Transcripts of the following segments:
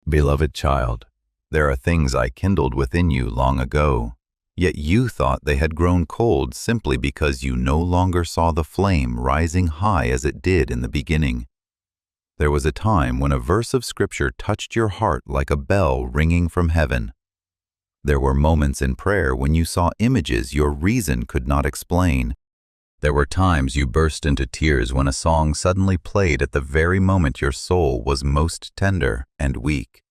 Beloved child, there are things I kindled within you long ago, yet you thought they had grown cold simply because you no longer saw the flame rising high as it did in the beginning. There was a time when a verse of Scripture touched your heart like a bell ringing from heaven. There were moments in prayer when you saw images your reason could not explain. There were times you burst into tears when a song suddenly played at the very moment your soul was most tender and weak.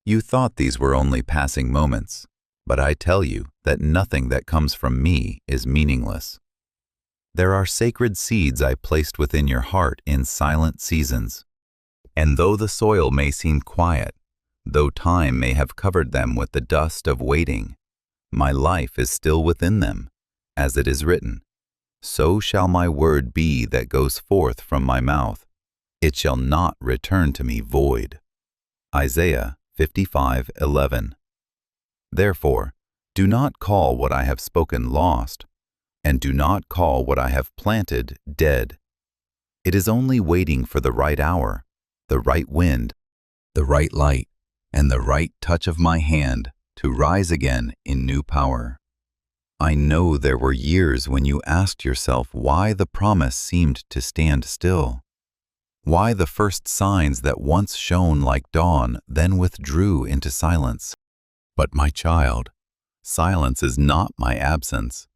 You thought these were only passing moments, but I tell you that nothing that comes from me is meaningless. There are sacred seeds I placed within your heart in silent seasons. And though the soil may seem quiet, though time may have covered them with the dust of waiting, my life is still within them, as it is written, "So shall my word be that goes forth from my mouth. It shall not return to me void." Isaiah 55:11. Therefore, do not call what I have spoken lost, and do not call what I have planted dead. It is only waiting for the right hour, the right wind, the right light, and the right touch of my hand to rise again in new power. I know there were years when you asked yourself why the promise seemed to stand still, why the first signs that once shone like dawn then withdrew into silence. But my child, silence is not my absence.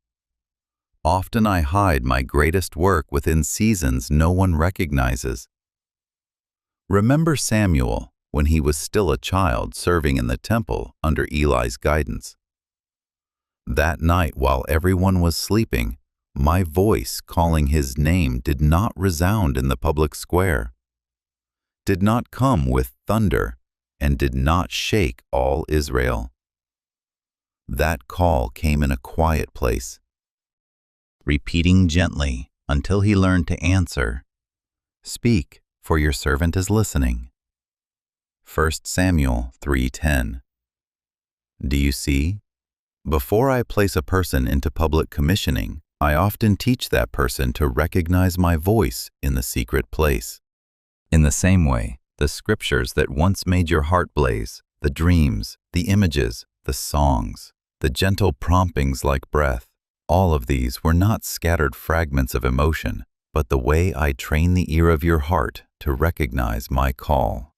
Often I hide my greatest work within seasons no one recognizes. Remember Samuel when he was still a child serving in the temple under Eli's guidance. That night while everyone was sleeping, my voice calling his name did not resound in the public square, did not come with thunder, and did not shake all Israel. That call came in a quiet place, repeating gently until he learned to answer, "Speak, for your servant is listening." 1 Samuel 3:10. Do you see? Before I place a person into public commissioning, I often teach that person to recognize my voice in the secret place. In the same way, the scriptures that once made your heart blaze, the dreams, the images, the songs, the gentle promptings like breath, all of these were not scattered fragments of emotion, but the way I train the ear of your heart to recognize my call.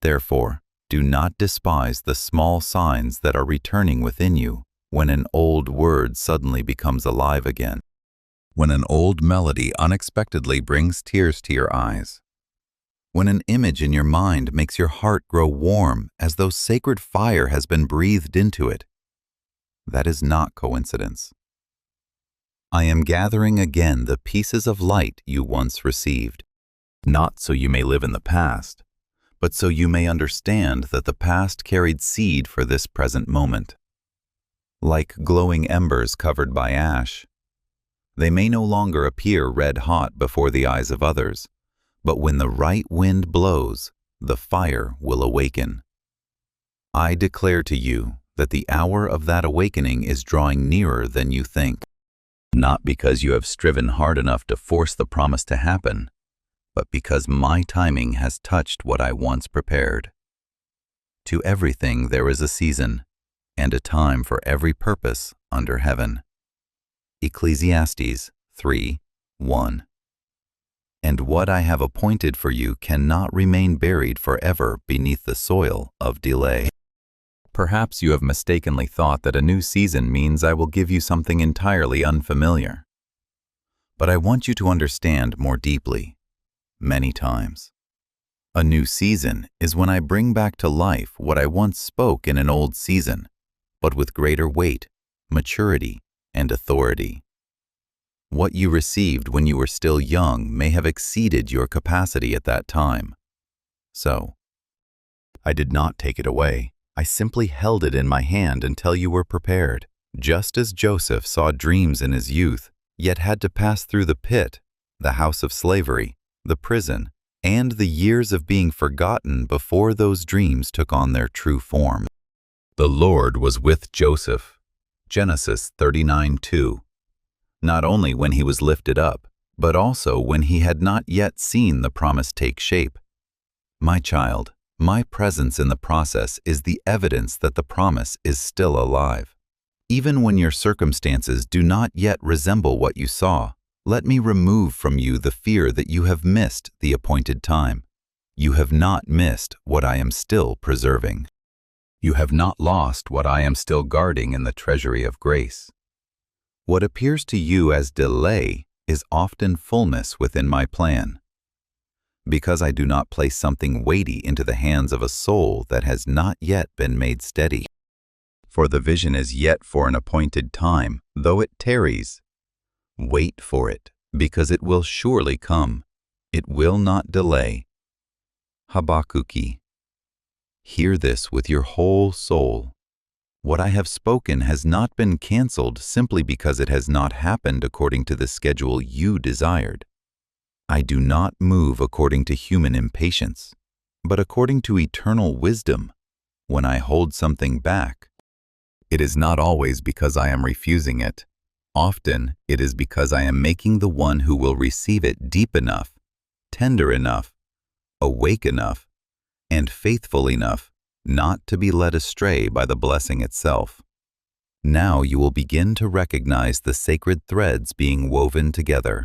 Therefore, do not despise the small signs that are returning within you when an old word suddenly becomes alive again, when an old melody unexpectedly brings tears to your eyes, when an image in your mind makes your heart grow warm as though sacred fire has been breathed into it. That is not coincidence. I am gathering again the pieces of light you once received, not so you may live in the past, but so you may understand that the past carried seed for this present moment. Like glowing embers covered by ash, they may no longer appear red-hot before the eyes of others, but when the right wind blows, the fire will awaken. I declare to you that the hour of that awakening is drawing nearer than you think, not because you have striven hard enough to force the promise to happen, but because my timing has touched what I once prepared. To everything there is a season, and a time for every purpose under heaven. Ecclesiastes 3:1. And what I have appointed for you cannot remain buried forever beneath the soil of delay. Perhaps you have mistakenly thought that a new season means I will give you something entirely unfamiliar. But I want you to understand more deeply. Many times, a new season is when I bring back to life what I once spoke in an old season, but with greater weight, maturity, and authority. What you received when you were still young may have exceeded your capacity at that time. So, I did not take it away. I simply held it in my hand until you were prepared, just as Joseph saw dreams in his youth, yet had to pass through the pit, the house of slavery, the prison, and the years of being forgotten before those dreams took on their true form. The Lord was with Joseph. Genesis 39:2. Not only when he was lifted up, but also when he had not yet seen the promise take shape. My child, My presence in the process is the evidence that the promise is still alive. Even when your circumstances do not yet resemble what you saw, let me remove from you the fear that you have missed the appointed time. You have not missed what I am still preserving. You have not lost what I am still guarding in the treasury of grace. What appears to you as delay is often fullness within my plan. Because I do not place something weighty into the hands of a soul that has not yet been made steady. For the vision is yet for an appointed time, though it tarries. Wait for it, because it will surely come. It will not delay. Habakkuk. Hear this with your whole soul. What I have spoken has not been canceled simply because it has not happened according to the schedule you desired. I do not move according to human impatience, but according to eternal wisdom. When I hold something back, it is not always because I am refusing it. Often, it is because I am making the one who will receive it deep enough, tender enough, awake enough, and faithful enough not to be led astray by the blessing itself. Now you will begin to recognize the sacred threads being woven together.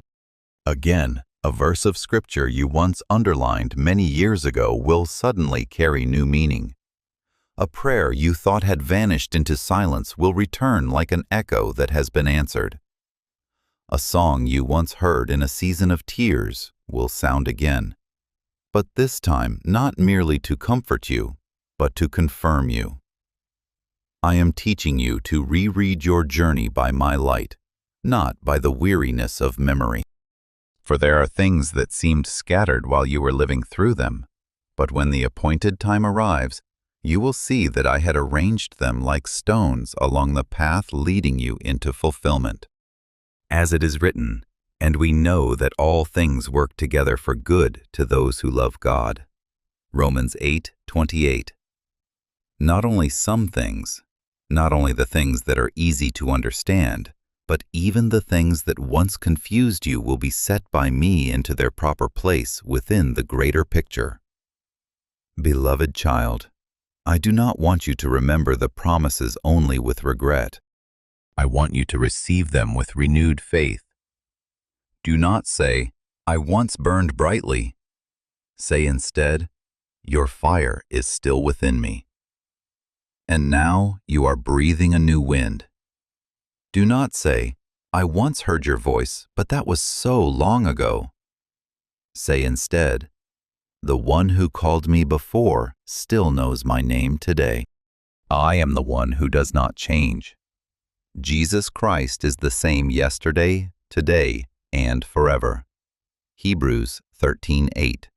Again, a verse of scripture you once underlined many years ago will suddenly carry new meaning. A prayer you thought had vanished into silence will return like an echo that has been answered. A song you once heard in a season of tears will sound again, but this time not merely to comfort you, but to confirm you. I am teaching you to reread your journey by my light, not by the weariness of memory. For there are things that seemed scattered while you were living through them, but when the appointed time arrives, you will see that I had arranged them like stones along the path leading you into fulfillment. As it is written, and we know that all things work together for good to those who love God. Romans 8:28. Not only some things, not only the things that are easy to understand, but even the things that once confused you will be set by me into their proper place within the greater picture. Beloved child, I do not want you to remember the promises only with regret. I want you to receive them with renewed faith. Do not say, I once burned brightly. Say instead, your fire is still within me. And now you are breathing a new wind. Do not say, I once heard your voice, but that was so long ago. Say instead, the one who called me before still knows my name today. I am the one who does not change. Jesus Christ is the same yesterday, today, and forever. Hebrews 13:8.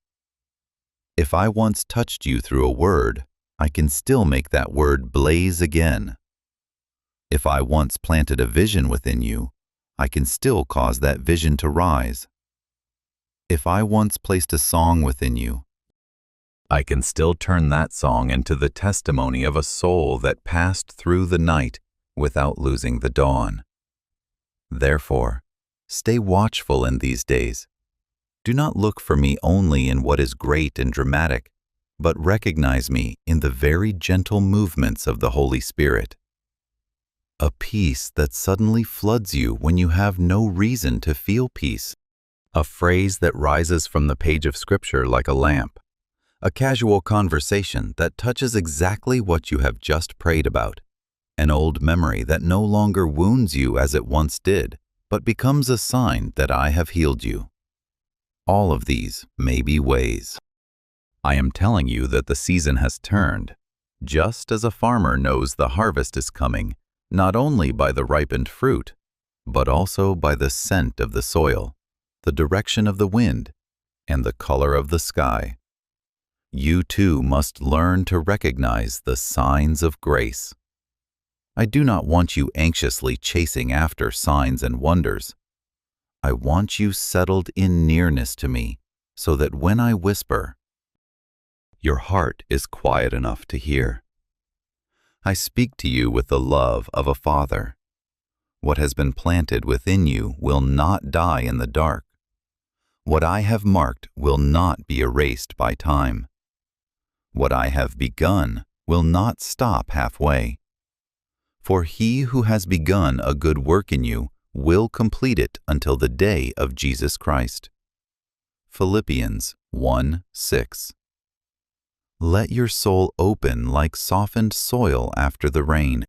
If I once touched you through a word, I can still make that word blaze again. If I once planted a vision within you, I can still cause that vision to rise. If I once placed a song within you, I can still turn that song into the testimony of a soul that passed through the night without losing the dawn. Therefore, stay watchful in these days. Do not look for me only in what is great and dramatic, but recognize me in the very gentle movements of the Holy Spirit. A peace that suddenly floods you when you have no reason to feel peace. A phrase that rises from the page of Scripture like a lamp. A casual conversation that touches exactly what you have just prayed about. An old memory that no longer wounds you as it once did, but becomes a sign that I have healed you. All of these may be ways. I am telling you that the season has turned, just as a farmer knows the harvest is coming, not only by the ripened fruit, but also by the scent of the soil, the direction of the wind, and the color of the sky. You too must learn to recognize the signs of grace. I do not want you anxiously chasing after signs and wonders. I want you settled in nearness to me, so that when I whisper, your heart is quiet enough to hear. I speak to you with the love of a father. What has been planted within you will not die in the dark. What I have marked will not be erased by time. What I have begun will not stop halfway. For he who has begun a good work in you will complete it until the day of Jesus Christ. Philippians 1:6. Let your soul open like softened soil after the rain.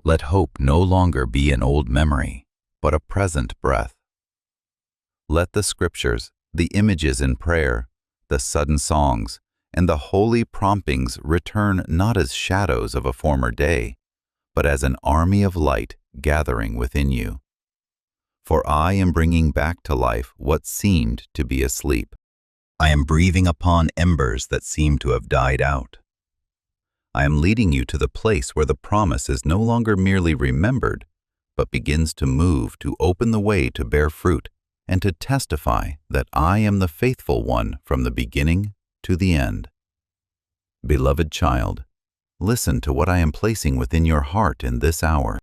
Let hope no longer be an old memory, but a present breath. Let the scriptures, the images in prayer, the sudden songs, and the holy promptings return not as shadows of a former day, but as an army of light gathering within you. For I am bringing back to life what seemed to be asleep. I am breathing upon embers that seem to have died out. I am leading you to the place where the promise is no longer merely remembered, but begins to move to open the way to bear fruit and to testify that I am the faithful one from the beginning to the end. Beloved child, listen to what I am placing within your heart in this hour.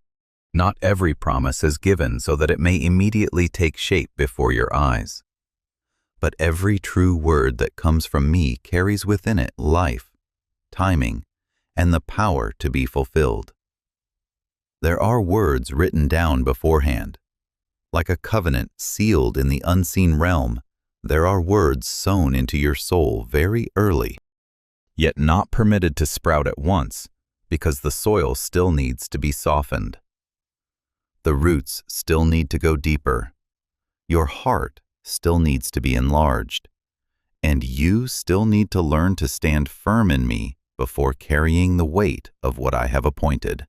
Not every promise is given so that it may immediately take shape before your eyes. But every true word that comes from me carries within it life, timing, and the power to be fulfilled. There are words written down beforehand. Like a covenant sealed in the unseen realm, there are words sown into your soul very early, yet not permitted to sprout at once, because the soil still needs to be softened. The roots still need to go deeper. Your heart still needs to be enlarged. And you still need to learn to stand firm in me before carrying the weight of what I have appointed.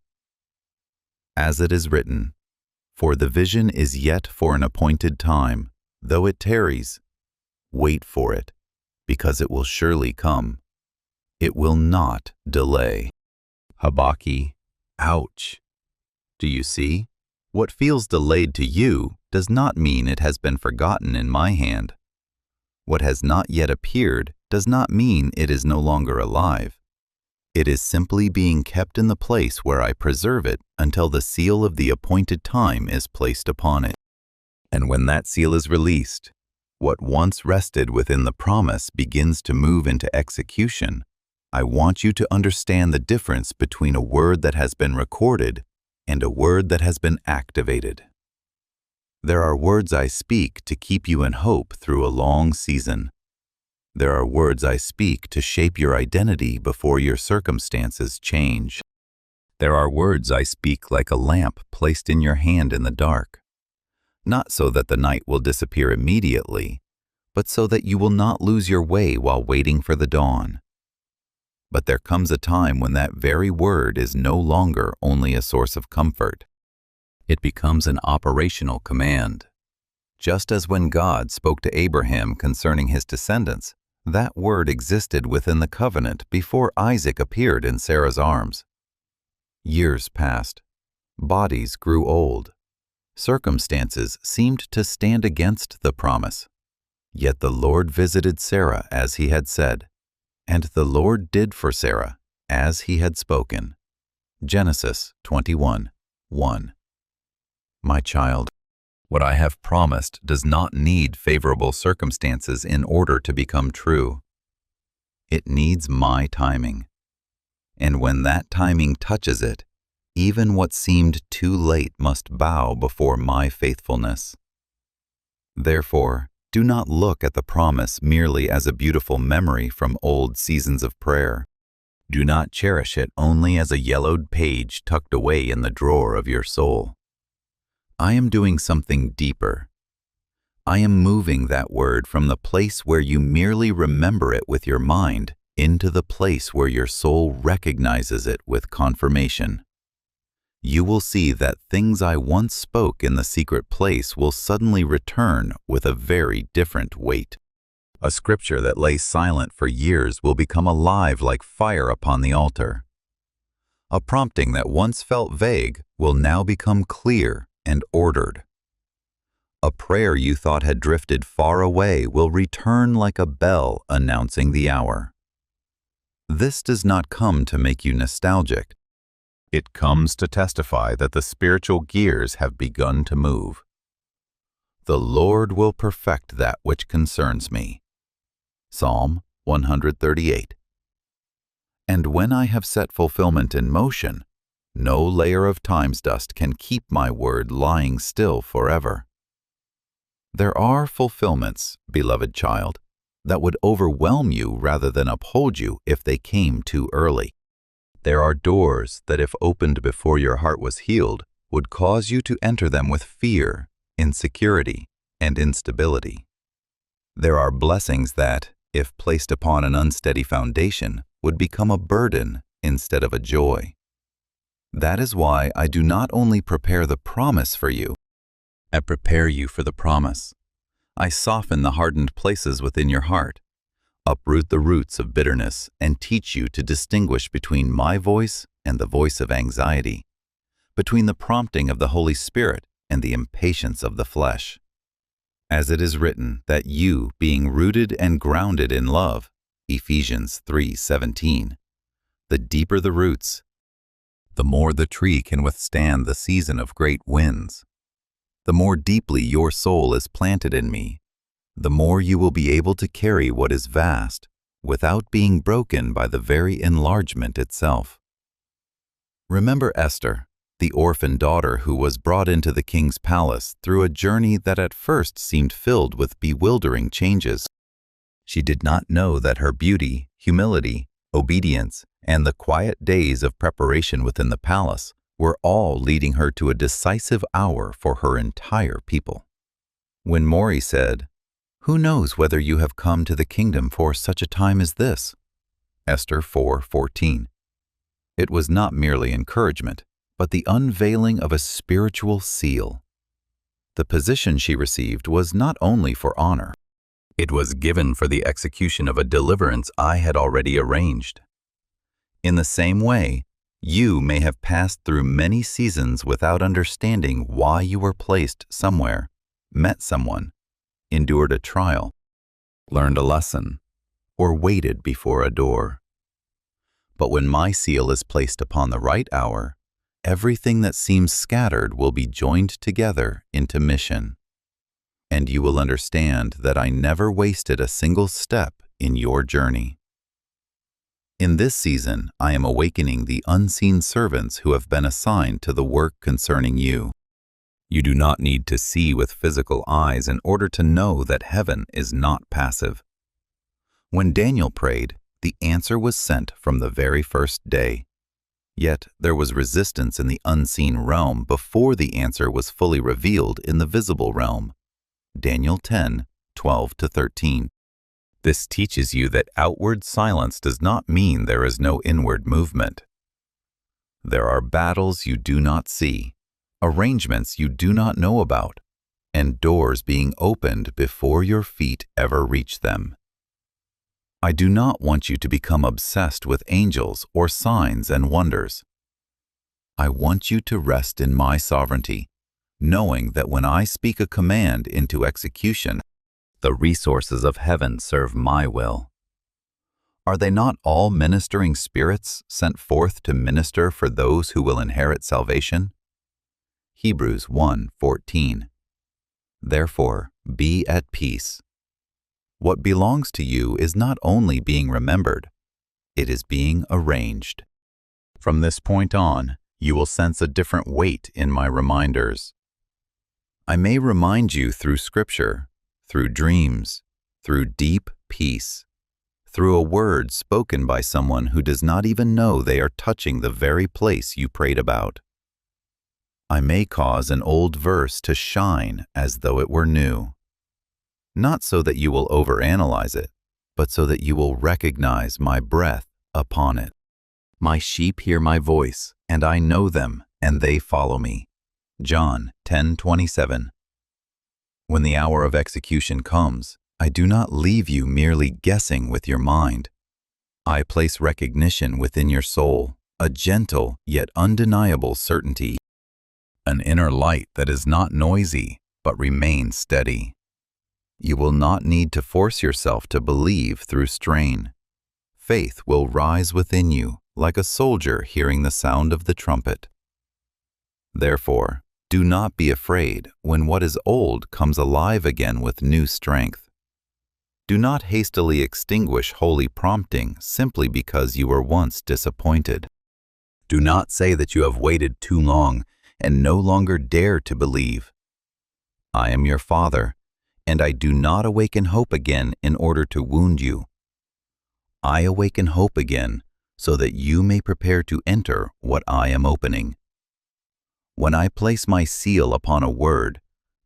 As it is written, for the vision is yet for an appointed time, though it tarries. Wait for it, because it will surely come. It will not delay. Habakkuk, ouch. Do you see? What feels delayed to you does not mean it has been forgotten in my hand. What has not yet appeared does not mean it is no longer alive. It is simply being kept in the place where I preserve it until the seal of the appointed time is placed upon it. And when that seal is released, what once rested within the promise begins to move into execution. I want you to understand the difference between a word that has been recorded and a word that has been activated. There are words I speak to keep you in hope through a long season. There are words I speak to shape your identity before your circumstances change. There are words I speak like a lamp placed in your hand in the dark, not so that the night will disappear immediately, but so that you will not lose your way while waiting for the dawn. But there comes a time when that very word is no longer only a source of comfort. It becomes an operational command. Just as when God spoke to Abraham concerning his descendants, that word existed within the covenant before Isaac appeared in Sarah's arms. Years passed. Bodies grew old. Circumstances seemed to stand against the promise. Yet the Lord visited Sarah as he had said, and the Lord did for Sarah as he had spoken. Genesis 21:1. My child, what I have promised does not need favorable circumstances in order to become true. It needs my timing. And when that timing touches it, even what seemed too late must bow before my faithfulness. Therefore, do not look at the promise merely as a beautiful memory from old seasons of prayer. Do not cherish it only as a yellowed page tucked away in the drawer of your soul. I am doing something deeper. I am moving that word from the place where you merely remember it with your mind into the place where your soul recognizes it with confirmation. You will see that things I once spoke in the secret place will suddenly return with a very different weight. A scripture that lay silent for years will become alive like fire upon the altar. A prompting that once felt vague will now become clear and ordered. A prayer you thought had drifted far away will return like a bell announcing the hour. This does not come to make you nostalgic. It comes to testify that the spiritual gears have begun to move. The Lord will perfect that which concerns me. Psalm 138. And when I have set fulfillment in motion, no layer of time's dust can keep my word lying still forever. There are fulfillments, beloved child, that would overwhelm you rather than uphold you if they came too early. There are doors that, if opened before your heart was healed, would cause you to enter them with fear, insecurity, and instability. There are blessings that, if placed upon an unsteady foundation, would become a burden instead of a joy. That is why I do not only prepare the promise for you, I prepare you for the promise. I soften the hardened places within your heart, uproot the roots of bitterness, and teach you to distinguish between my voice and the voice of anxiety, between the prompting of the Holy Spirit and the impatience of the flesh. As it is written that you, being rooted and grounded in love, Ephesians 3:17, the deeper the roots, the more the tree can withstand the season of great winds. The more deeply your soul is planted in me, the more you will be able to carry what is vast without being broken by the very enlargement itself. Remember Esther, the orphan daughter who was brought into the king's palace through a journey that at first seemed filled with bewildering changes. She did not know that her beauty, humility, obedience, and the quiet days of preparation within the palace were all leading her to a decisive hour for her entire people. When Mori said, "Who knows whether you have come to the kingdom for such a time as this?" Esther 4:14. It was not merely encouragement, but the unveiling of a spiritual seal. The position she received was not only for honor. It was given for the execution of a deliverance I had already arranged. In the same way, you may have passed through many seasons without understanding why you were placed somewhere, met someone, endured a trial, learned a lesson, or waited before a door. But when my seal is placed upon the right hour, everything that seems scattered will be joined together into mission. And you will understand that I never wasted a single step in your journey. In this season, I am awakening the unseen servants who have been assigned to the work concerning you. You do not need to see with physical eyes in order to know that heaven is not passive. When Daniel prayed, the answer was sent from the very first day. Yet there was resistance in the unseen realm before the answer was fully revealed in the visible realm. Daniel 10:12-13. This teaches you that outward silence does not mean there is no inward movement. There are battles you do not see, arrangements you do not know about, and doors being opened before your feet ever reach them. I do not want you to become obsessed with angels or signs and wonders. I want you to rest in my sovereignty, knowing that when I speak a command into execution, the resources of heaven serve my will. Are they not all ministering spirits sent forth to minister for those who will inherit salvation? Hebrews 1:14. Therefore, be at peace. What belongs to you is not only being remembered, it is being arranged. From this point on, you will sense a different weight in my reminders. I may remind you through Scripture, through dreams, through deep peace, through a word spoken by someone who does not even know they are touching the very place you prayed about. I may cause an old verse to shine as though it were new. Not so that you will overanalyze it, but so that you will recognize my breath upon it. My sheep hear my voice, and I know them, and they follow me. John 10:27. When the hour of execution comes, I do not leave you merely guessing with your mind. I place recognition within your soul, a gentle yet undeniable certainty, an inner light that is not noisy, but remains steady. You will not need to force yourself to believe through strain. Faith will rise within you like a soldier hearing the sound of the trumpet. Therefore, do not be afraid when what is old comes alive again with new strength. Do not hastily extinguish holy prompting simply because you were once disappointed. Do not say that you have waited too long and no longer dare to believe. I am your Father, and I do not awaken hope again in order to wound you. I awaken hope again so that you may prepare to enter what I am opening. When I place my seal upon a word,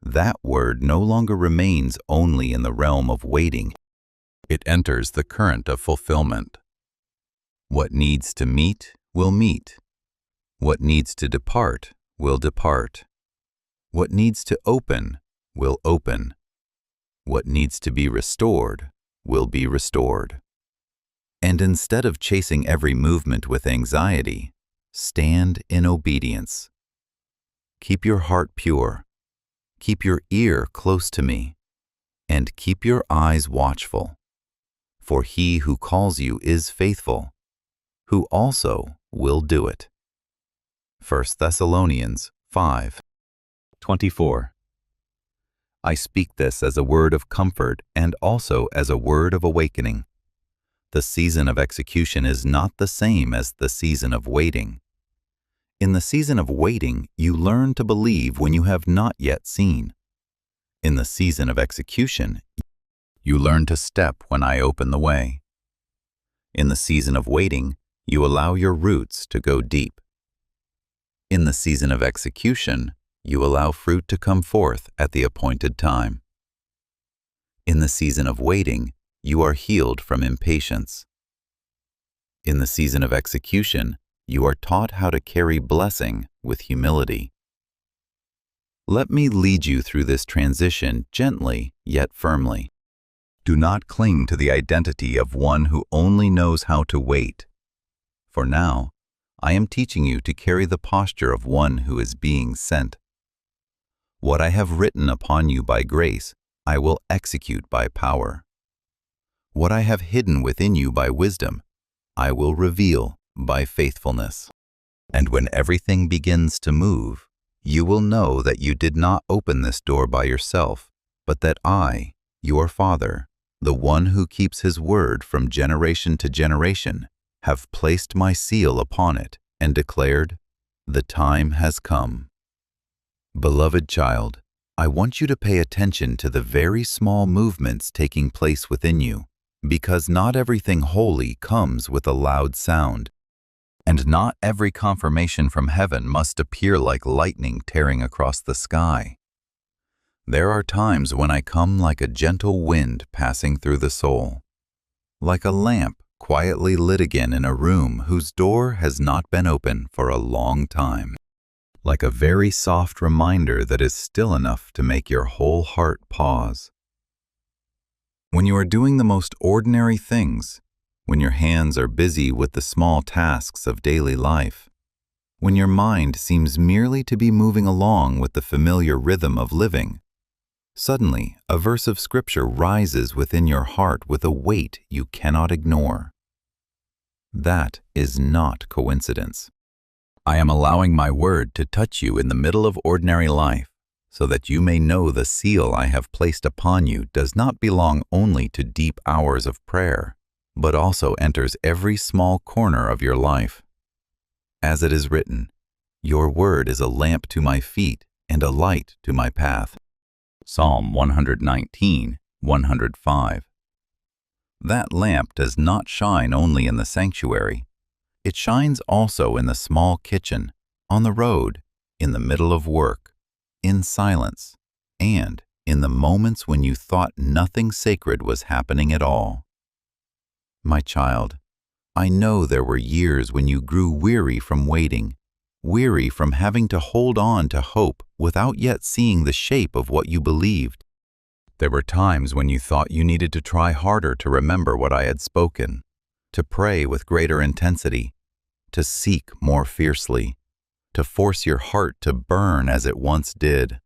that word no longer remains only in the realm of waiting. It enters the current of fulfillment. What needs to meet will meet. What needs to depart will depart. What needs to open will open. What needs to be restored will be restored. And instead of chasing every movement with anxiety, stand in obedience. Keep your heart pure. Keep your ear close to me, and keep your eyes watchful. For he who calls you is faithful, who also will do it. 1 Thessalonians 5:24. I speak this as a word of comfort and also as a word of awakening. The season of execution is not the same as the season of waiting. In the season of waiting, you learn to believe when you have not yet seen. In the season of execution, you learn to step when I open the way. In the season of waiting, you allow your roots to go deep. In the season of execution, you allow fruit to come forth at the appointed time. In the season of waiting, you are healed from impatience. In the season of execution, you are taught how to carry blessing with humility. Let me lead you through this transition gently yet firmly. Do not cling to the identity of one who only knows how to wait. For now, I am teaching you to carry the posture of one who is being sent. What I have written upon you by grace, I will execute by power. What I have hidden within you by wisdom, I will reveal by faithfulness. And when everything begins to move, you will know that you did not open this door by yourself, but that I, your Father, the one who keeps his word from generation to generation, have placed my seal upon it and declared, "The time has come." Beloved child, I want you to pay attention to the very small movements taking place within you, because not everything holy comes with a loud sound, and not every confirmation from heaven must appear like lightning tearing across the sky. There are times when I come like a gentle wind passing through the soul, like a lamp quietly lit again in a room whose door has not been open for a long time, like a very soft reminder that is still enough to make your whole heart pause. When you are doing the most ordinary things, when your hands are busy with the small tasks of daily life, when your mind seems merely to be moving along with the familiar rhythm of living, suddenly a verse of Scripture rises within your heart with a weight you cannot ignore. That is not coincidence. I am allowing my word to touch you in the middle of ordinary life, so that you may know the seal I have placed upon you does not belong only to deep hours of prayer, but also enters every small corner of your life. As it is written, "Your word is a lamp to my feet and a light to my path." Psalm 119:105. That lamp does not shine only in the sanctuary. It shines also in the small kitchen, on the road, in the middle of work, in silence, and in the moments when you thought nothing sacred was happening at all. My child, I know there were years when you grew weary from waiting, weary from having to hold on to hope without yet seeing the shape of what you believed. There were times when you thought you needed to try harder to remember what I had spoken, to pray with greater intensity, to seek more fiercely, to force your heart to burn as it once did.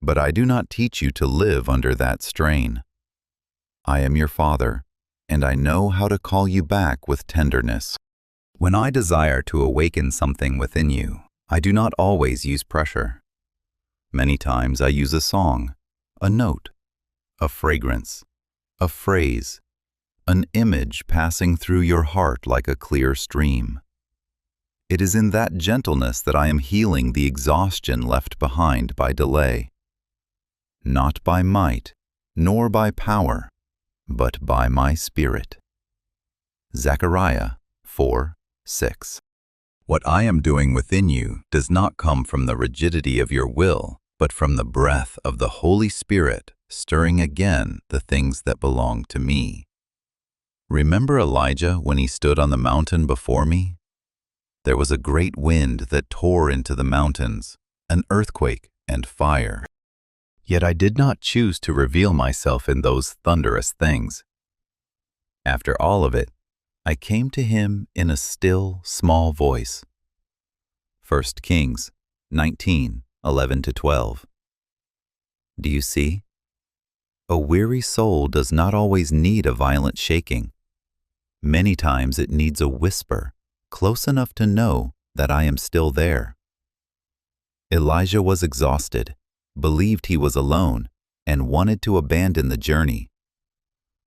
But I do not teach you to live under that strain. I am your Father, and I know how to call you back with tenderness. When I desire to awaken something within you, I do not always use pressure. Many times I use a song, a note, a fragrance, a phrase, an image passing through your heart like a clear stream. It is in that gentleness that I am healing the exhaustion left behind by delay. Not by might, nor by power, but by my Spirit. Zechariah 4:6. What I am doing within you does not come from the rigidity of your will, but from the breath of the Holy Spirit stirring again the things that belong to me. Remember Elijah when he stood on the mountain before me? There was a great wind that tore into the mountains, an earthquake and fire. Yet I did not choose to reveal myself in those thunderous things. After all of it, I came to him in a still, small voice. 1 Kings 19:11-12. Do you see? A weary soul does not always need a violent shaking. Many times it needs a whisper, close enough to know that I am still there. Elijah was exhausted, believed he was alone, and wanted to abandon the journey.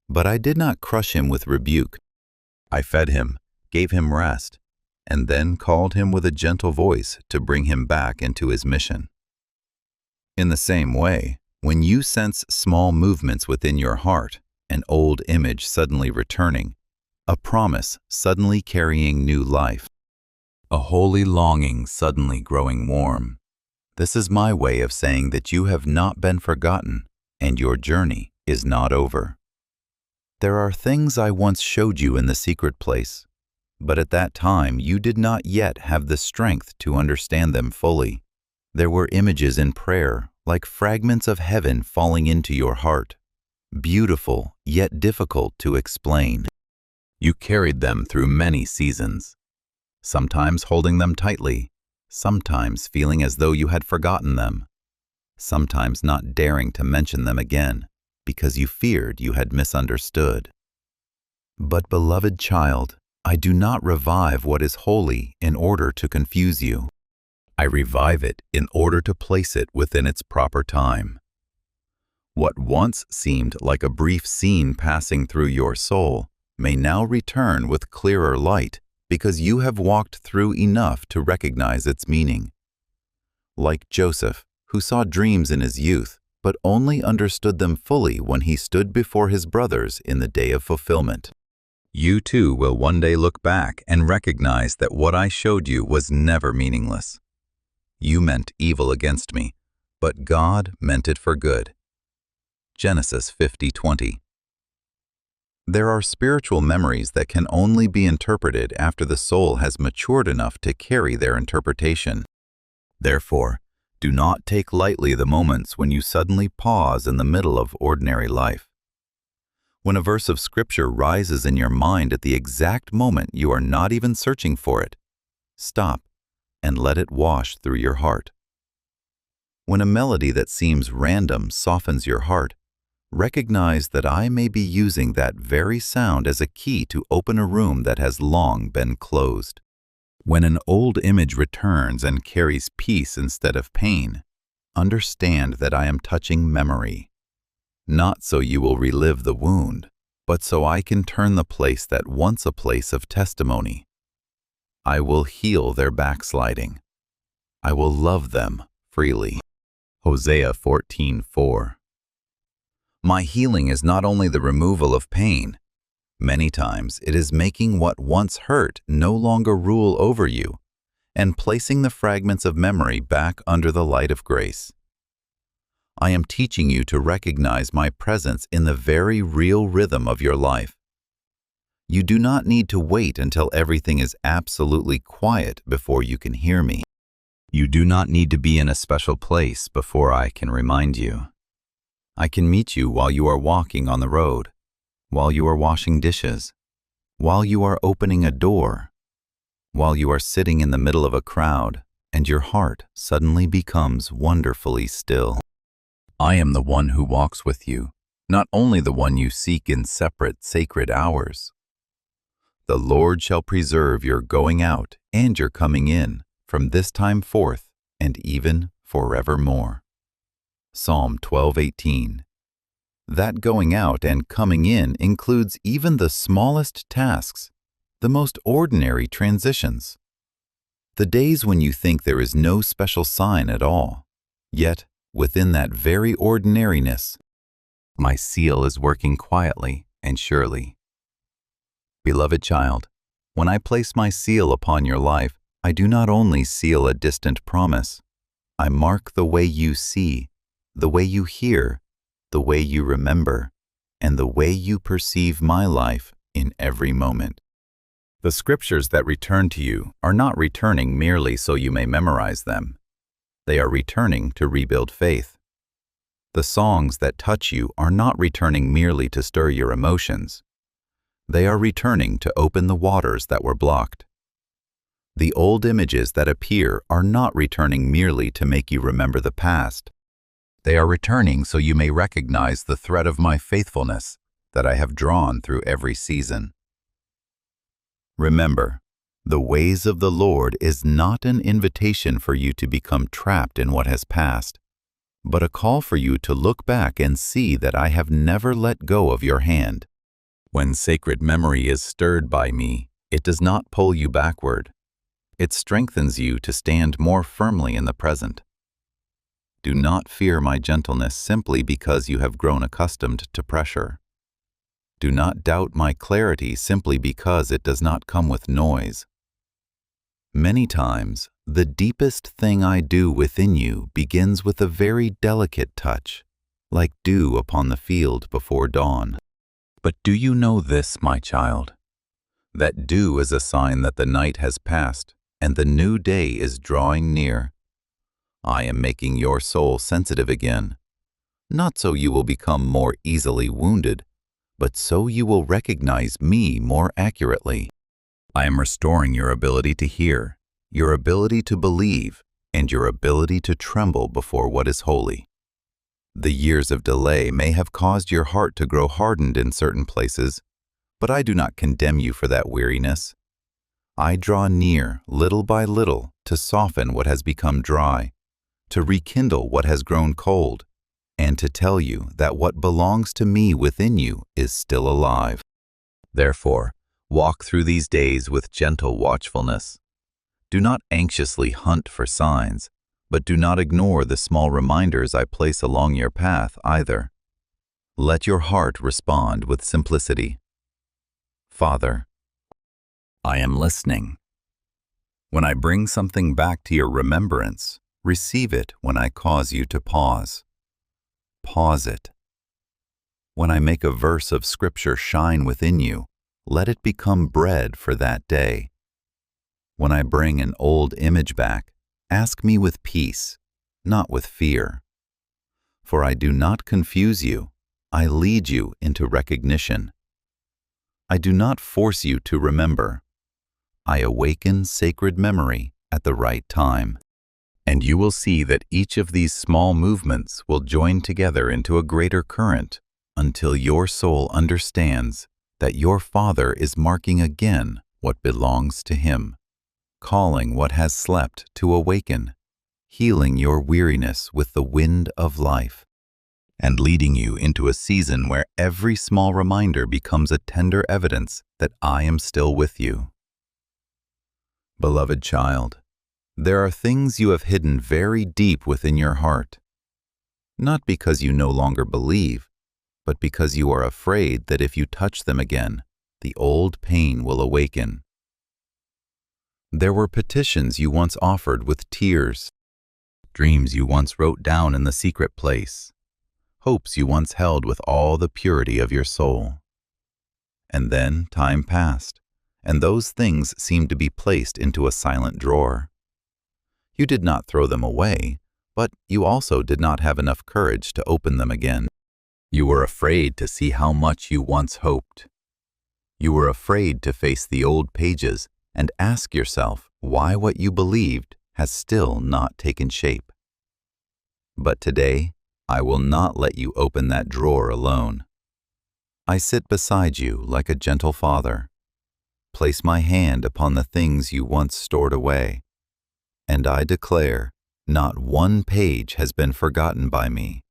But I did not crush him with rebuke. I fed him, gave him rest, and then called him with a gentle voice to bring him back into his mission. In the same way, when you sense small movements within your heart, an old image suddenly returning, a promise suddenly carrying new life, a holy longing suddenly growing warm, this is my way of saying that you have not been forgotten and your journey is not over. There are things I once showed you in the secret place, but at that time you did not yet have the strength to understand them fully. There were images in prayer, like fragments of heaven falling into your heart, beautiful yet difficult to explain. You carried them through many seasons, sometimes holding them tightly, sometimes feeling as though you had forgotten them, sometimes not daring to mention them again because you feared you had misunderstood. But, beloved child, I do not revive what is holy in order to confuse you. I revive it in order to place it within its proper time. What once seemed like a brief scene passing through your soul may now return with clearer light because you have walked through enough to recognize its meaning. Like Joseph, who saw dreams in his youth, but only understood them fully when he stood before his brothers in the day of fulfillment. You too will one day look back and recognize that what I showed you was never meaningless. You meant evil against me, but God meant it for good. Genesis 50:20. There are spiritual memories that can only be interpreted after the soul has matured enough to carry their interpretation. Therefore, do not take lightly the moments when you suddenly pause in the middle of ordinary life. When a verse of Scripture rises in your mind at the exact moment you are not even searching for it, stop and let it wash through your heart. When a melody that seems random softens your heart, recognize that I may be using that very sound as a key to open a room that has long been closed. When an old image returns and carries peace instead of pain, understand that I am touching memory. Not so you will relive the wound, but so I can turn the place that once a place of testimony. I will heal their backsliding. I will love them freely. Hosea 14:4. My healing is not only the removal of pain. Many times it is making what once hurt no longer rule over you and placing the fragments of memory back under the light of grace. I am teaching you to recognize my presence in the very real rhythm of your life. You do not need to wait until everything is absolutely quiet before you can hear me. You do not need to be in a special place before I can remind you. I can meet you while you are walking on the road, while you are washing dishes, while you are opening a door, while you are sitting in the middle of a crowd and your heart suddenly becomes wonderfully still. I am the one who walks with you, not only the one you seek in separate sacred hours. The Lord shall preserve your going out and your coming in from this time forth and even forevermore. Psalm 12:18. That going out and coming in includes even the smallest tasks, the most ordinary transitions. The days when you think there is no special sign at all, yet within that very ordinariness, my seal is working quietly and surely. Beloved child, when I place my seal upon your life, I do not only seal a distant promise. I mark the way you see, the way you hear, the way you remember, and the way you perceive my life in every moment. The scriptures that return to you are not returning merely so you may memorize them. They are returning to rebuild faith. The songs that touch you are not returning merely to stir your emotions. They are returning to open the waters that were blocked. The old images that appear are not returning merely to make you remember the past. They are returning so you may recognize the thread of my faithfulness that I have drawn through every season. Remember, the ways of the Lord is not an invitation for you to become trapped in what has passed, but a call for you to look back and see that I have never let go of your hand. When sacred memory is stirred by me, it does not pull you backward. It strengthens you to stand more firmly in the present. Do not fear my gentleness simply because you have grown accustomed to pressure. Do not doubt my clarity simply because it does not come with noise. Many times, the deepest thing I do within you begins with a very delicate touch, like dew upon the field before dawn. But do you know this, my child? That dew is a sign that the night has passed and the new day is drawing near. I am making your soul sensitive again, not so you will become more easily wounded, but so you will recognize me more accurately. I am restoring your ability to hear, your ability to believe, and your ability to tremble before what is holy. The years of delay may have caused your heart to grow hardened in certain places, but I do not condemn you for that weariness. I draw near little by little to soften what has become dry, to rekindle what has grown cold, and to tell you that what belongs to me within you is still alive. Therefore, walk through these days with gentle watchfulness. Do not anxiously hunt for signs, but do not ignore the small reminders I place along your path either. Let your heart respond with simplicity. Father, I am listening. When I bring something back to your remembrance, receive it when I cause you to pause. Pause it. When I make a verse of Scripture shine within you, let it become bread for that day. When I bring an old image back, ask me with peace, not with fear. For I do not confuse you, I lead you into recognition. I do not force you to remember. I awaken sacred memory at the right time. And you will see that each of these small movements will join together into a greater current until your soul understands that your Father is marking again what belongs to Him, calling what has slept to awaken, healing your weariness with the wind of life, and leading you into a season where every small reminder becomes a tender evidence that I am still with you. Beloved child, there are things you have hidden very deep within your heart, not because you no longer believe, but because you are afraid that if you touch them again, the old pain will awaken. There were petitions you once offered with tears, dreams you once wrote down in the secret place, hopes you once held with all the purity of your soul. And then time passed, and those things seemed to be placed into a silent drawer. You did not throw them away, but you also did not have enough courage to open them again. You were afraid to see how much you once hoped. You were afraid to face the old pages and ask yourself why what you believed has still not taken shape. But today, I will not let you open that drawer alone. I sit beside you like a gentle father, place my hand upon the things you once stored away, and I declare, not one page has been forgotten by me.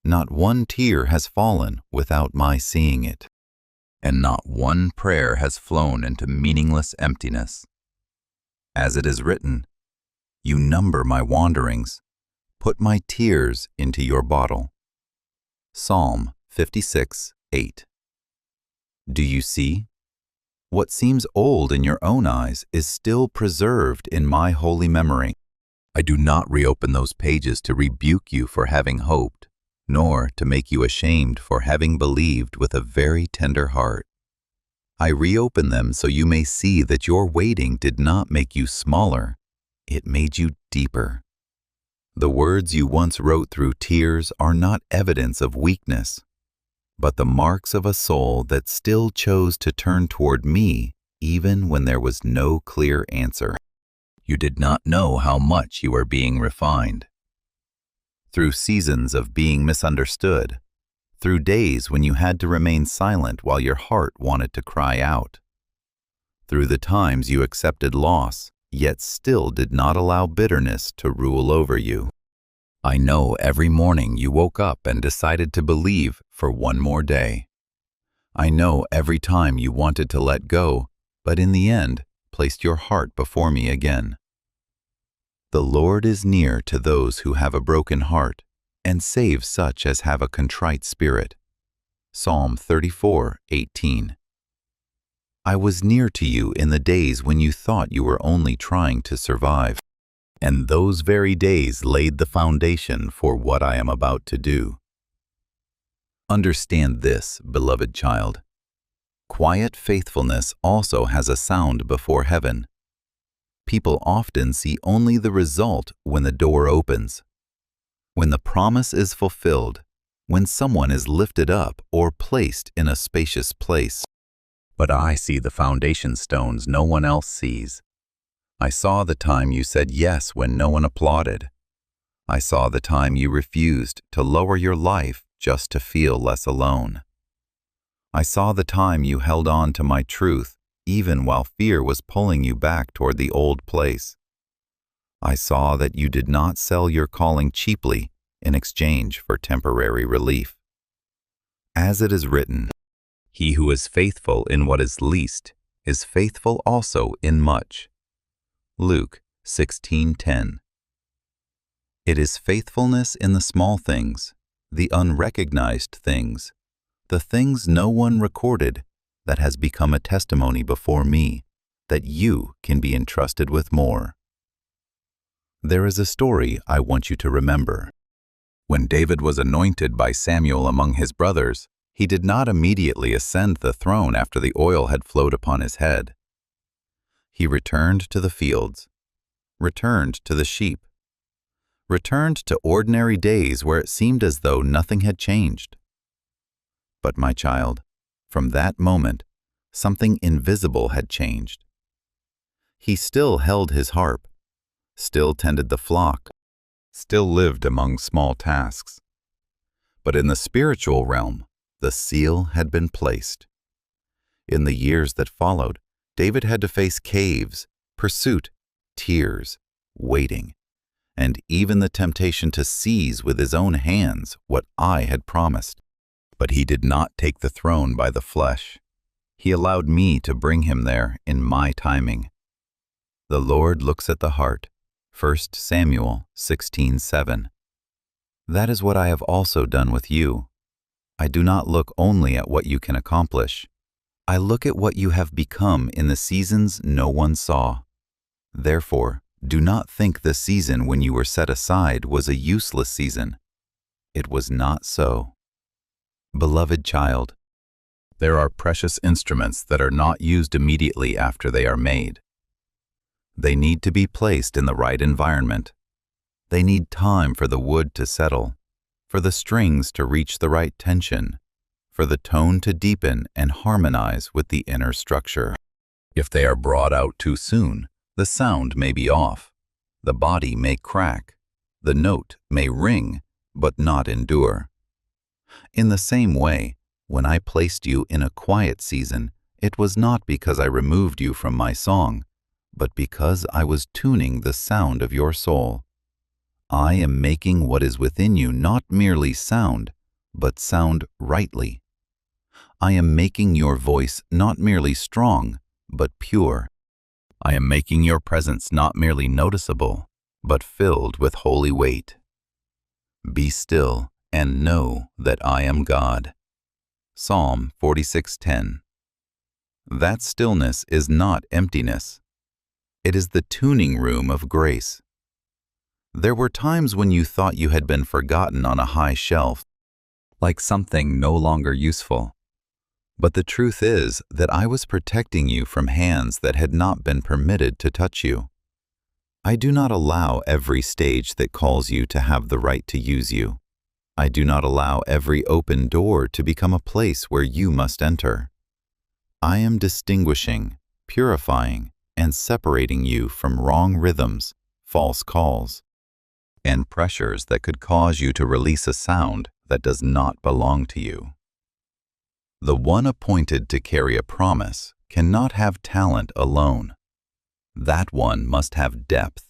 Not one tear has fallen without my seeing it, and not one prayer has flown into meaningless emptiness. As it is written, you number my wanderings, put my tears into your bottle. Psalm 56:8. Do you see? What seems old in your own eyes is still preserved in my holy memory. I do not reopen those pages to rebuke you for having hoped, nor to make you ashamed for having believed with a very tender heart. I reopen them so you may see that your waiting did not make you smaller, it made you deeper. The words you once wrote through tears are not evidence of weakness, but the marks of a soul that still chose to turn toward me even when there was no clear answer. You did not know how much you were being refined. Through seasons of being misunderstood, through days when you had to remain silent while your heart wanted to cry out, through the times you accepted loss, yet still did not allow bitterness to rule over you. I know every morning you woke up and decided to believe for one more day. I know every time you wanted to let go, but in the end, placed your heart before me again. The Lord is near to those who have a broken heart, and saves such as have a contrite spirit. Psalm 34:18. I was near to you in the days when you thought you were only trying to survive, and those very days laid the foundation for what I am about to do. Understand this, beloved child. Quiet faithfulness also has a sound before heaven. People often see only the result when the door opens, when the promise is fulfilled, when someone is lifted up or placed in a spacious place. But I see the foundation stones no one else sees. I saw the time you said yes when no one applauded. I saw the time you refused to lower your life just to feel less alone. I saw the time you held on to my truth even while fear was pulling you back toward the old place. I saw that you did not sell your calling cheaply in exchange for temporary relief. As it is written, he who is faithful in what is least is faithful also in much. Luke 16:10. It is faithfulness in the small things, the unrecognized things, the things no one recorded, that has become a testimony before me that you can be entrusted with more. There is a story I want you to remember. When David was anointed by Samuel among his brothers, he did not immediately ascend the throne after the oil had flowed upon his head. He returned to the fields, returned to the sheep, returned to ordinary days where it seemed as though nothing had changed. But my child, from that moment, something invisible had changed. He still held his harp, still tended the flock, still lived among small tasks. But in the spiritual realm, the seal had been placed. In the years that followed, David had to face caves, pursuit, tears, waiting, and even the temptation to seize with his own hands what I had promised. But he did not take the throne by the flesh. He allowed me to bring him there in my timing. The Lord looks at the heart. 1 Samuel 16:7. That is what I have also done with you. I do not look only at what you can accomplish. I look at what you have become in the seasons no one saw. Therefore, do not think the season when you were set aside was a useless season. It was not so. Beloved child, there are precious instruments that are not used immediately after they are made. They need to be placed in the right environment. They need time for the wood to settle, for the strings to reach the right tension, for the tone to deepen and harmonize with the inner structure. If they are brought out too soon, the sound may be off, the body may crack, the note may ring, but not endure. In the same way, when I placed you in a quiet season, it was not because I removed you from my song, but because I was tuning the sound of your soul. I am making what is within you not merely sound, but sound rightly. I am making your voice not merely strong, but pure. I am making your presence not merely noticeable, but filled with holy weight. Be still and know that I am God. Psalm 46:10. That stillness is not emptiness. It is the tuning room of grace. There were times when you thought you had been forgotten on a high shelf, like something no longer useful. But the truth is that I was protecting you from hands that had not been permitted to touch you. I do not allow every stage that calls you to have the right to use you. I do not allow every open door to become a place where you must enter. I am distinguishing, purifying, and separating you from wrong rhythms, false calls, and pressures that could cause you to release a sound that does not belong to you. The one appointed to carry a promise cannot have talent alone. That one must have depth.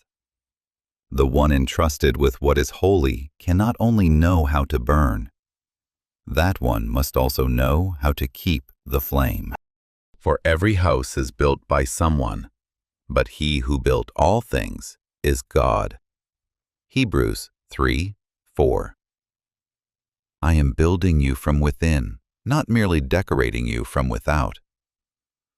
The one entrusted with what is holy cannot only know how to burn. That one must also know how to keep the flame. For every house is built by someone, but he who built all things is God. Hebrews 3:4. I am building you from within, not merely decorating you from without.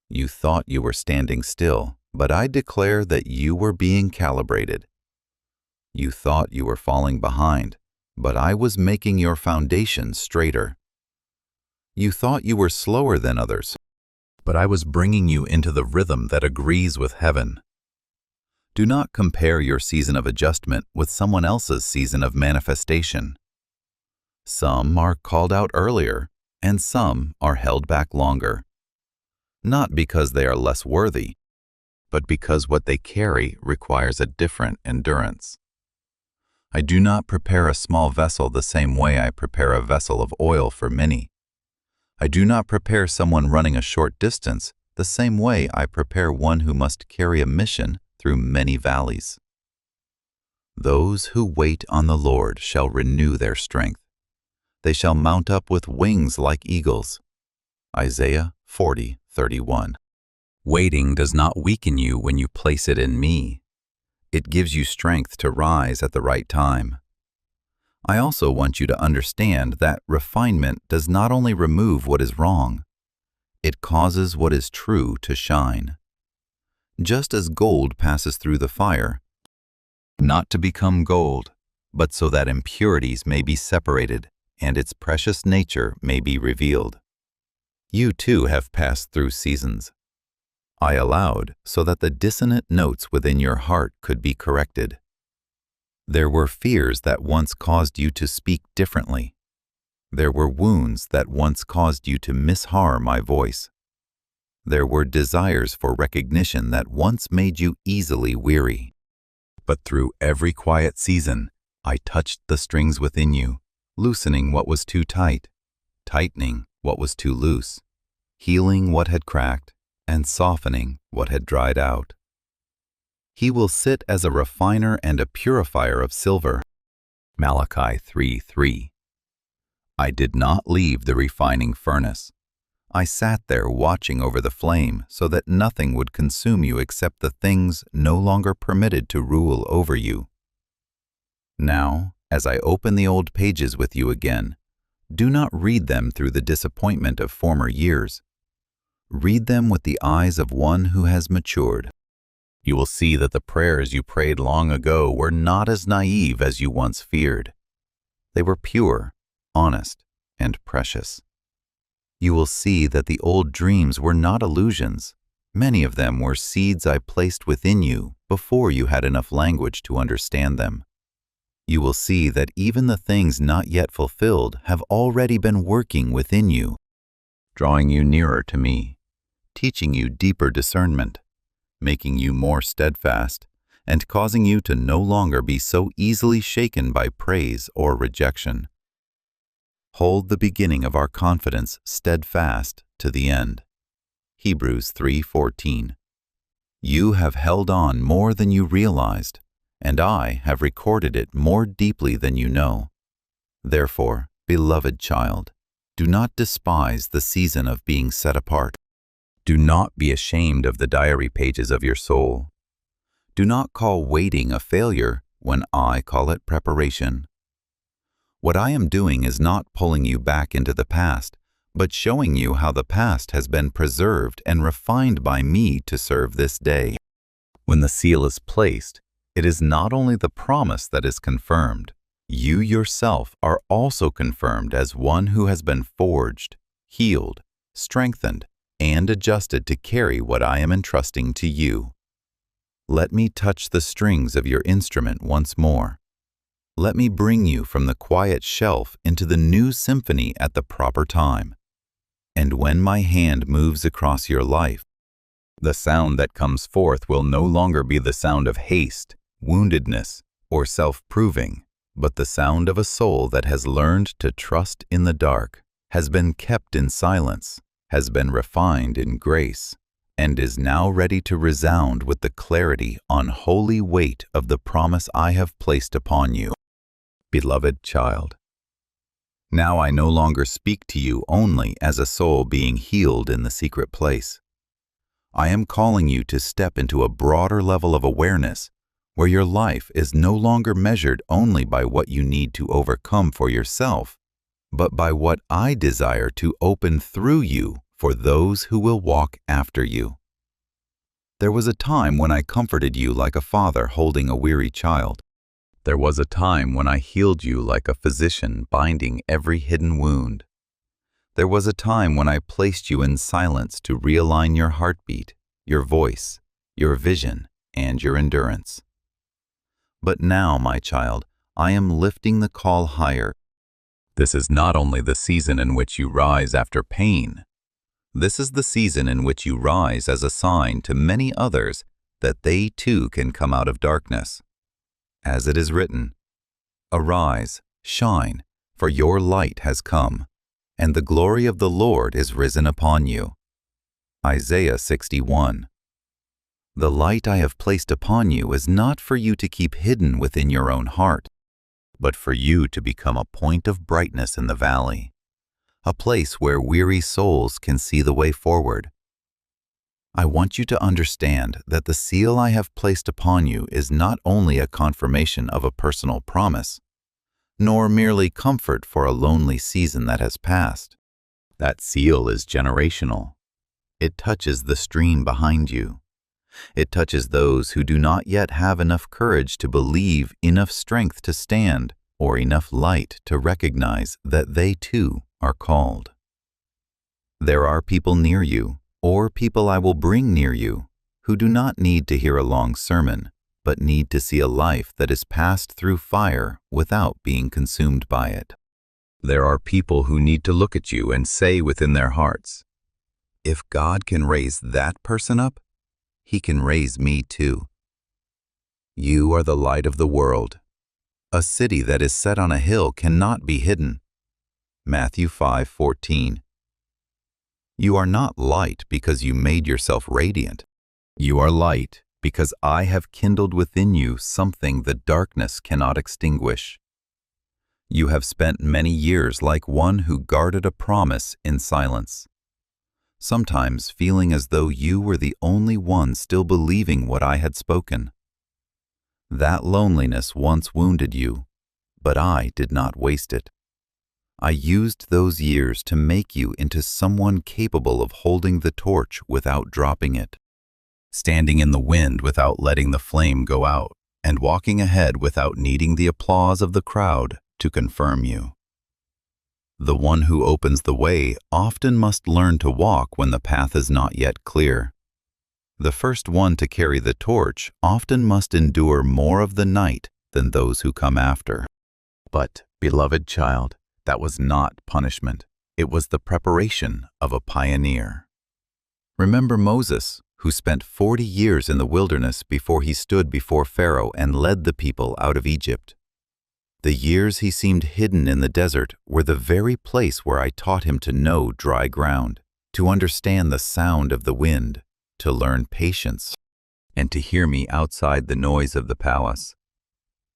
You thought you were standing still, but I declare that you were being calibrated. You thought you were falling behind, but I was making your foundation straighter. You thought you were slower than others, but I was bringing you into the rhythm that agrees with heaven. Do not compare your season of adjustment with someone else's season of manifestation. Some are called out earlier, and some are held back longer. Not because they are less worthy, but because what they carry requires a different endurance. I do not prepare a small vessel the same way I prepare a vessel of oil for many. I do not prepare someone running a short distance the same way I prepare one who must carry a mission through many valleys. Those who wait on the Lord shall renew their strength. They shall mount up with wings like eagles. Isaiah 40:31. Waiting does not weaken you when you place it in me. It gives you strength to rise at the right time. I also want you to understand that refinement does not only remove what is wrong, it causes what is true to shine. Just as gold passes through the fire, not to become gold, but so that impurities may be separated and its precious nature may be revealed. You too have passed through seasons. I allowed so that the dissonant notes within your heart could be corrected. There were fears that once caused you to speak differently. There were wounds that once caused you to mishear my voice. There were desires for recognition that once made you easily weary. But through every quiet season, I touched the strings within you, loosening what was too tight, tightening what was too loose, healing what had cracked, and softening what had dried out. He will sit as a refiner and a purifier of silver. Malachi 3:3. I did not leave the refining furnace. I sat there watching over the flame so that nothing would consume you except the things no longer permitted to rule over you. Now, as I open the old pages with you again, do not read them through the disappointment of former years. Read them with the eyes of one who has matured. You will see that the prayers you prayed long ago were not as naive as you once feared. They were pure, honest, and precious. You will see that the old dreams were not illusions. Many of them were seeds I placed within you before you had enough language to understand them. You will see that even the things not yet fulfilled have already been working within you, drawing you nearer to me, teaching you deeper discernment, making you more steadfast, and causing you to no longer be so easily shaken by praise or rejection. Hold the beginning of our confidence steadfast to the end. Hebrews 3:14. You have held on more than you realized, and I have recorded it more deeply than you know. Therefore, beloved child, do not despise the season of being set apart. Do not be ashamed of the diary pages of your soul. Do not call waiting a failure when I call it preparation. What I am doing is not pulling you back into the past, but showing you how the past has been preserved and refined by me to serve this day. When the seal is placed, it is not only the promise that is confirmed. You yourself are also confirmed as one who has been forged, healed, strengthened, and adjusted to carry what I am entrusting to you. Let me touch the strings of your instrument once more. Let me bring you from the quiet shelf into the new symphony at the proper time. And when my hand moves across your life, the sound that comes forth will no longer be the sound of haste, woundedness, or self-proving, but the sound of a soul that has learned to trust in the dark, has been kept in silence, has been refined in grace, and is now ready to resound with the clarity, unholy weight of the promise I have placed upon you. Beloved child, now I no longer speak to you only as a soul being healed in the secret place. I am calling you to step into a broader level of awareness where your life is no longer measured only by what you need to overcome for yourself, but by what I desire to open through you for those who will walk after you. There was a time when I comforted you like a father holding a weary child. There was a time when I healed you like a physician binding every hidden wound. There was a time when I placed you in silence to realign your heartbeat, your voice, your vision, and your endurance. But now, my child, I am lifting the call higher. This is not only the season in which you rise after pain. This is the season in which you rise as a sign to many others that they too can come out of darkness. As it is written, "Arise, shine, for your light has come, and the glory of the Lord is risen upon you." Isaiah 61. The light I have placed upon you is not for you to keep hidden within your own heart, but for you to become a point of brightness in the valley, a place where weary souls can see the way forward. I want you to understand that the seal I have placed upon you is not only a confirmation of a personal promise, nor merely comfort for a lonely season that has passed. That seal is generational. It touches the stream behind you. It touches those who do not yet have enough courage to believe, enough strength to stand, or enough light to recognize that they too are called. There are people near you, or people I will bring near you, who do not need to hear a long sermon, but need to see a life that is passed through fire without being consumed by it. There are people who need to look at you and say within their hearts, "If God can raise that person up, He can raise me too." You are the light of the world. A city that is set on a hill cannot be hidden. Matthew 5:14. You are not light because you made yourself radiant. You are light because I have kindled within you something the darkness cannot extinguish. You have spent many years like one who guarded a promise in silence, sometimes feeling as though you were the only one still believing what I had spoken. That loneliness once wounded you, but I did not waste it. I used those years to make you into someone capable of holding the torch without dropping it, standing in the wind without letting the flame go out, and walking ahead without needing the applause of the crowd to confirm you. The one who opens the way often must learn to walk when the path is not yet clear. The first one to carry the torch often must endure more of the night than those who come after. But, beloved child, that was not punishment. It was the preparation of a pioneer. Remember Moses, who spent 40 years in the wilderness before he stood before Pharaoh and led the people out of Egypt. The years he seemed hidden in the desert were the very place where I taught him to know dry ground, to understand the sound of the wind, to learn patience, and to hear me outside the noise of the palace,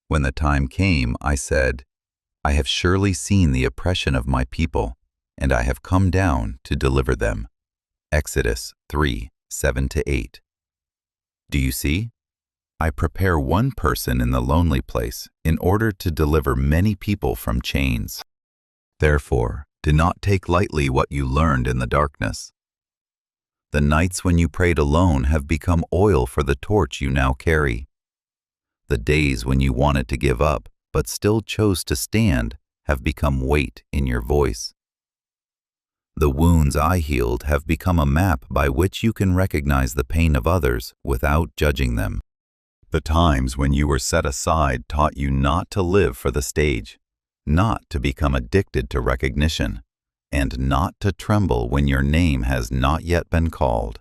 When the time came, I said, I have surely seen the oppression of my people, and I have come down to deliver them. Exodus 3:7-8. Do you see? I prepare one person in the lonely place in order to deliver many people from chains. Therefore, do not take lightly what you learned in the darkness. The nights when you prayed alone have become oil for the torch you now carry. The days when you wanted to give up but still chose to stand have become weight in your voice. The wounds I healed have become a map by which you can recognize the pain of others without judging them. The times when you were set aside taught you not to live for the stage, not to become addicted to recognition, and not to tremble when your name has not yet been called.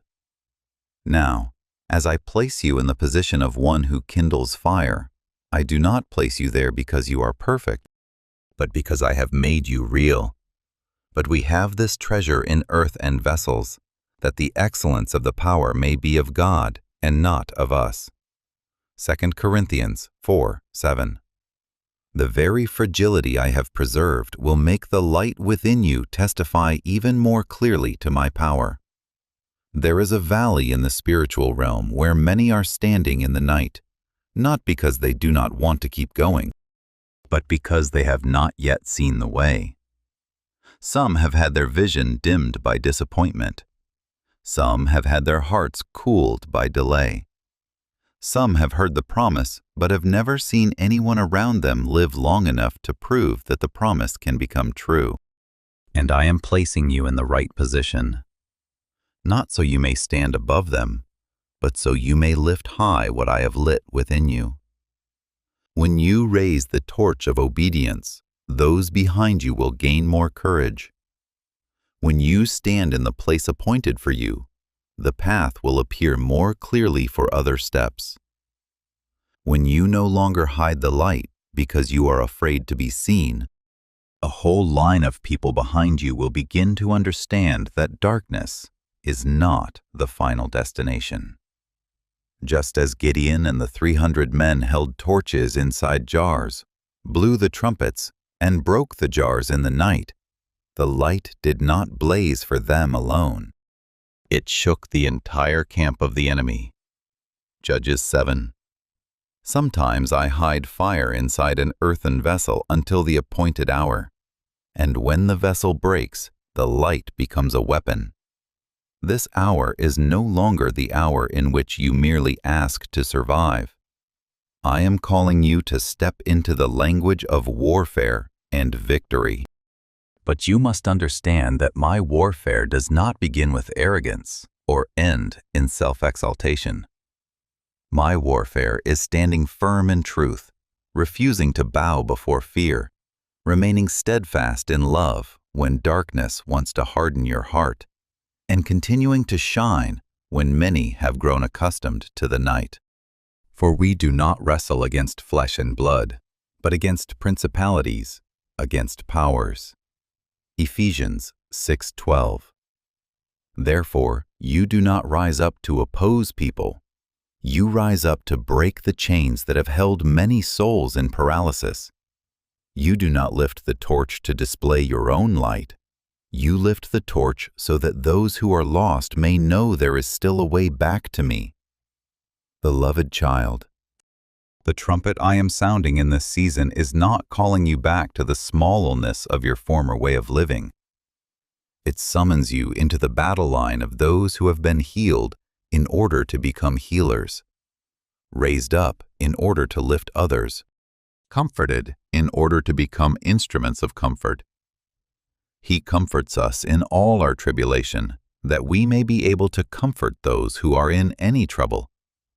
Now, as I place you in the position of one who kindles fire, I do not place you there because you are perfect, but because I have made you real. But we have this treasure in earthen vessels, that the excellence of the power may be of God and not of us. 2 Corinthians 4:7. The very fragility I have preserved will make the light within you testify even more clearly to my power. There is a valley in the spiritual realm where many are standing in the night, not because they do not want to keep going, but because they have not yet seen the way. Some have had their vision dimmed by disappointment. Some have had their hearts cooled by delay. Some have heard the promise, but have never seen anyone around them live long enough to prove that the promise can become true. And I am placing you in the right position, not so you may stand above them, but so you may lift high what I have lit within you. When you raise the torch of obedience, those behind you will gain more courage. When you stand in the place appointed for you, the path will appear more clearly for other steps. When you no longer hide the light because you are afraid to be seen, a whole line of people behind you will begin to understand that darkness is not the final destination. Just as Gideon and the 300 men held torches inside jars, blew the trumpets, and broke the jars in the night, the light did not blaze for them alone. It shook the entire camp of the enemy. Judges 7. Sometimes I hide fire inside an earthen vessel until the appointed hour, and when the vessel breaks, the light becomes a weapon. This hour is no longer the hour in which you merely ask to survive. I am calling you to step into the language of warfare and victory. But you must understand that my warfare does not begin with arrogance or end in self-exaltation. My warfare is standing firm in truth, refusing to bow before fear, remaining steadfast in love when darkness wants to harden your heart, and continuing to shine when many have grown accustomed to the night. For we do not wrestle against flesh and blood, but against principalities, against powers. Ephesians 6:12. Therefore, you do not rise up to oppose people. You rise up to break the chains that have held many souls in paralysis. You do not lift the torch to display your own light. You lift the torch so that those who are lost may know there is still a way back to me. Beloved child, the trumpet I am sounding in this season is not calling you back to the smallness of your former way of living. It summons you into the battle line of those who have been healed in order to become healers, raised up in order to lift others, comforted in order to become instruments of comfort. He comforts us in all our tribulation, that we may be able to comfort those who are in any trouble,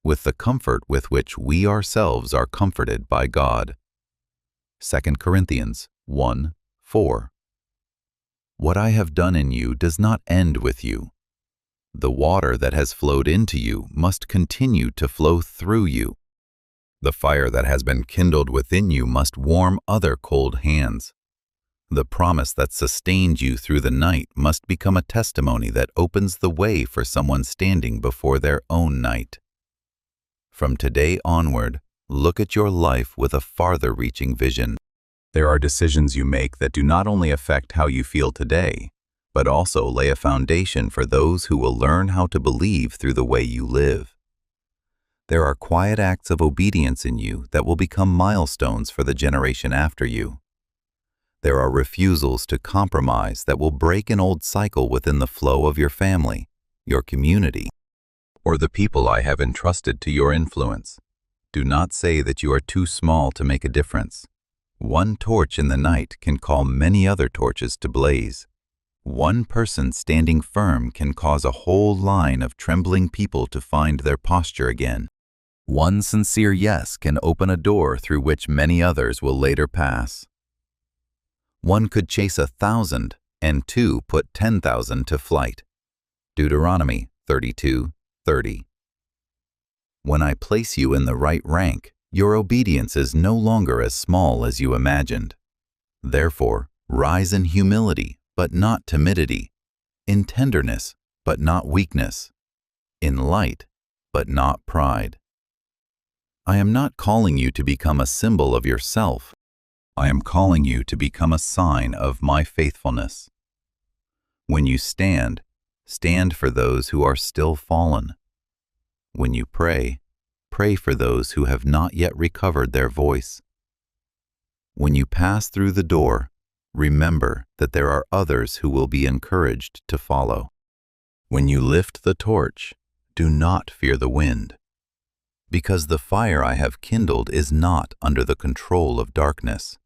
with the comfort with which we ourselves are comforted by God. 2 Corinthians 1:4. What I have done in you does not end with you. The water that has flowed into you must continue to flow through you. The fire that has been kindled within you must warm other cold hands. The promise that sustained you through the night must become a testimony that opens the way for someone standing before their own night. From today onward, look at your life with a farther-reaching vision. There are decisions you make that do not only affect how you feel today, but also lay a foundation for those who will learn how to believe through the way you live. There are quiet acts of obedience in you that will become milestones for the generation after you. There are refusals to compromise that will break an old cycle within the flow of your family, your community, or the people I have entrusted to your influence. Do not say that you are too small to make a difference. One torch in the night can call many other torches to blaze. One person standing firm can cause a whole line of trembling people to find their posture again. One sincere yes can open a door through which many others will later pass. One could chase 1,000, and two put 10,000 to flight. Deuteronomy 32:30. When I place you in the right rank, your obedience is no longer as small as you imagined. Therefore, rise in humility, but not timidity, in tenderness, but not weakness, in light, but not pride. I am not calling you to become a symbol of yourself. I am calling you to become a sign of my faithfulness. When you stand, stand for those who are still fallen. When you pray, pray for those who have not yet recovered their voice. When you pass through the door, remember that there are others who will be encouraged to follow. When you lift the torch, do not fear the wind, because the fire I have kindled is not under the control of darkness.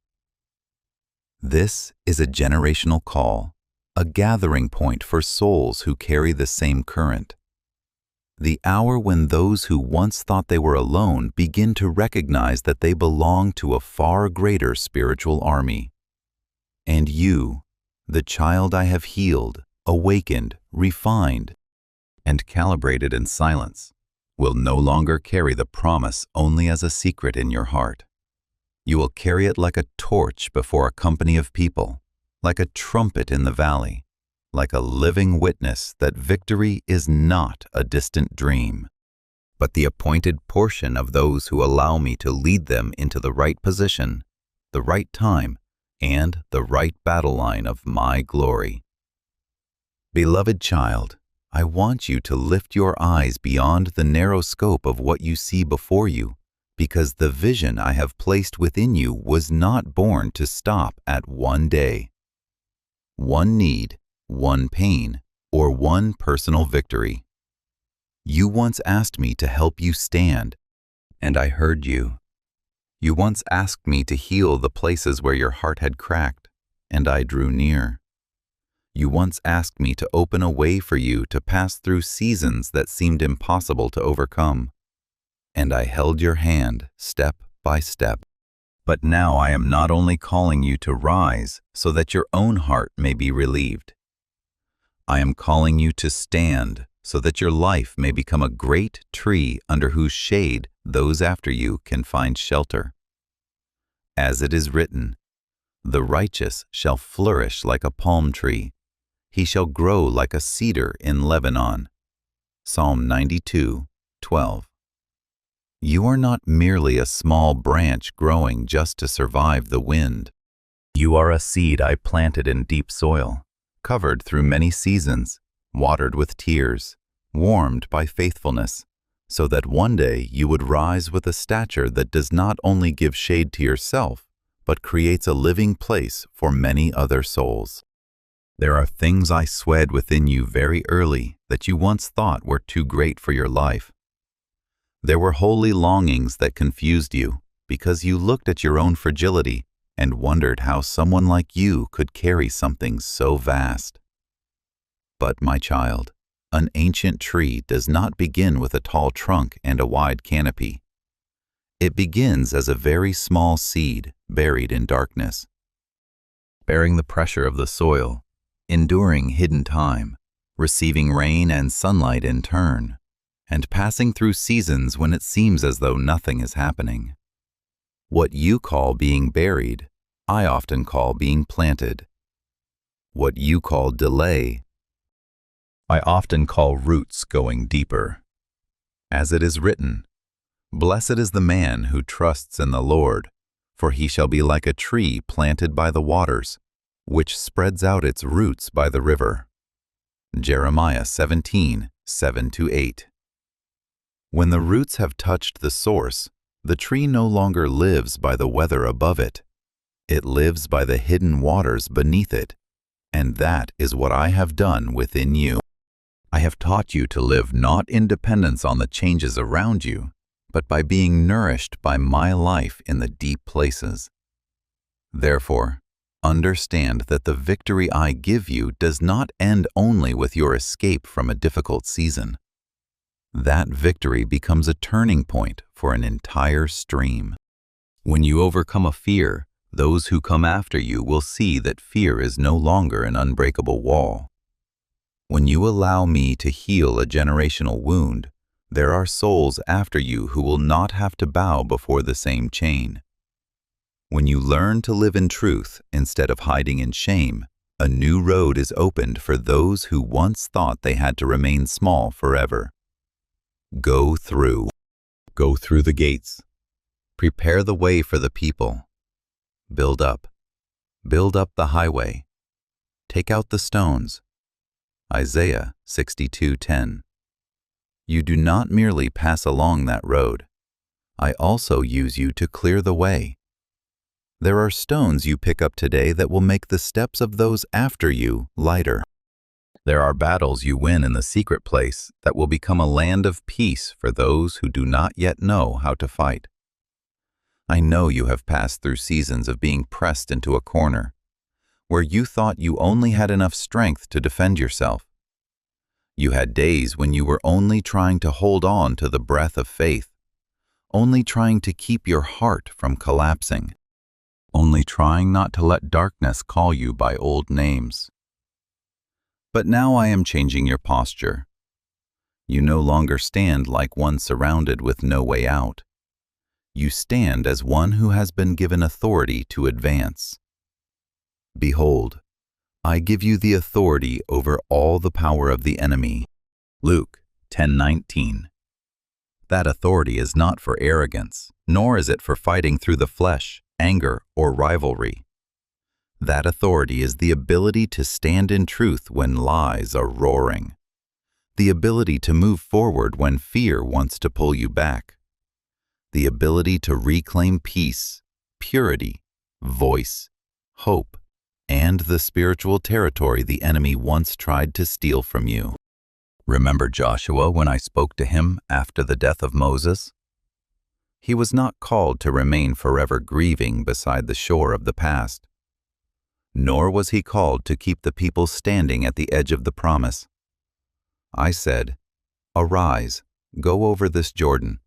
This is a generational call, a gathering point for souls who carry the same current. The hour when those who once thought they were alone begin to recognize that they belong to a far greater spiritual army. And you, the child I have healed, awakened, refined, and calibrated in silence, will no longer carry the promise only as a secret in your heart. You will carry it like a torch before a company of people, like a trumpet in the valley, like a living witness that victory is not a distant dream, but the appointed portion of those who allow me to lead them into the right position, the right time, and the right battle line of my glory. Beloved child, I want you to lift your eyes beyond the narrow scope of what you see before you, because the vision I have placed within you was not born to stop at one day, one need, one pain, or one personal victory. You once asked me to help you stand, and I heard you. You once asked me to heal the places where your heart had cracked, and I drew near. You once asked me to open a way for you to pass through seasons that seemed impossible to overcome, and I held your hand step by step. But now I am not only calling you to rise so that your own heart may be relieved. I am calling you to stand so that your life may become a great tree under whose shade those after you can find shelter. As it is written, the righteous shall flourish like a palm tree. He shall grow like a cedar in Lebanon. Psalm 92:12. You are not merely a small branch growing just to survive the wind. You are a seed I planted in deep soil, covered through many seasons, watered with tears, warmed by faithfulness, so that one day you would rise with a stature that does not only give shade to yourself, but creates a living place for many other souls. There are things I swed within you very early that you once thought were too great for your life. There were holy longings that confused you because you looked at your own fragility and wondered how someone like you could carry something so vast. But, my child, an ancient tree does not begin with a tall trunk and a wide canopy. It begins as a very small seed buried in darkness, bearing the pressure of the soil, enduring hidden time, receiving rain and sunlight in turn, and passing through seasons when it seems as though nothing is happening. What you call being buried, I often call being planted. What you call delay, I often call roots going deeper. As it is written, Blessed is the man who trusts in the Lord, for he shall be like a tree planted by the waters, which spreads out its roots by the river. Jeremiah 17:7-8. When the roots have touched the source, the tree no longer lives by the weather above it. It lives by the hidden waters beneath it, and that is what I have done within you. I have taught you to live not in dependence on the changes around you, but by being nourished by my life in the deep places. Therefore, understand that the victory I give you does not end only with your escape from a difficult season. That victory becomes a turning point for an entire stream. When you overcome a fear, those who come after you will see that fear is no longer an unbreakable wall. When you allow me to heal a generational wound, there are souls after you who will not have to bow before the same chain. When you learn to live in truth instead of hiding in shame, a new road is opened for those who once thought they had to remain small forever. Go through the gates. Prepare the way for the people. Build up the highway. Take out the stones. Isaiah 62:10. You do not merely pass along that road. I also use you to clear the way. There are stones you pick up today that will make the steps of those after you lighter. There are battles you win in the secret place that will become a land of peace for those who do not yet know how to fight. I know you have passed through seasons of being pressed into a corner, where you thought you only had enough strength to defend yourself. You had days when you were only trying to hold on to the breath of faith, only trying to keep your heart from collapsing, only trying not to let darkness call you by old names. But now I am changing your posture. You no longer stand like one surrounded with no way out. You stand as one who has been given authority to advance. Behold, I give you the authority over all the power of the enemy. Luke 10:19. That authority is not for arrogance, nor is it for fighting through the flesh, anger, or rivalry. That authority is the ability to stand in truth when lies are roaring, the ability to move forward when fear wants to pull you back, the ability to reclaim peace, purity, voice, hope, and the spiritual territory the enemy once tried to steal from you. Remember Joshua when I spoke to him after the death of Moses? He was not called to remain forever grieving beside the shore of the past, nor was he called to keep the people standing at the edge of the promise. I said, "Arise, go over this Jordan.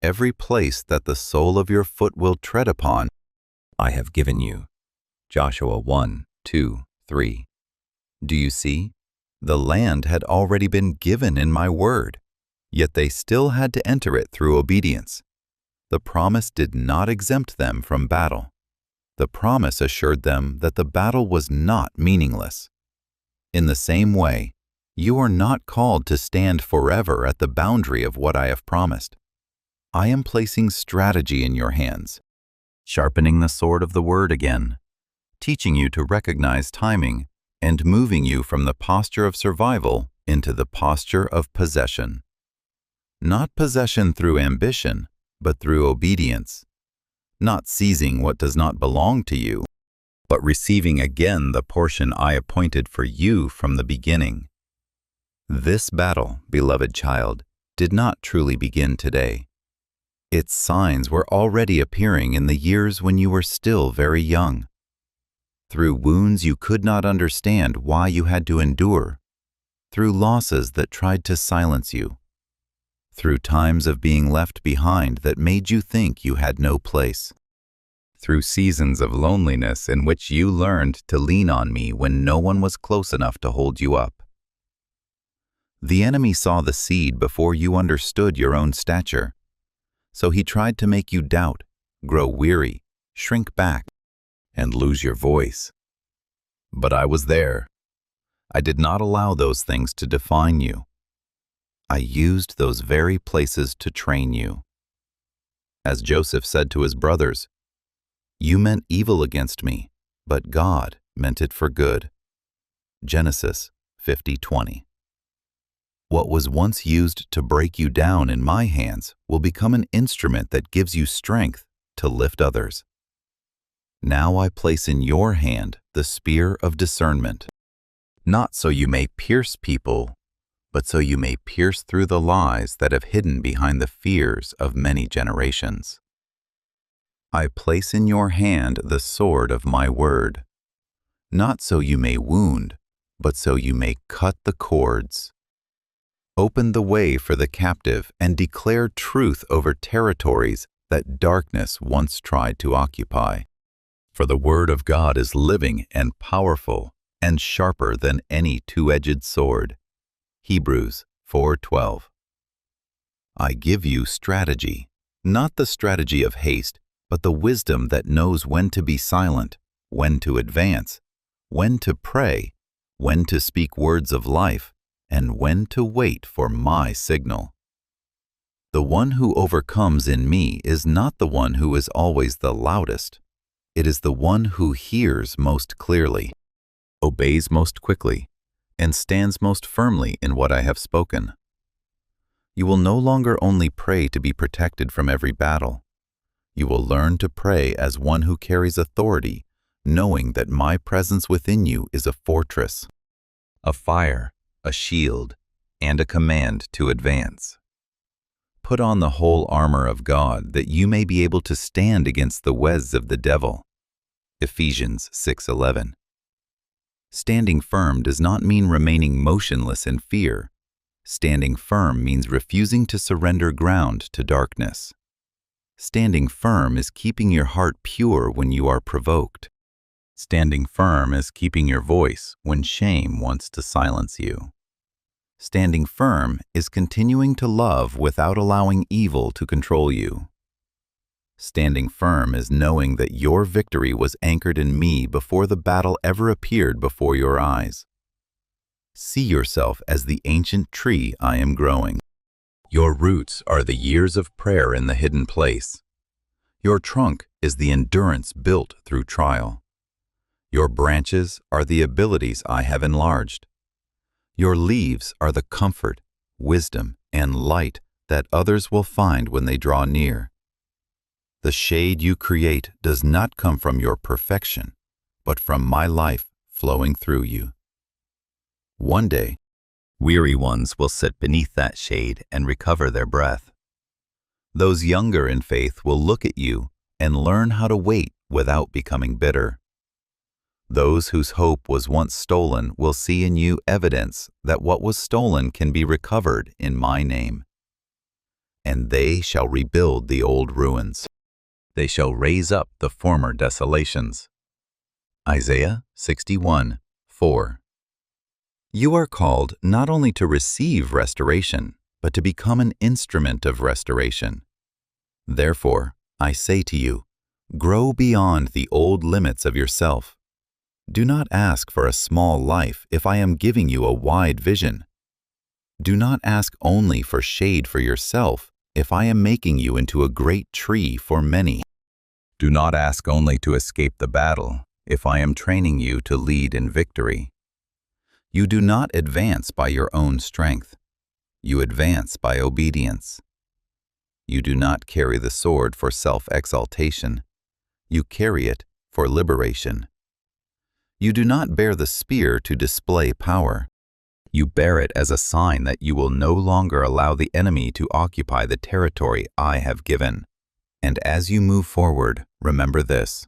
Every place that the sole of your foot will tread upon, I have given you." Joshua 1:2-3. Do you see? The land had already been given in my word, yet they still had to enter it through obedience. The promise did not exempt them from battle. The promise assured them that the battle was not meaningless. In the same way, you are not called to stand forever at the boundary of what I have promised. I am placing strategy in your hands, sharpening the sword of the word again, teaching you to recognize timing, and moving you from the posture of survival into the posture of possession. Not possession through ambition, but through obedience. Not seizing what does not belong to you, but receiving again the portion I appointed for you from the beginning. This battle, beloved child, did not truly begin today. Its signs were already appearing in the years when you were still very young. Through wounds you could not understand why you had to endure, through losses that tried to silence you, through times of being left behind that made you think you had no place, through seasons of loneliness in which you learned to lean on me when no one was close enough to hold you up. The enemy saw the seed before you understood your own stature, so he tried to make you doubt, grow weary, shrink back, and lose your voice. But I was there. I did not allow those things to define you. I used those very places to train you. as Joseph said to his brothers, "You meant evil against me, but God meant it for good." Genesis 50:20. What was once used to break you down in my hands will become an instrument that gives you strength to lift others. Now I place in your hand the spear of discernment, not so you may pierce people, but so you may pierce through the lies that have hidden behind the fears of many generations. I place in your hand the sword of my word, not so you may wound, but so you may cut the cords. Open the way for the captive and declare truth over territories that darkness once tried to occupy. For the word of God is living and powerful and sharper than any two-edged sword. Hebrews 4:12. I give you strategy, not the strategy of haste, but the wisdom that knows when to be silent, when to advance, when to pray, when to speak words of life, and when to wait for my signal. The one who overcomes in me is not the one who is always the loudest. It is the one who hears most clearly, obeys most quickly, and stands most firmly in what I have spoken. You will no longer only pray to be protected from every battle. You will learn to pray as one who carries authority, knowing that my presence within you is a fortress, a fire, a shield, and a command to advance. Put on the whole armor of God that you may be able to stand against the wiles of the devil. Ephesians 6:11. Standing firm does not mean remaining motionless in fear. Standing firm means refusing to surrender ground to darkness. Standing firm is keeping your heart pure when you are provoked. Standing firm is keeping your voice when shame wants to silence you. Standing firm is continuing to love without allowing evil to control you. Standing firm is knowing that your victory was anchored in me before the battle ever appeared before your eyes. See yourself as the ancient tree I am growing. Your roots are the years of prayer in the hidden place. Your trunk is the endurance built through trial. Your branches are the abilities I have enlarged. Your leaves are the comfort, wisdom, and light that others will find when they draw near. The shade you create does not come from your perfection, but from my life flowing through you. One day, weary ones will sit beneath that shade and recover their breath. Those younger in faith will look at you and learn how to wait without becoming bitter. Those whose hope was once stolen will see in you evidence that what was stolen can be recovered in my name. And they shall rebuild the old ruins. They shall raise up the former desolations. Isaiah 61:4. You are called not only to receive restoration, but to become an instrument of restoration. Therefore, I say to you, grow beyond the old limits of yourself. Do not ask for a small life if I am giving you a wide vision. Do not ask only for shade for yourself if I am making you into a great tree for many. Do not ask only to escape the battle if I am training you to lead in victory. You do not advance by your own strength. You advance by obedience. You do not carry the sword for self-exaltation. You carry it for liberation. You do not bear the spear to display power. You bear it as a sign that you will no longer allow the enemy to occupy the territory I have given. And as you move forward, remember this.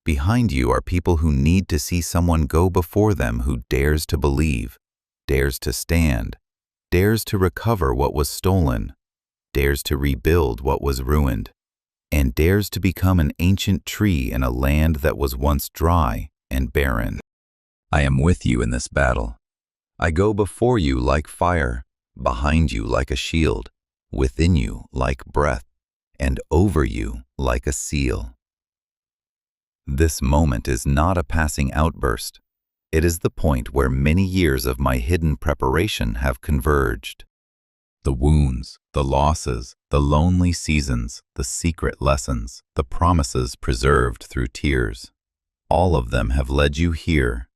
Behind you are people who need to see someone go before them who dares to believe, dares to stand, dares to recover what was stolen, dares to rebuild what was ruined, and dares to become an ancient tree in a land that was once dry and barren. I am with you in this battle. I go before you like fire, behind you like a shield, within you like breath, and over you like a seal. This moment is not a passing outburst. It is the point where many years of my hidden preparation have converged. The wounds, the losses, the lonely seasons, the secret lessons, the promises preserved through tears. All of them have led you here.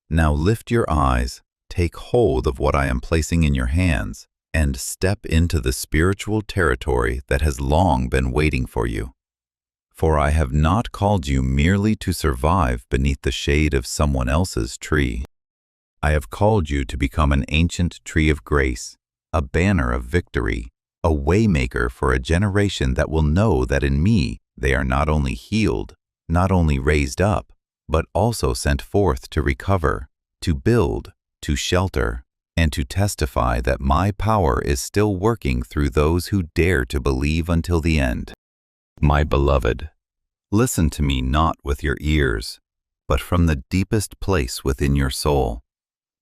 Now lift your eyes, take hold of what I am placing in your hands, and step into the spiritual territory that has long been waiting for you. For I have not called you merely to survive beneath the shade of someone else's tree. I have called you to become an ancient tree of grace, a banner of victory, a waymaker for a generation that will know that in me they are not only healed, not only raised up, but also sent forth to recover, to build, to shelter, and to testify that my power is still working through those who dare to believe until the end. My beloved, listen to me not with your ears, but from the deepest place within your soul,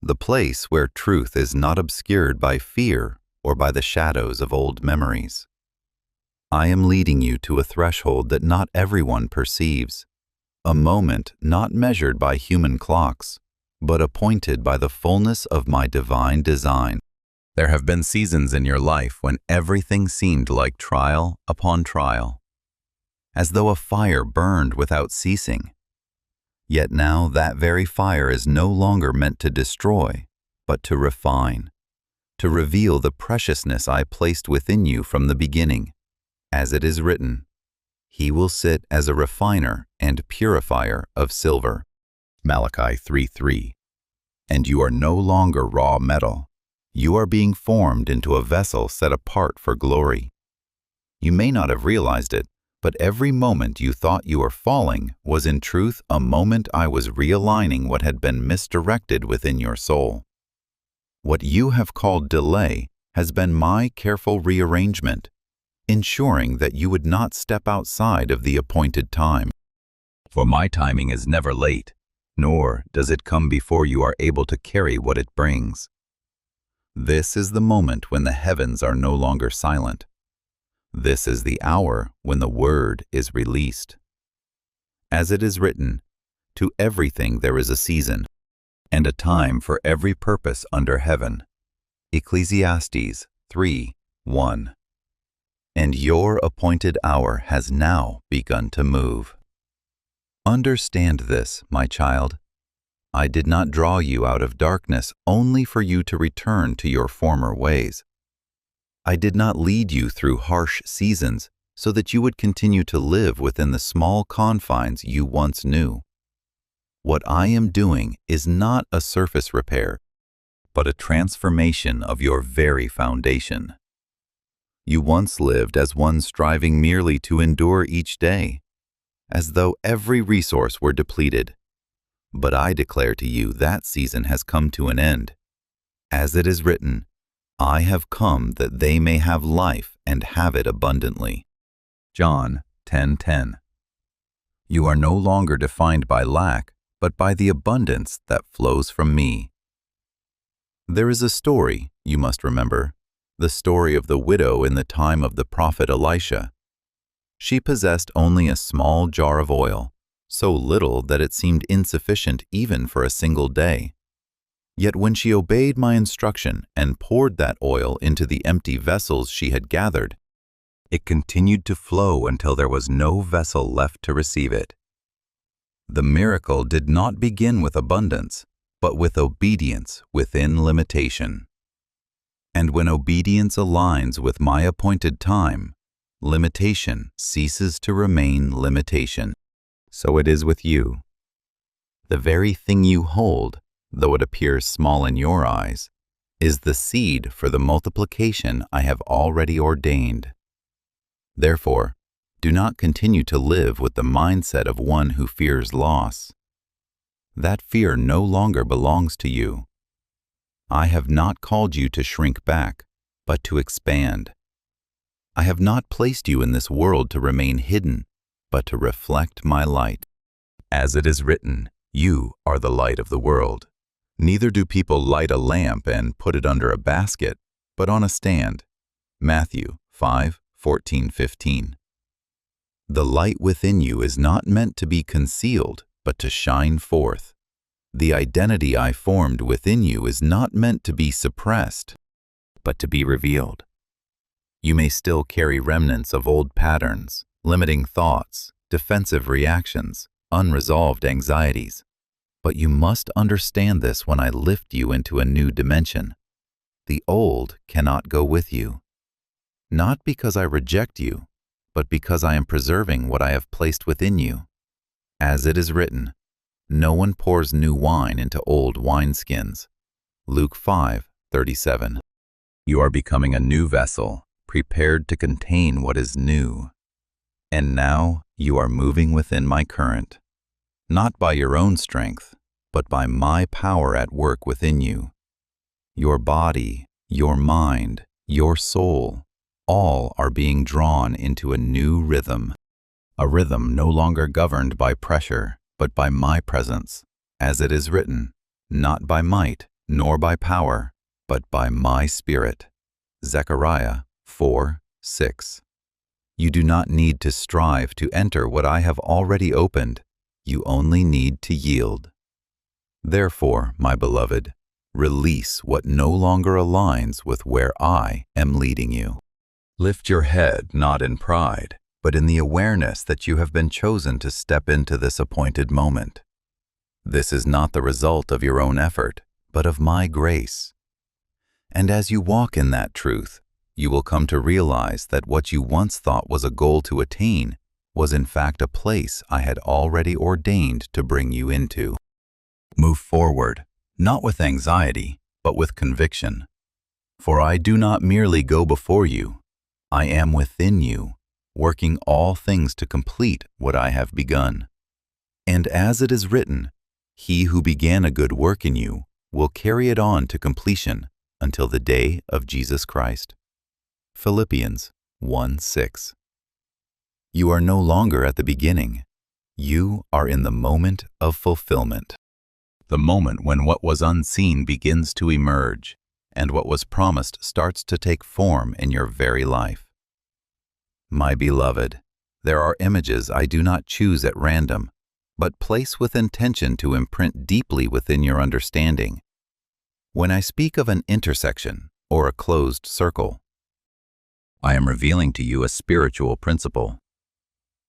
the place where truth is not obscured by fear or by the shadows of old memories. I am leading you to a threshold that not everyone perceives, a moment not measured by human clocks, but appointed by the fullness of my divine design. There have been seasons in your life when everything seemed like trial upon trial, as though a fire burned without ceasing. Yet now that very fire is no longer meant to destroy, but to refine, to reveal the preciousness I placed within you from the beginning. As it is written, He will sit as a refiner and purifier of silver. Malachi 3:3. And you are no longer raw metal. You are being formed into a vessel set apart for glory. You may not have realized it, but every moment you thought you were falling was in truth a moment I was realigning what had been misdirected within your soul. What you have called delay has been my careful rearrangement, ensuring that you would not step outside of the appointed time. For my timing is never late, nor does it come before you are able to carry what it brings. This is the moment when the heavens are no longer silent. This is the hour when the word is released. As it is written, to everything there is a season, and a time for every purpose under heaven. Ecclesiastes 3:1. And your appointed hour has now begun to move. Understand this, my child. I did not draw you out of darkness only for you to return to your former ways. I did not lead you through harsh seasons so that you would continue to live within the small confines you once knew. What I am doing is not a surface repair, but a transformation of your very foundation. You once lived as one striving merely to endure each day, as though every resource were depleted. But I declare to you that season has come to an end. As it is written, I have come that they may have life and have it abundantly. John 10:10. You are no longer defined by lack, but by the abundance that flows from me. There is a story, you must remember, the story of the widow in the time of the prophet Elisha. She possessed only a small jar of oil, so little that it seemed insufficient even for a single day. Yet when she obeyed my instruction and poured that oil into the empty vessels she had gathered, it continued to flow until there was no vessel left to receive it. The miracle did not begin with abundance, but with obedience within limitation. And when obedience aligns with my appointed time, limitation ceases to remain limitation. So it is with you. The very thing you hold, though it appears small in your eyes, is the seed for the multiplication I have already ordained. Therefore, do not continue to live with the mindset of one who fears loss. That fear no longer belongs to you. I have not called you to shrink back, but to expand. I have not placed you in this world to remain hidden, but to reflect my light. As it is written, you are the light of the world. Neither do people light a lamp and put it under a basket, but on a stand. Matthew 5:14-15. The light within you is not meant to be concealed, but to shine forth. The identity I formed within you is not meant to be suppressed, but to be revealed. You may still carry remnants of old patterns, limiting thoughts, defensive reactions, unresolved anxieties. But you must understand this when I lift you into a new dimension. The old cannot go with you. Not because I reject you, but because I am preserving what I have placed within you. As it is written, no one pours new wine into old wineskins. Luke 5:37. You are becoming a new vessel, prepared to contain what is new. And now you are moving within my current, not by your own strength, but by my power at work within you. Your body, your mind, your soul, all are being drawn into a new rhythm, a rhythm no longer governed by pressure, but by my presence, as it is written, not by might, nor by power, but by my Spirit. Zechariah 4:6. You do not need to strive to enter what I have already opened. You only need to yield. Therefore, my beloved, release what no longer aligns with where I am leading you. Lift your head not in pride, but in the awareness that you have been chosen to step into this appointed moment. This is not the result of your own effort, but of my grace. And as you walk in that truth, you will come to realize that what you once thought was a goal to attain was in fact a place I had already ordained to bring you into. Move forward, not with anxiety, but with conviction. For I do not merely go before you, I am within you, working all things to complete what I have begun. And as it is written, he who began a good work in you will carry it on to completion until the day of Jesus Christ. Philippians 1:6. You are no longer at the beginning. You are in the moment of fulfillment. The moment when what was unseen begins to emerge, and what was promised starts to take form in your very life. My beloved, there are images I do not choose at random, but place with intention to imprint deeply within your understanding. When I speak of an intersection or a closed circle, I am revealing to you a spiritual principle.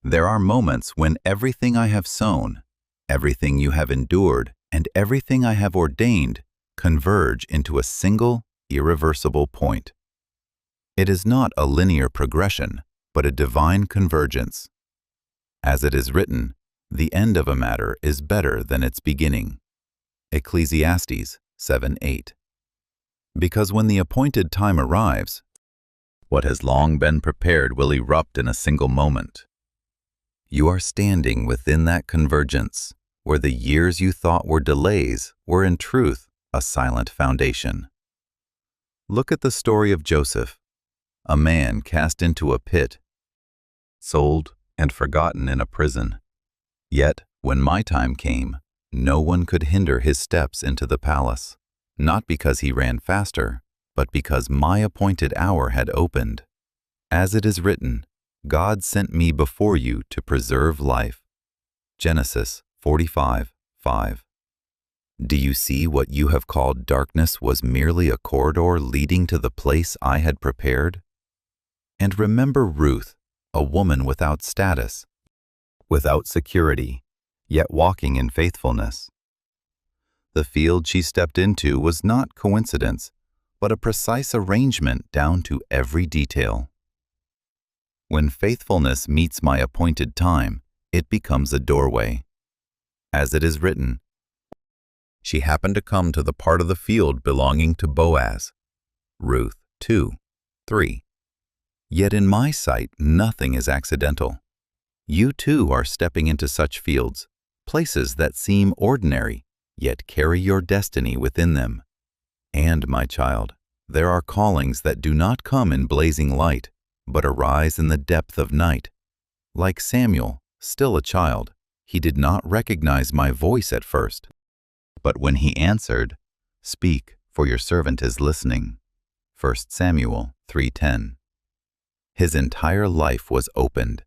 There are moments when everything I have sown, everything you have endured, and everything I have ordained converge into a single, irreversible point. It is not a linear progression, but a divine convergence. As it is written, the end of a matter is better than its beginning. Ecclesiastes 7:8. Because when the appointed time arrives, what has long been prepared will erupt in a single moment. You are standing within that convergence, where the years you thought were delays were in truth a silent foundation. Look at the story of Joseph, a man cast into a pit, sold and forgotten in a prison. Yet, when my time came, no one could hinder his steps into the palace, not because he ran faster, but because my appointed hour had opened. As it is written, God sent me before you to preserve life. Genesis 45:5. Do you see what you have called darkness was merely a corridor leading to the place I had prepared? And remember Ruth, a woman without status, without security, yet walking in faithfulness. The field she stepped into was not coincidence, but a precise arrangement down to every detail. When faithfulness meets my appointed time, it becomes a doorway. As it is written, she happened to come to the part of the field belonging to Boaz. Ruth 2:3. Yet in my sight nothing is accidental. You too are stepping into such fields, places that seem ordinary, yet carry your destiny within them. And, my child, there are callings that do not come in blazing light, but arise in the depth of night. Like Samuel, still a child, he did not recognize my voice at first. But when he answered, "Speak, for your servant is listening." 1 Samuel 3:10. His entire life was opened.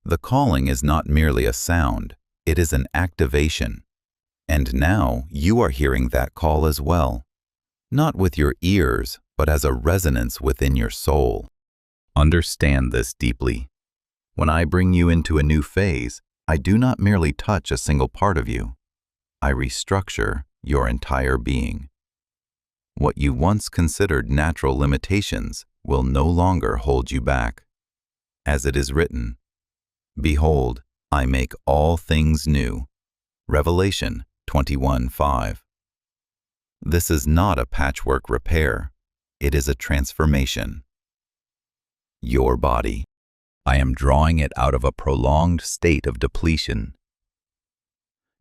The calling is not merely a sound, it is an activation. And now you are hearing that call as well, not with your ears, but as a resonance within your soul. Understand this deeply. When I bring you into a new phase, I do not merely touch a single part of you. I restructure your entire being. What you once considered natural limitations will no longer hold you back. As it is written, "Behold, I make all things new." Revelation 21:5. This is not a patchwork repair. It is a transformation. Your body. I am drawing it out of a prolonged state of depletion.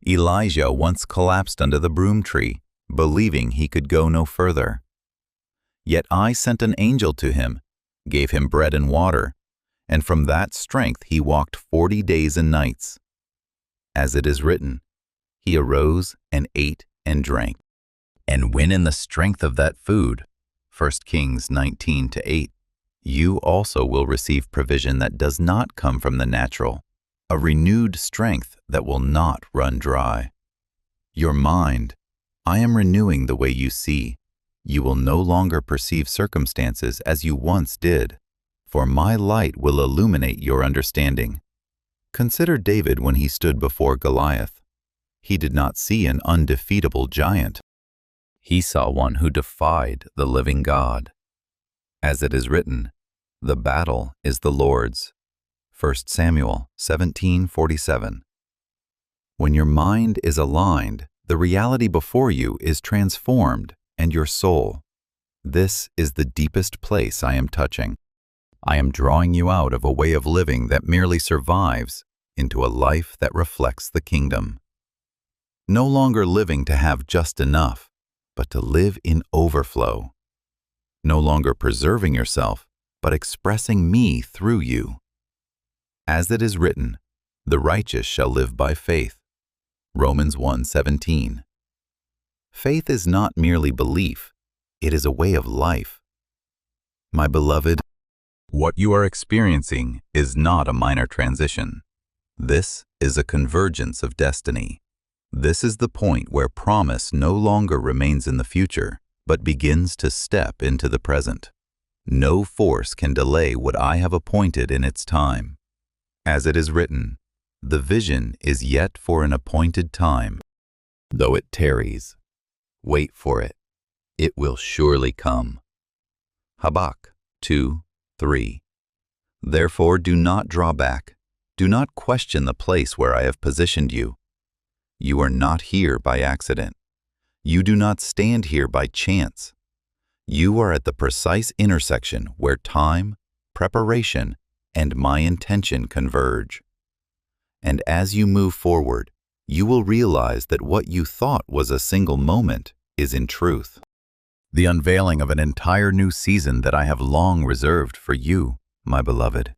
Elijah once collapsed under the broom tree, believing he could go no further. Yet I sent an angel to him, gave him bread and water, and from that strength he walked 40 days and nights. As it is written, he arose and ate and drank. And when in the strength of that food, 1 Kings 19:8, you also will receive provision that does not come from the natural, a renewed strength that will not run dry. Your mind, I am renewing the way you see. You will no longer perceive circumstances as you once did, for my light will illuminate your understanding. Consider David when he stood before Goliath. He did not see an undefeatable giant. He saw one who defied the living God. As it is written, the battle is the Lord's. 1 Samuel 17:47. When your mind is aligned, the reality before you is transformed, and your soul. This is the deepest place I am touching. I am drawing you out of a way of living that merely survives into a life that reflects the kingdom. No longer living to have just enough, but to live in overflow. No longer preserving yourself, but expressing me through you. As it is written, the righteous shall live by faith. Romans 1:17. Faith is not merely belief, it is a way of life. My beloved, what you are experiencing is not a minor transition. This is a convergence of destiny. This is the point where promise no longer remains in the future, but begins to step into the present. No force can delay what I have appointed in its time. As it is written, the vision is yet for an appointed time. Though it tarries, wait for it. It will surely come. Habakkuk 2:3. Therefore do not draw back. Do not question the place where I have positioned you. You are not here by accident. You do not stand here by chance. You are at the precise intersection where time, preparation, and my intention converge. And as you move forward, you will realize that what you thought was a single moment is in truth the unveiling of an entire new season that I have long reserved for you, my beloved.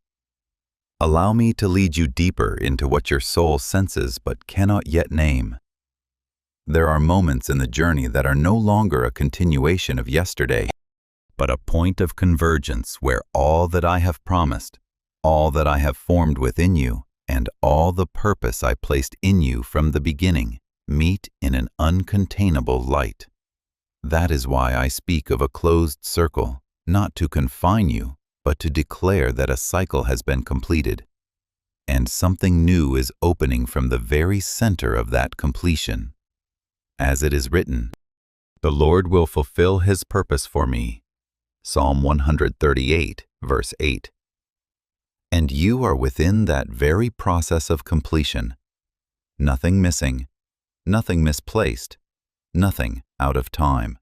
Allow me to lead you deeper into what your soul senses but cannot yet name. There are moments in the journey that are no longer a continuation of yesterday, but a point of convergence where all that I have promised, all that I have formed within you, and all the purpose I placed in you from the beginning meet in an uncontainable light. That is why I speak of a closed circle, not to confine you, but to declare that a cycle has been completed, and something new is opening from the very center of that completion. As it is written, the Lord will fulfill his purpose for me. Psalm 138, verse 8. And you are within that very process of completion. Nothing missing, nothing misplaced, nothing out of time.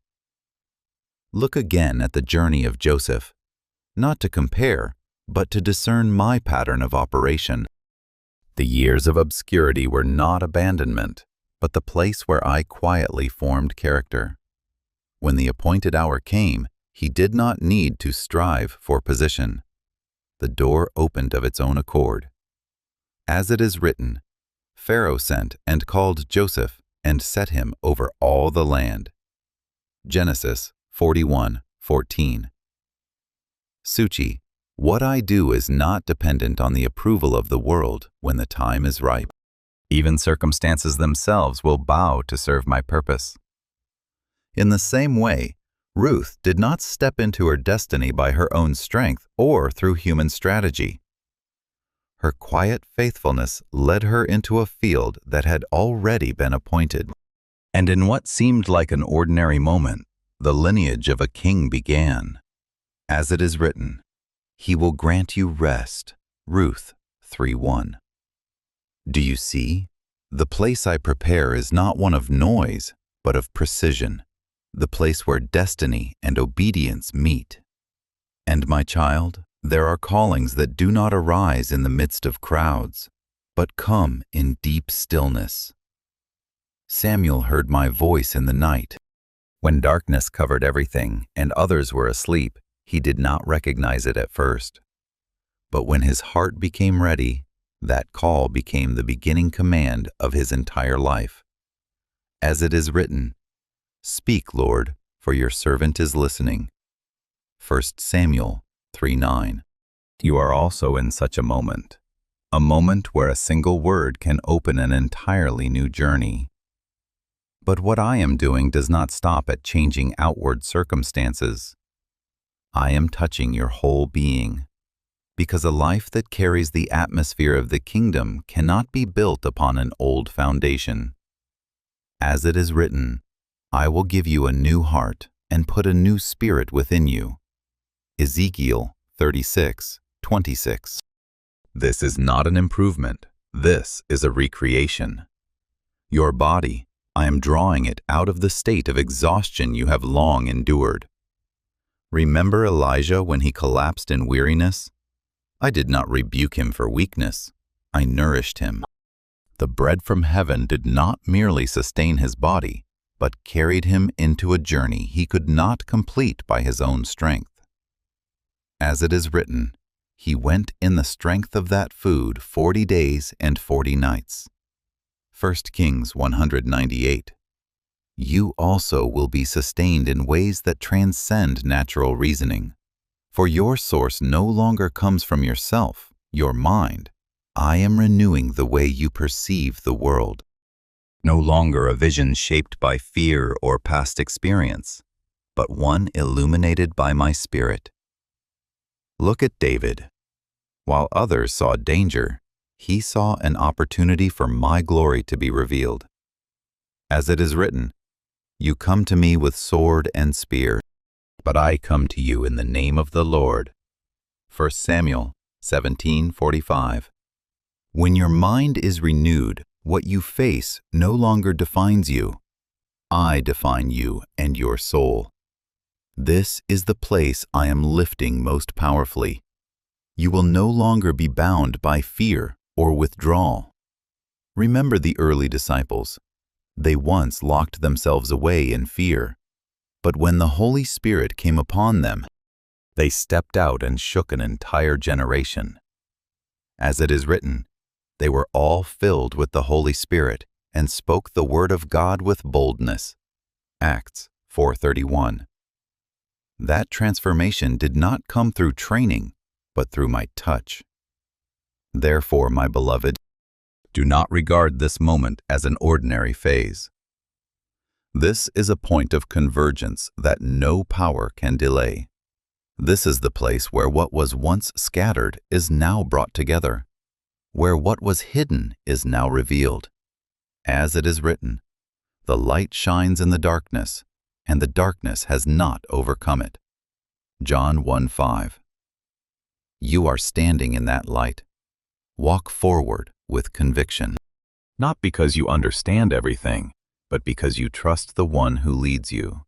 Look again at the journey of Joseph, not to compare, but to discern my pattern of operation. The years of obscurity were not abandonment, but the place where I quietly formed character. When the appointed hour came, he did not need to strive for position. The door opened of its own accord. As it is written, Pharaoh sent and called Joseph and set him over all the land. Genesis 41:14. Suchi, what I do is not dependent on the approval of the world when the time is ripe. Even circumstances themselves will bow to serve my purpose. In the same way, Ruth did not step into her destiny by her own strength or through human strategy. Her quiet faithfulness led her into a field that had already been appointed. And in what seemed like an ordinary moment, the lineage of a king began. As it is written, "He will grant you rest." Ruth 3:1. Do you see? The place I prepare is not one of noise, but of precision, the place where destiny and obedience meet. And my child, there are callings that do not arise in the midst of crowds, but come in deep stillness. Samuel heard my voice in the night. When darkness covered everything and others were asleep, he did not recognize it at first. But when his heart became ready, that call became the beginning command of his entire life. As it is written, "Speak, Lord, for your servant is listening." 1 Samuel 3:9. You are also in such a moment where a single word can open an entirely new journey. But what I am doing does not stop at changing outward circumstances. I am touching your whole being, because a life that carries the atmosphere of the kingdom cannot be built upon an old foundation. As it is written, I will give you a new heart and put a new spirit within you. Ezekiel 36:26. This is not an improvement. This is a recreation. Your body, I am drawing it out of the state of exhaustion you have long endured. Remember Elijah when he collapsed in weariness? I did not rebuke him for weakness. I nourished him. The bread from heaven did not merely sustain his body, but carried him into a journey he could not complete by his own strength. As it is written, he went in the strength of that food 40 days and 40 nights. 1 Kings 198. You also will be sustained in ways that transcend natural reasoning. For your source no longer comes from yourself, your mind. I am renewing the way you perceive the world. No longer a vision shaped by fear or past experience, but one illuminated by my Spirit. Look at David. While others saw danger, he saw an opportunity for my glory to be revealed. As it is written, you come to me with sword and spear, but I come to you in the name of the Lord. 1 Samuel 17:45. When your mind is renewed, what you face no longer defines you. I define you and your soul. This is the place I am lifting most powerfully. You will no longer be bound by fear or withdrawal. Remember the early disciples. They once locked themselves away in fear, but when the Holy Spirit came upon them, they stepped out and shook an entire generation. As it is written, they were all filled with the Holy Spirit and spoke the word of God with boldness. Acts 4:31. That transformation did not come through training, but through my touch. Therefore, my beloved, do not regard this moment as an ordinary phase. This is a point of convergence that no power can delay. This is the place where what was once scattered is now brought together, where what was hidden is now revealed. As it is written, the light shines in the darkness, and the darkness has not overcome it. John 1:5. You are standing in that light. Walk forward with conviction. Not because you understand everything, but because you trust the one who leads you.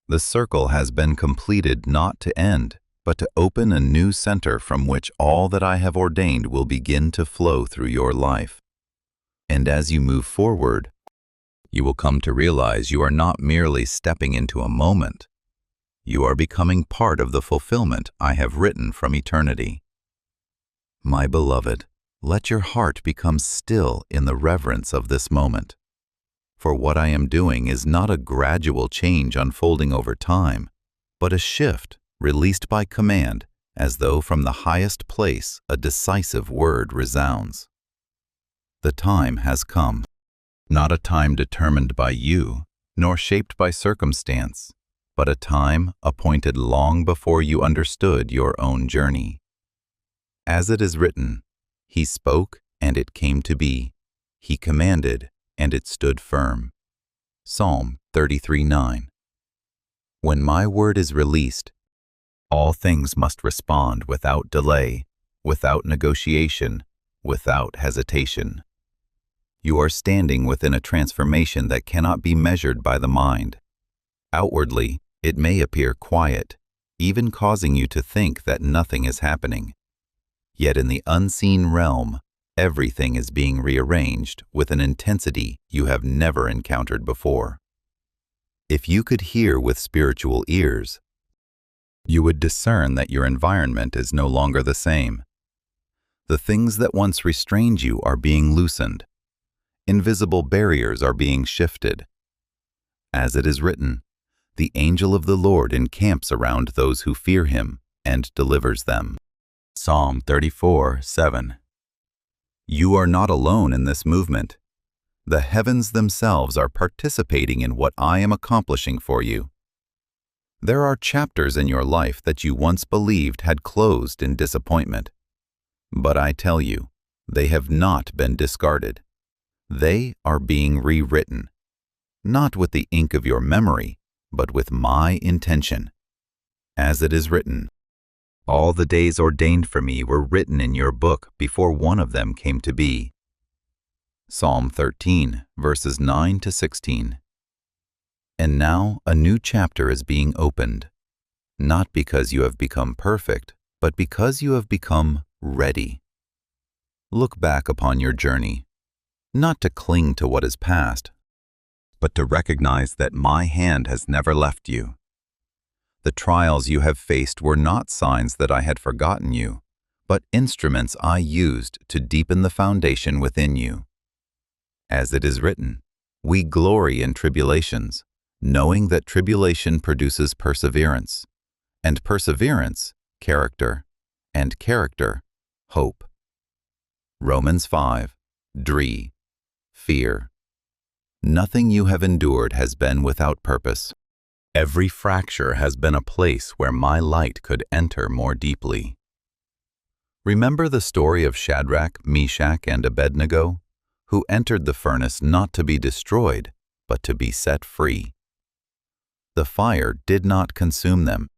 The circle has been completed not to end, but to open a new center from which all that I have ordained will begin to flow through your life. And as you move forward, you will come to realize you are not merely stepping into a moment. You are becoming part of the fulfillment I have written from eternity. My beloved, let your heart become still in the reverence of this moment. For what I am doing is not a gradual change unfolding over time, but a shift released by command, as though from the highest place a decisive word resounds. The time has come, not a time determined by you, nor shaped by circumstance, but a time appointed long before you understood your own journey. As it is written, He spoke, and it came to be. He commanded, and it stood firm. Psalm 33:9. When my word is released, all things must respond without delay, without negotiation, without hesitation. You are standing within a transformation that cannot be measured by the mind. Outwardly, it may appear quiet, even causing you to think that nothing is happening. Yet in the unseen realm, everything is being rearranged with an intensity you have never encountered before. If you could hear with spiritual ears, you would discern that your environment is no longer the same. The things that once restrained you are being loosened. Invisible barriers are being shifted. As it is written, the angel of the Lord encamps around those who fear him and delivers them. Psalm 34:7. You are not alone in this movement. The heavens themselves are participating in what I am accomplishing for you. There are chapters in your life that you once believed had closed in disappointment. But I tell you, they have not been discarded. They are being rewritten, not with the ink of your memory, but with my intention. As it is written, all the days ordained for me were written in your book before one of them came to be. Psalm 13, verses 9 to 16. And now a new chapter is being opened, not because you have become perfect, but because you have become ready. Look back upon your journey, not to cling to what is past, but to recognize that my hand has never left you. The trials you have faced were not signs that I had forgotten you, but instruments I used to deepen the foundation within you. As it is written, we glory in tribulations, knowing that tribulation produces perseverance, and perseverance, character, and character, hope. Romans 5, Dree, fear. Nothing you have endured has been without purpose. Every fracture has been a place where my light could enter more deeply. Remember the story of Shadrach, Meshach, and Abednego, who entered the furnace not to be destroyed, but to be set free. The fire did not consume them.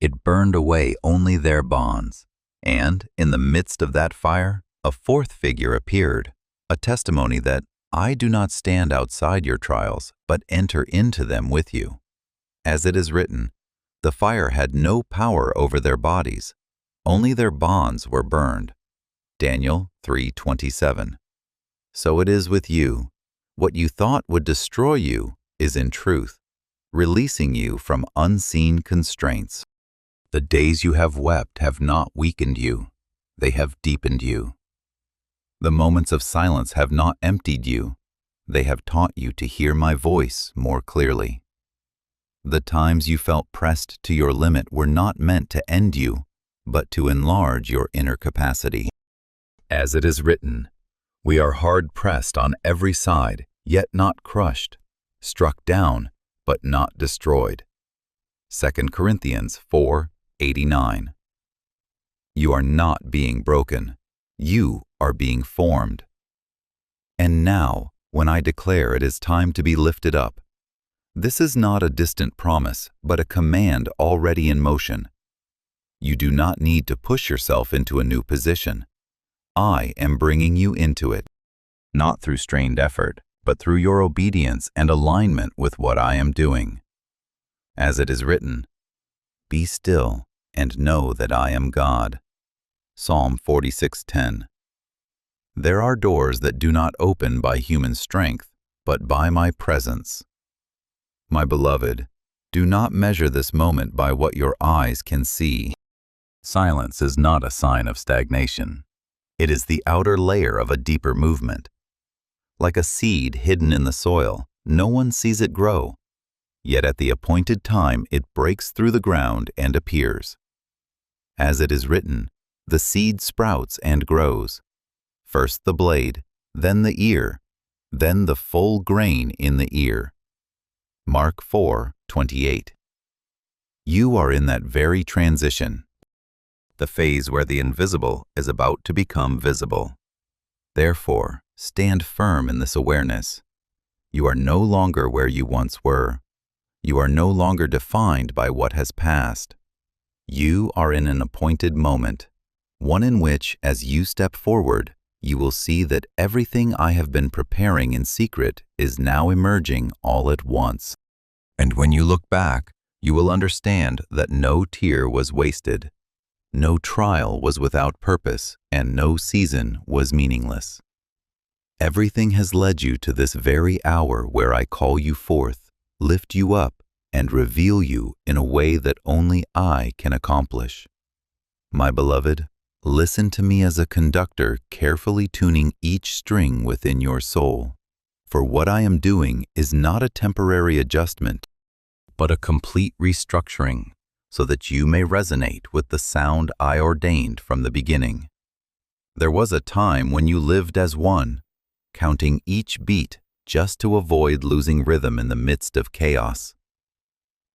It burned away only their bonds, and in the midst of that fire, a fourth figure appeared, a testimony that I do not stand outside your trials, but enter into them with you. As it is written, the fire had no power over their bodies, only their bonds were burned. Daniel 3:27. So it is with you. What you thought would destroy you is in truth releasing you from unseen constraints. The days you have wept have not weakened you, they have deepened you. The moments of silence have not emptied you, they have taught you to hear my voice more clearly. The times you felt pressed to your limit were not meant to end you, but to enlarge your inner capacity. As it is written, we are hard pressed on every side, yet not crushed, struck down, but not destroyed. 2 Corinthians 4:89. You are not being broken, you are being formed. And now, when I declare it is time to be lifted up, this is not a distant promise, but a command already in motion. You do not need to push yourself into a new position. I am bringing you into it, not through strained effort, but through your obedience and alignment with what I am doing. As it is written, be still and know that I am God. Psalm 46:10. There are doors that do not open by human strength, but by my presence. My beloved, do not measure this moment by what your eyes can see. Silence is not a sign of stagnation. It is the outer layer of a deeper movement. Like a seed hidden in the soil, no one sees it grow. Yet at the appointed time it breaks through the ground and appears. As it is written, the seed sprouts and grows. First the blade, then the ear, then the full grain in the ear. Mark 4:28. You are in that very transition, the phase where the invisible is about to become visible. Therefore, stand firm in this awareness. You are no longer where you once were. You are no longer defined by what has passed. You are in an appointed moment, one in which, as you step forward, you will see that everything I have been preparing in secret is now emerging all at once. And when you look back, you will understand that no tear was wasted, no trial was without purpose, and no season was meaningless. Everything has led you to this very hour where I call you forth, lift you up, and reveal you in a way that only I can accomplish. My beloved, listen to me as a conductor carefully tuning each string within your soul, for what I am doing is not a temporary adjustment, but a complete restructuring, so that you may resonate with the sound I ordained from the beginning. There was a time when you lived as one, counting each beat just to avoid losing rhythm in the midst of chaos.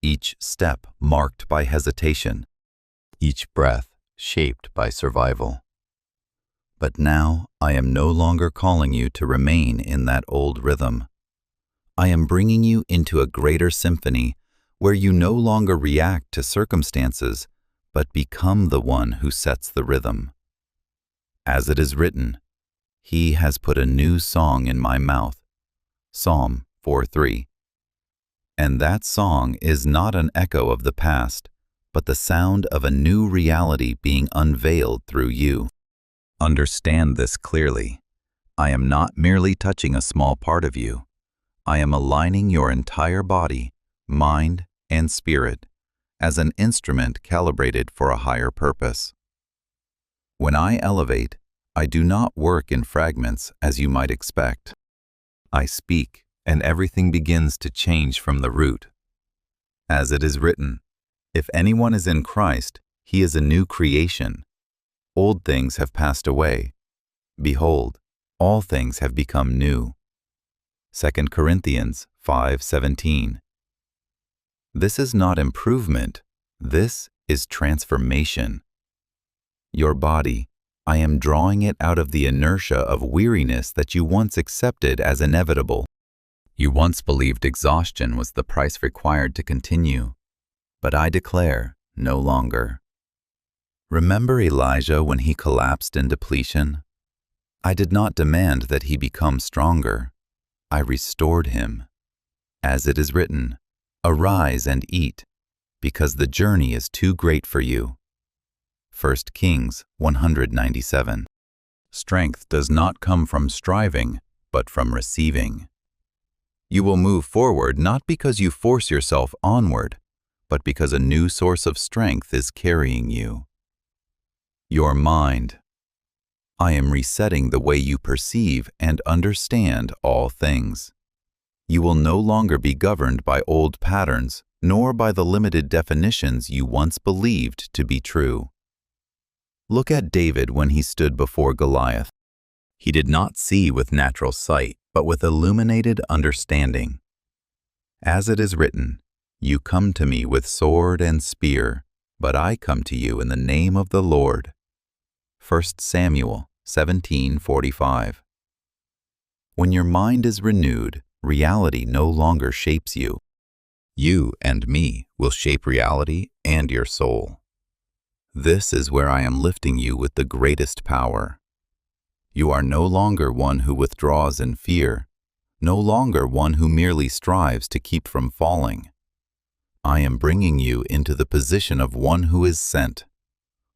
Each step marked by hesitation, each breath shaped by survival. But now I am no longer calling you to remain in that old rhythm. I am bringing you into a greater symphony where you no longer react to circumstances, but become the one who sets the rhythm. As it is written, He has put a new song in my mouth. Psalm 4:3. And that song is not an echo of the past, but the sound of a new reality being unveiled through you. Understand this clearly. I am not merely touching a small part of you. I am aligning your entire body, mind, and spirit as an instrument calibrated for a higher purpose. When I elevate, I do not work in fragments as you might expect. I speak, and everything begins to change from the root. As it is written, if anyone is in Christ, he is a new creation. Old things have passed away. Behold, all things have become new. 2 Corinthians 5:17. This is not improvement, this is transformation. Your body, I am drawing it out of the inertia of weariness that you once accepted as inevitable. You once believed exhaustion was the price required to continue, but I declare, no longer. Remember Elijah when he collapsed in depletion? I did not demand that he become stronger. I restored him. As it is written, arise and eat, because the journey is too great for you. 1 Kings 197. Strength does not come from striving, but from receiving. You will move forward not because you force yourself onward, but because a new source of strength is carrying you. Your mind. I am resetting the way you perceive and understand all things. You will no longer be governed by old patterns, nor by the limited definitions you once believed to be true. Look at David when he stood before Goliath. He did not see with natural sight, but with illuminated understanding. As it is written, you come to me with sword and spear, but I come to you in the name of the Lord. 1 Samuel 17:45. When your mind is renewed, reality no longer shapes you. You and me will shape reality and your soul. This is where I am lifting you with the greatest power. You are no longer one who withdraws in fear, no longer one who merely strives to keep from falling. I am bringing you into the position of one who is sent.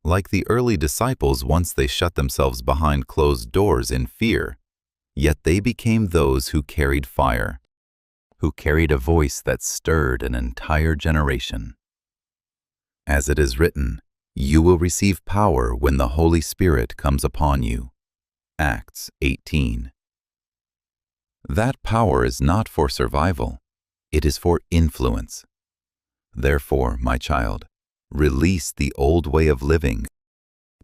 Like the early disciples once they shut themselves behind closed doors in fear, yet they became those who carried fire, who carried a voice that stirred an entire generation. As it is written, you will receive power when the Holy Spirit comes upon you. Acts 18. That power is not for survival, it is for influence. Therefore, my child, release the old way of living,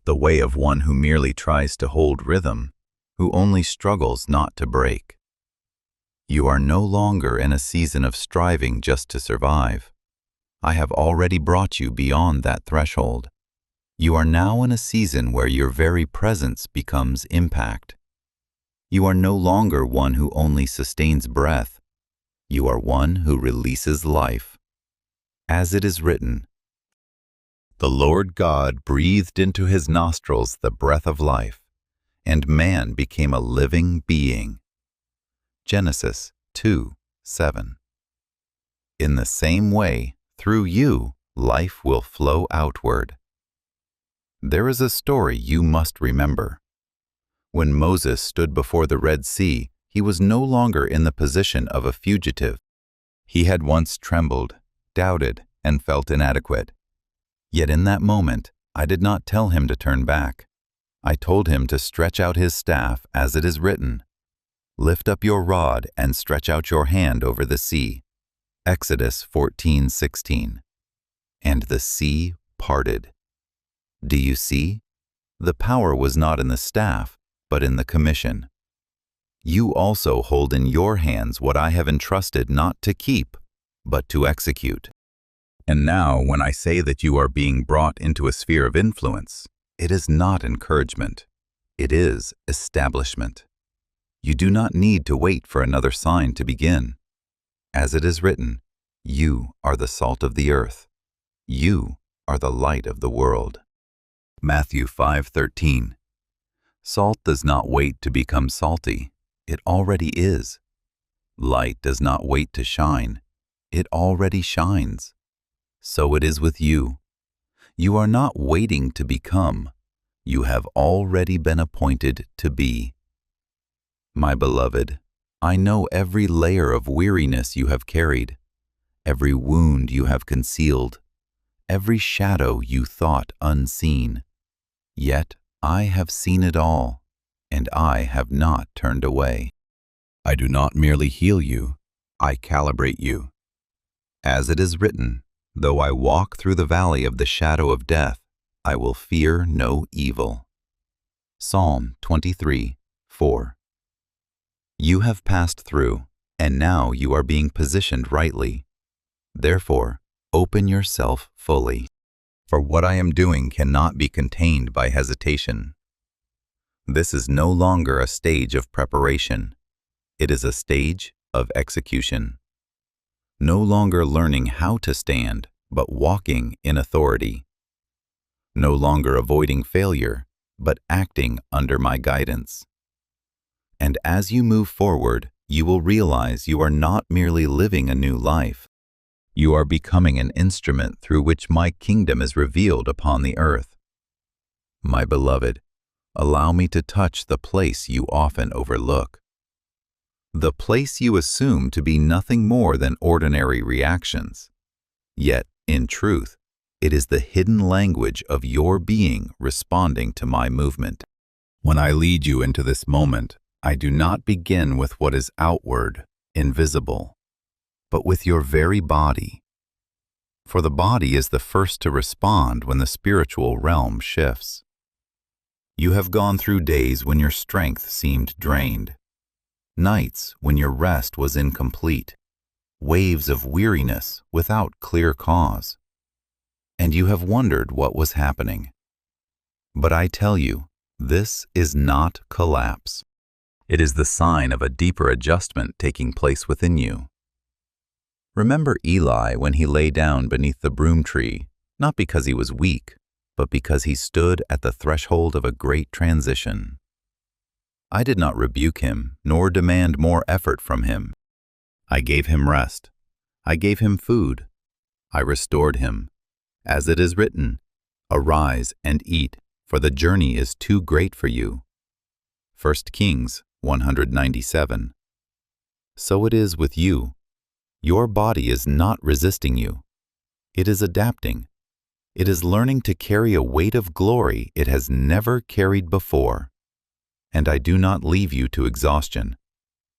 the way of one who merely tries to hold rhythm, who only struggles not to break. You are no longer in a season of striving just to survive. I have already brought you beyond that threshold. You are now in a season where your very presence becomes impact. You are no longer one who only sustains breath. You are one who releases life. As it is written, "The Lord God breathed into his nostrils the breath of life, and man became a living being." Genesis 2:7. In the same way, through you, life will flow outward. There is a story you must remember. When Moses stood before the Red Sea, he was no longer in the position of a fugitive. He had once trembled, doubted, and felt inadequate. Yet in that moment, I did not tell him to turn back. I told him to stretch out his staff as it is written, "Lift up your rod and stretch out your hand over the sea." Exodus 14:16. And the sea parted. Do you see? The power was not in the staff, but in the commission. You also hold in your hands what I have entrusted not to keep, but to execute. And now, when I say that you are being brought into a sphere of influence, it is not encouragement. It is establishment. You do not need to wait for another sign to begin. As it is written, you are the salt of the earth. You are the light of the world. Matthew 5:13. Salt does not wait to become salty. It already is. Light does not wait to shine. It already shines. So it is with you. You are not waiting to become. You have already been appointed to be. My beloved, I know every layer of weariness you have carried, every wound you have concealed, every shadow you thought unseen. Yet I have seen it all, and I have not turned away. I do not merely heal you, I calibrate you. As it is written, though I walk through the valley of the shadow of death, I will fear no evil. Psalm 23:4. You have passed through, and now you are being positioned rightly. Therefore, open yourself fully. For what I am doing cannot be contained by hesitation. This is no longer a stage of preparation. It is a stage of execution. No longer learning how to stand, but walking in authority. No longer avoiding failure, but acting under my guidance. And as you move forward, you will realize you are not merely living a new life. You are becoming an instrument through which my kingdom is revealed upon the earth. My beloved, allow me to touch the place you often overlook. The place you assume to be nothing more than ordinary reactions. Yet, in truth, it is the hidden language of your being responding to my movement. When I lead you into this moment, I do not begin with what is outward, invisible, but with your very body. For the body is the first to respond when the spiritual realm shifts. You have gone through days when your strength seemed drained, nights when your rest was incomplete, waves of weariness without clear cause, and you have wondered what was happening. But I tell you, this is not collapse. It is the sign of a deeper adjustment taking place within you. Remember Eli when he lay down beneath the broom tree, not because he was weak, but because he stood at the threshold of a great transition. I did not rebuke him, nor demand more effort from him. I gave him rest. I gave him food. I restored him. As it is written, "Arise and eat, for the journey is too great for you." 1 Kings 197. So it is with you. Your body is not resisting you. It is adapting. It is learning to carry a weight of glory it has never carried before. And I do not leave you to exhaustion.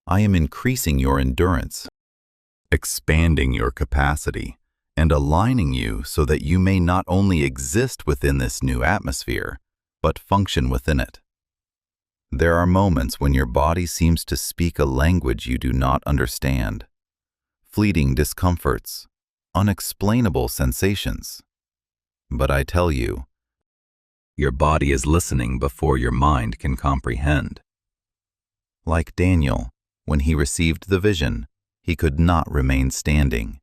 I am increasing your endurance, expanding your capacity, and aligning you so that you may not only exist within this new atmosphere, but function within it. There are moments when your body seems to speak a language you do not understand. Fleeting discomforts, unexplainable sensations. But I tell you, your body is listening before your mind can comprehend. Like Daniel, when he received the vision, he could not remain standing.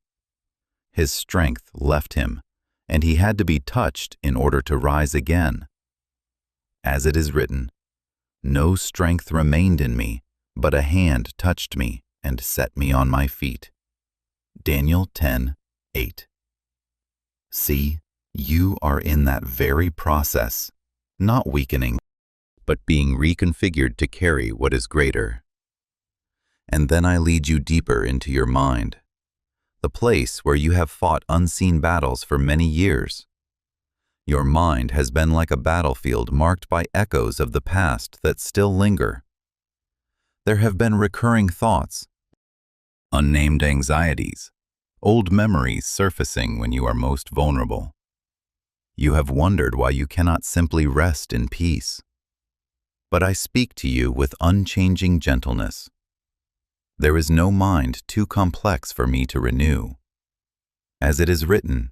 His strength left him, and he had to be touched in order to rise again. As it is written, "No strength remained in me, but a hand touched me and set me on my feet." Daniel 10:8. See, you are in that very process, not weakening, but being reconfigured to carry what is greater. And then I lead you deeper into your mind, the place where you have fought unseen battles for many years. Your mind has been like a battlefield marked by echoes of the past that still linger. There have been recurring thoughts, unnamed anxieties, old memories surfacing when you are most vulnerable. You have wondered why you cannot simply rest in peace. But I speak to you with unchanging gentleness. There is no mind too complex for me to renew. As it is written,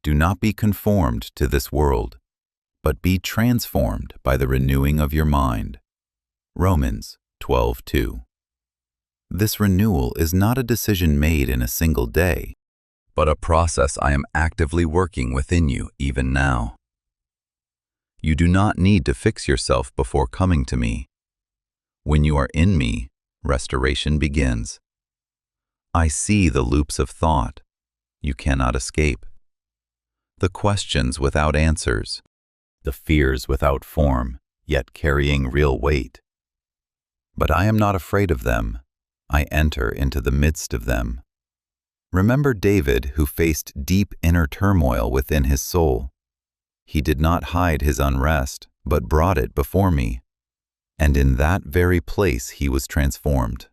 do not be conformed to this world, but be transformed by the renewing of your mind. Romans 12:2. This renewal is not a decision made in a single day, but a process I am actively working within you even now. You do not need to fix yourself before coming to me. When you are in me, restoration begins. I see the loops of thought you cannot escape, the questions without answers, the fears without form, yet carrying real weight. But I am not afraid of them. I enter into the midst of them. Remember David, who faced deep inner turmoil within his soul. He did not hide his unrest, but brought it before me. And in that very place he was transformed.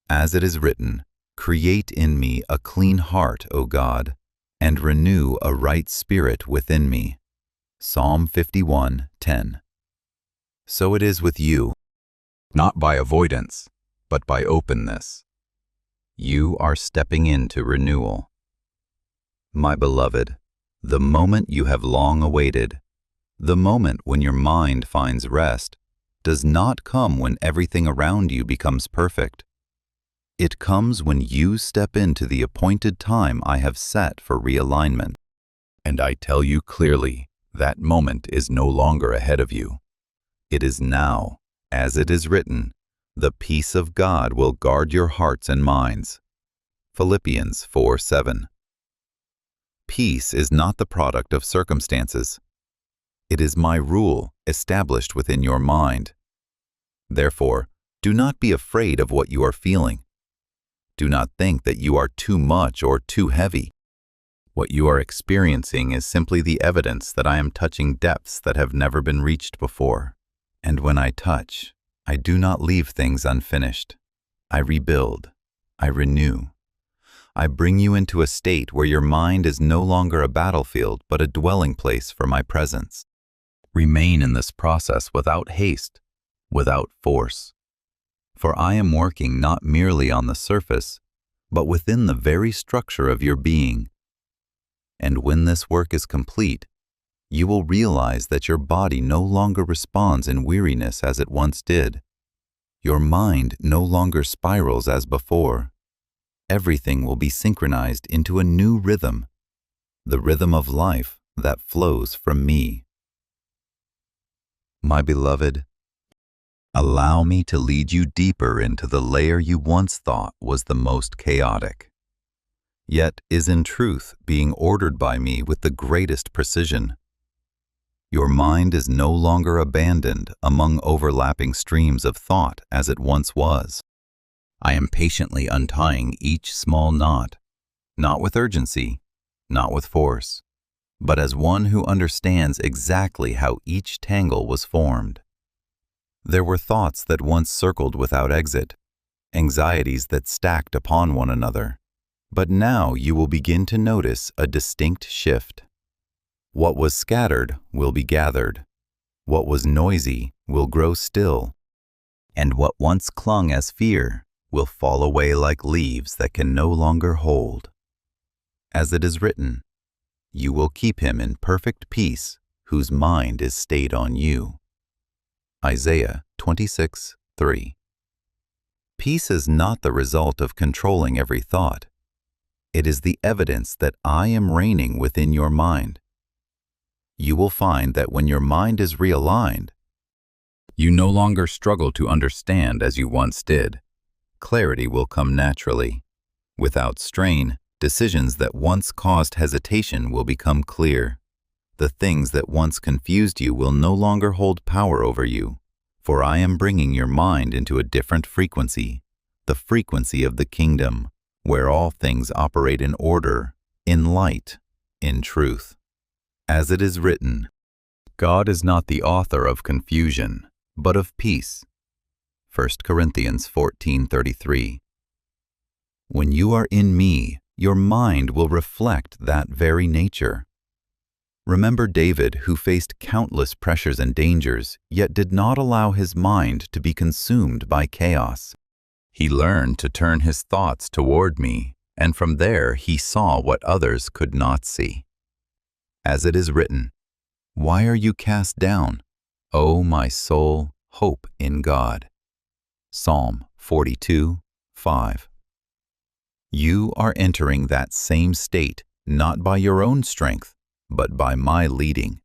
As it is written, "Create in me a clean heart, O God, and renew a right spirit within me." Psalm 51:10. So it is with you, not by avoidance, but by openness. You are stepping into renewal. My beloved, the moment you have long awaited, the moment when your mind finds rest, does not come when everything around you becomes perfect. It comes when you step into the appointed time I have set for realignment. And I tell you clearly, that moment is no longer ahead of you. It is now, as it is written, "The peace of God will guard your hearts and minds." Philippians 4:7. Peace is not the product of circumstances. It is my rule established within your mind. Therefore, do not be afraid of what you are feeling. Do not think that you are too much or too heavy. What you are experiencing is simply the evidence that I am touching depths that have never been reached before. And when I touch, I do not leave things unfinished. I rebuild. I renew. I bring you into a state where your mind is no longer a battlefield but a dwelling place for my presence. Remain in this process without haste, without force. For I am working not merely on the surface, but within the very structure of your being. And when this work is complete, you will realize that your body no longer responds in weariness as it once did. Your mind no longer spirals as before. Everything will be synchronized into a new rhythm, the rhythm of life that flows from me. My beloved, allow me to lead you deeper into the layer you once thought was the most chaotic, yet is in truth being ordered by me with the greatest precision. Your mind is no longer abandoned among overlapping streams of thought as it once was. I am patiently untying each small knot, not with urgency, not with force, but as one who understands exactly how each tangle was formed. There were thoughts that once circled without exit, anxieties that stacked upon one another, but now you will begin to notice a distinct shift. What was scattered will be gathered. What was noisy will grow still. And what once clung as fear will fall away like leaves that can no longer hold. as it is written, "You will keep him in perfect peace, whose mind is stayed on you." Isaiah 26:3. Peace is not the result of controlling every thought. It is the evidence that I am reigning within your mind. You will find that when your mind is realigned, you no longer struggle to understand as you once did. Clarity will come naturally. Without strain, decisions that once caused hesitation will become clear. The things that once confused you will no longer hold power over you, for I am bringing your mind into a different frequency, the frequency of the kingdom, where all things operate in order, in light, in truth. As it is written, God is not the author of confusion, but of peace. 1 Corinthians 14:33. When you are in me, your mind will reflect that very nature. Remember David, who faced countless pressures and dangers, yet did not allow his mind to be consumed by chaos. He learned to turn his thoughts toward me, and from there he saw what others could not see. As it is written, "Why are you cast down, O my soul, hope in God?" Psalm 42:5. You are entering that same state, not by your own strength, but by my leading.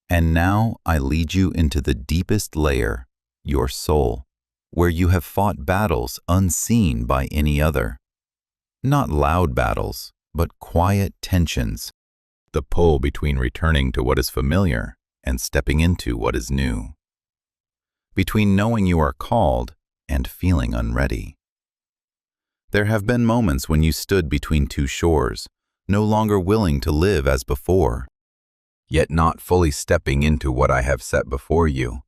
And now I lead you into the deepest layer, your soul, where you have fought battles unseen by any other. Not loud battles, but quiet tensions, the pull between returning to what is familiar and stepping into what is new. Between knowing you are called and feeling unready. There have been moments when you stood between two shores, no longer willing to live as before, yet not fully stepping into what I have set before you.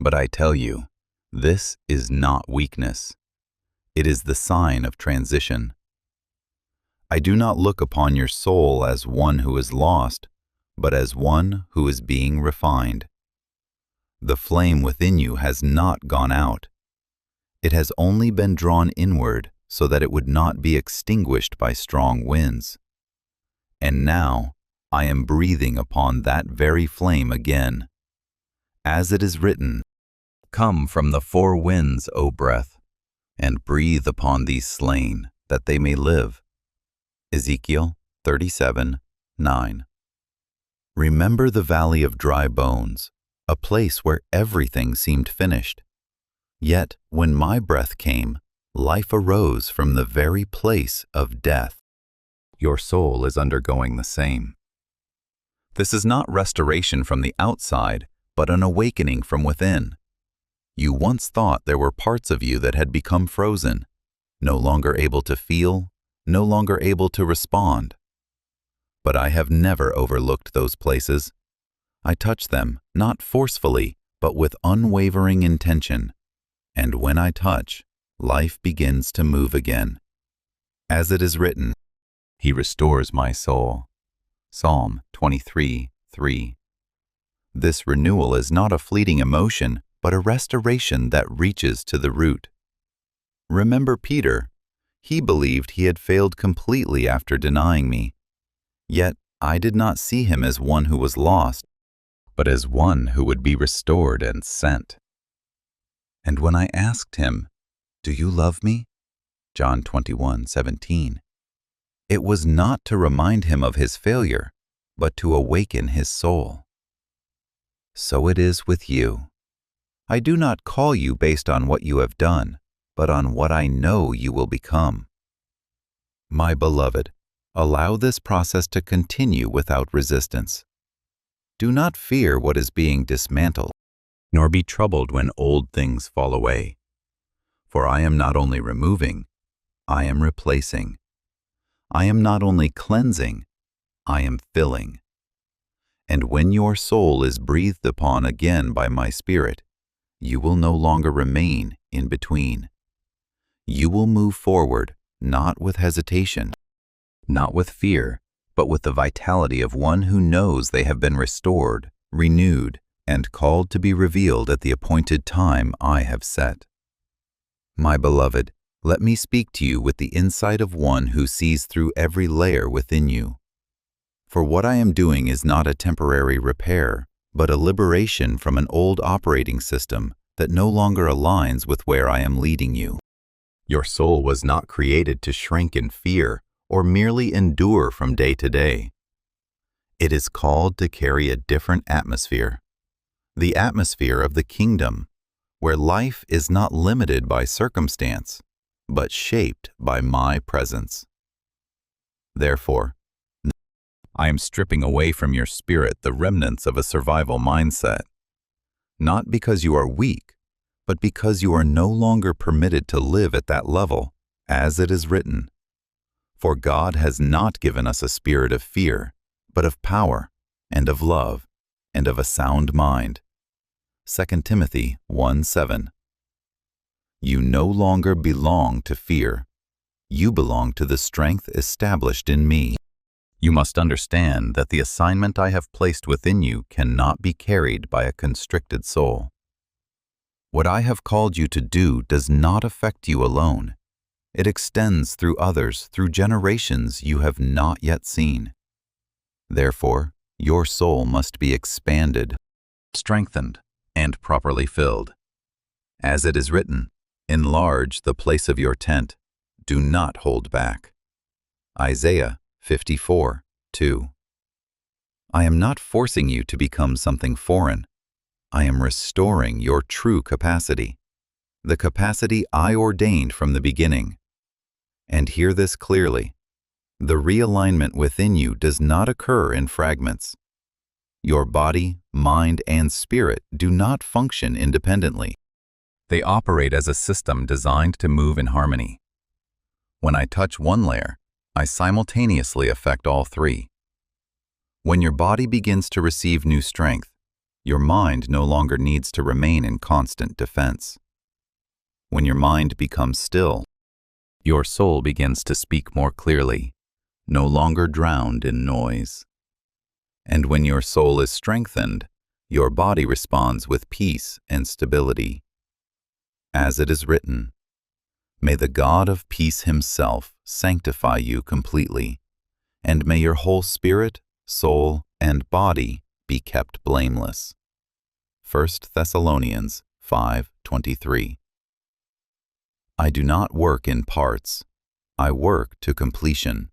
But I tell you, this is not weakness. It is the sign of transition. I do not look upon your soul as one who is lost, but as one who is being refined. The flame within you has not gone out. It has only been drawn inward so that it would not be extinguished by strong winds. And now I am breathing upon that very flame again. As it is written, "Come from the four winds, O breath, and breathe upon these slain, that they may live." Ezekiel 37:9. Remember the valley of dry bones, a place where everything seemed finished. Yet when my breath came, life arose from the very place of death. Your soul is undergoing the same. This is not restoration from the outside, but an awakening from within. You once thought there were parts of you that had become frozen, no longer able to feel, no longer able to respond. But I have never overlooked those places. I touch them, not forcefully, but with unwavering intention. And when I touch, life begins to move again. As it is written, He restores my soul. Psalm 23:3. This renewal is not a fleeting emotion, but a restoration that reaches to the root. Remember Peter. He believed he had failed completely after denying me. Yet I did not see him as one who was lost, but as one who would be restored and sent. And when I asked him, "Do you love me?" John 21:17, it was not to remind him of his failure, but to awaken his soul. So it is with you. I do not call you based on what you have done, but on what I know you will become. My beloved, allow this process to continue without resistance. Do not fear what is being dismantled, nor be troubled when old things fall away. For I am not only removing, I am replacing. I am not only cleansing, I am filling. And when your soul is breathed upon again by my Spirit, you will no longer remain in between. You will move forward, not with hesitation, not with fear, but with the vitality of one who knows they have been restored, renewed, and called to be revealed at the appointed time I have set. My beloved, Let me speak to you with the insight of one who sees through every layer within you. For what I am doing is not a temporary repair, but a liberation from an old operating system that no longer aligns with where I am leading you. Your soul was not created to shrink in fear or merely endure from day to day. It is called to carry a different atmosphere, the atmosphere of the kingdom, where life is not limited by circumstance, but shaped by my presence. Therefore, I am stripping away from your spirit the remnants of a survival mindset, not because you are weak, but because you are no longer permitted to live at that level, as it is written. For God has not given us a spirit of fear, but of power, and of love, and of a sound mind. 2 Timothy 1:7. You no longer belong to fear. You belong to the strength established in me. You must understand that the assignment I have placed within you cannot be carried by a constricted soul. What I have called you to do does not affect you alone. It extends through others, through generations you have not yet seen. Therefore, your soul must be expanded, strengthened, and properly filled. As it is written, enlarge the place of your tent. Do not hold back. Isaiah 54:2. I am not forcing you to become something foreign. I am restoring your true capacity, the capacity I ordained from the beginning. And hear this clearly. The realignment within you does not occur in fragments. Your body, mind, and spirit do not function independently. They operate as a system designed to move in harmony. When I touch one layer, I simultaneously affect all three. When your body begins to receive new strength, your mind no longer needs to remain in constant defense. When your mind becomes still, your soul begins to speak more clearly, no longer drowned in noise. And when your soul is strengthened, your body responds with peace and stability. As it is written, may the God of peace himself sanctify you completely, and may your whole spirit, soul, and body be kept blameless. 1 Thessalonians 5:23. I do not work in parts. I work to completion.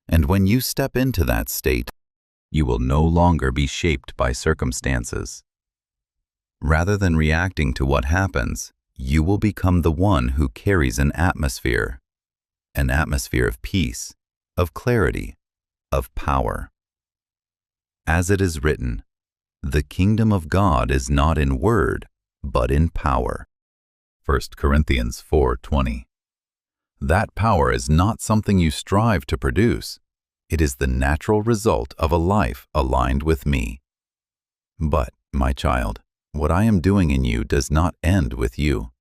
And when you step into that state, you will no longer be shaped by circumstances. Rather than reacting to what happens, you will become the one who carries an atmosphere of peace, of clarity, of power. As it is written, the kingdom of God is not in word, but in power. 1 Corinthians 4:20. That power is not something you strive to produce. It is the natural result of a life aligned with me. But, my child, what I am doing in you does not end with you.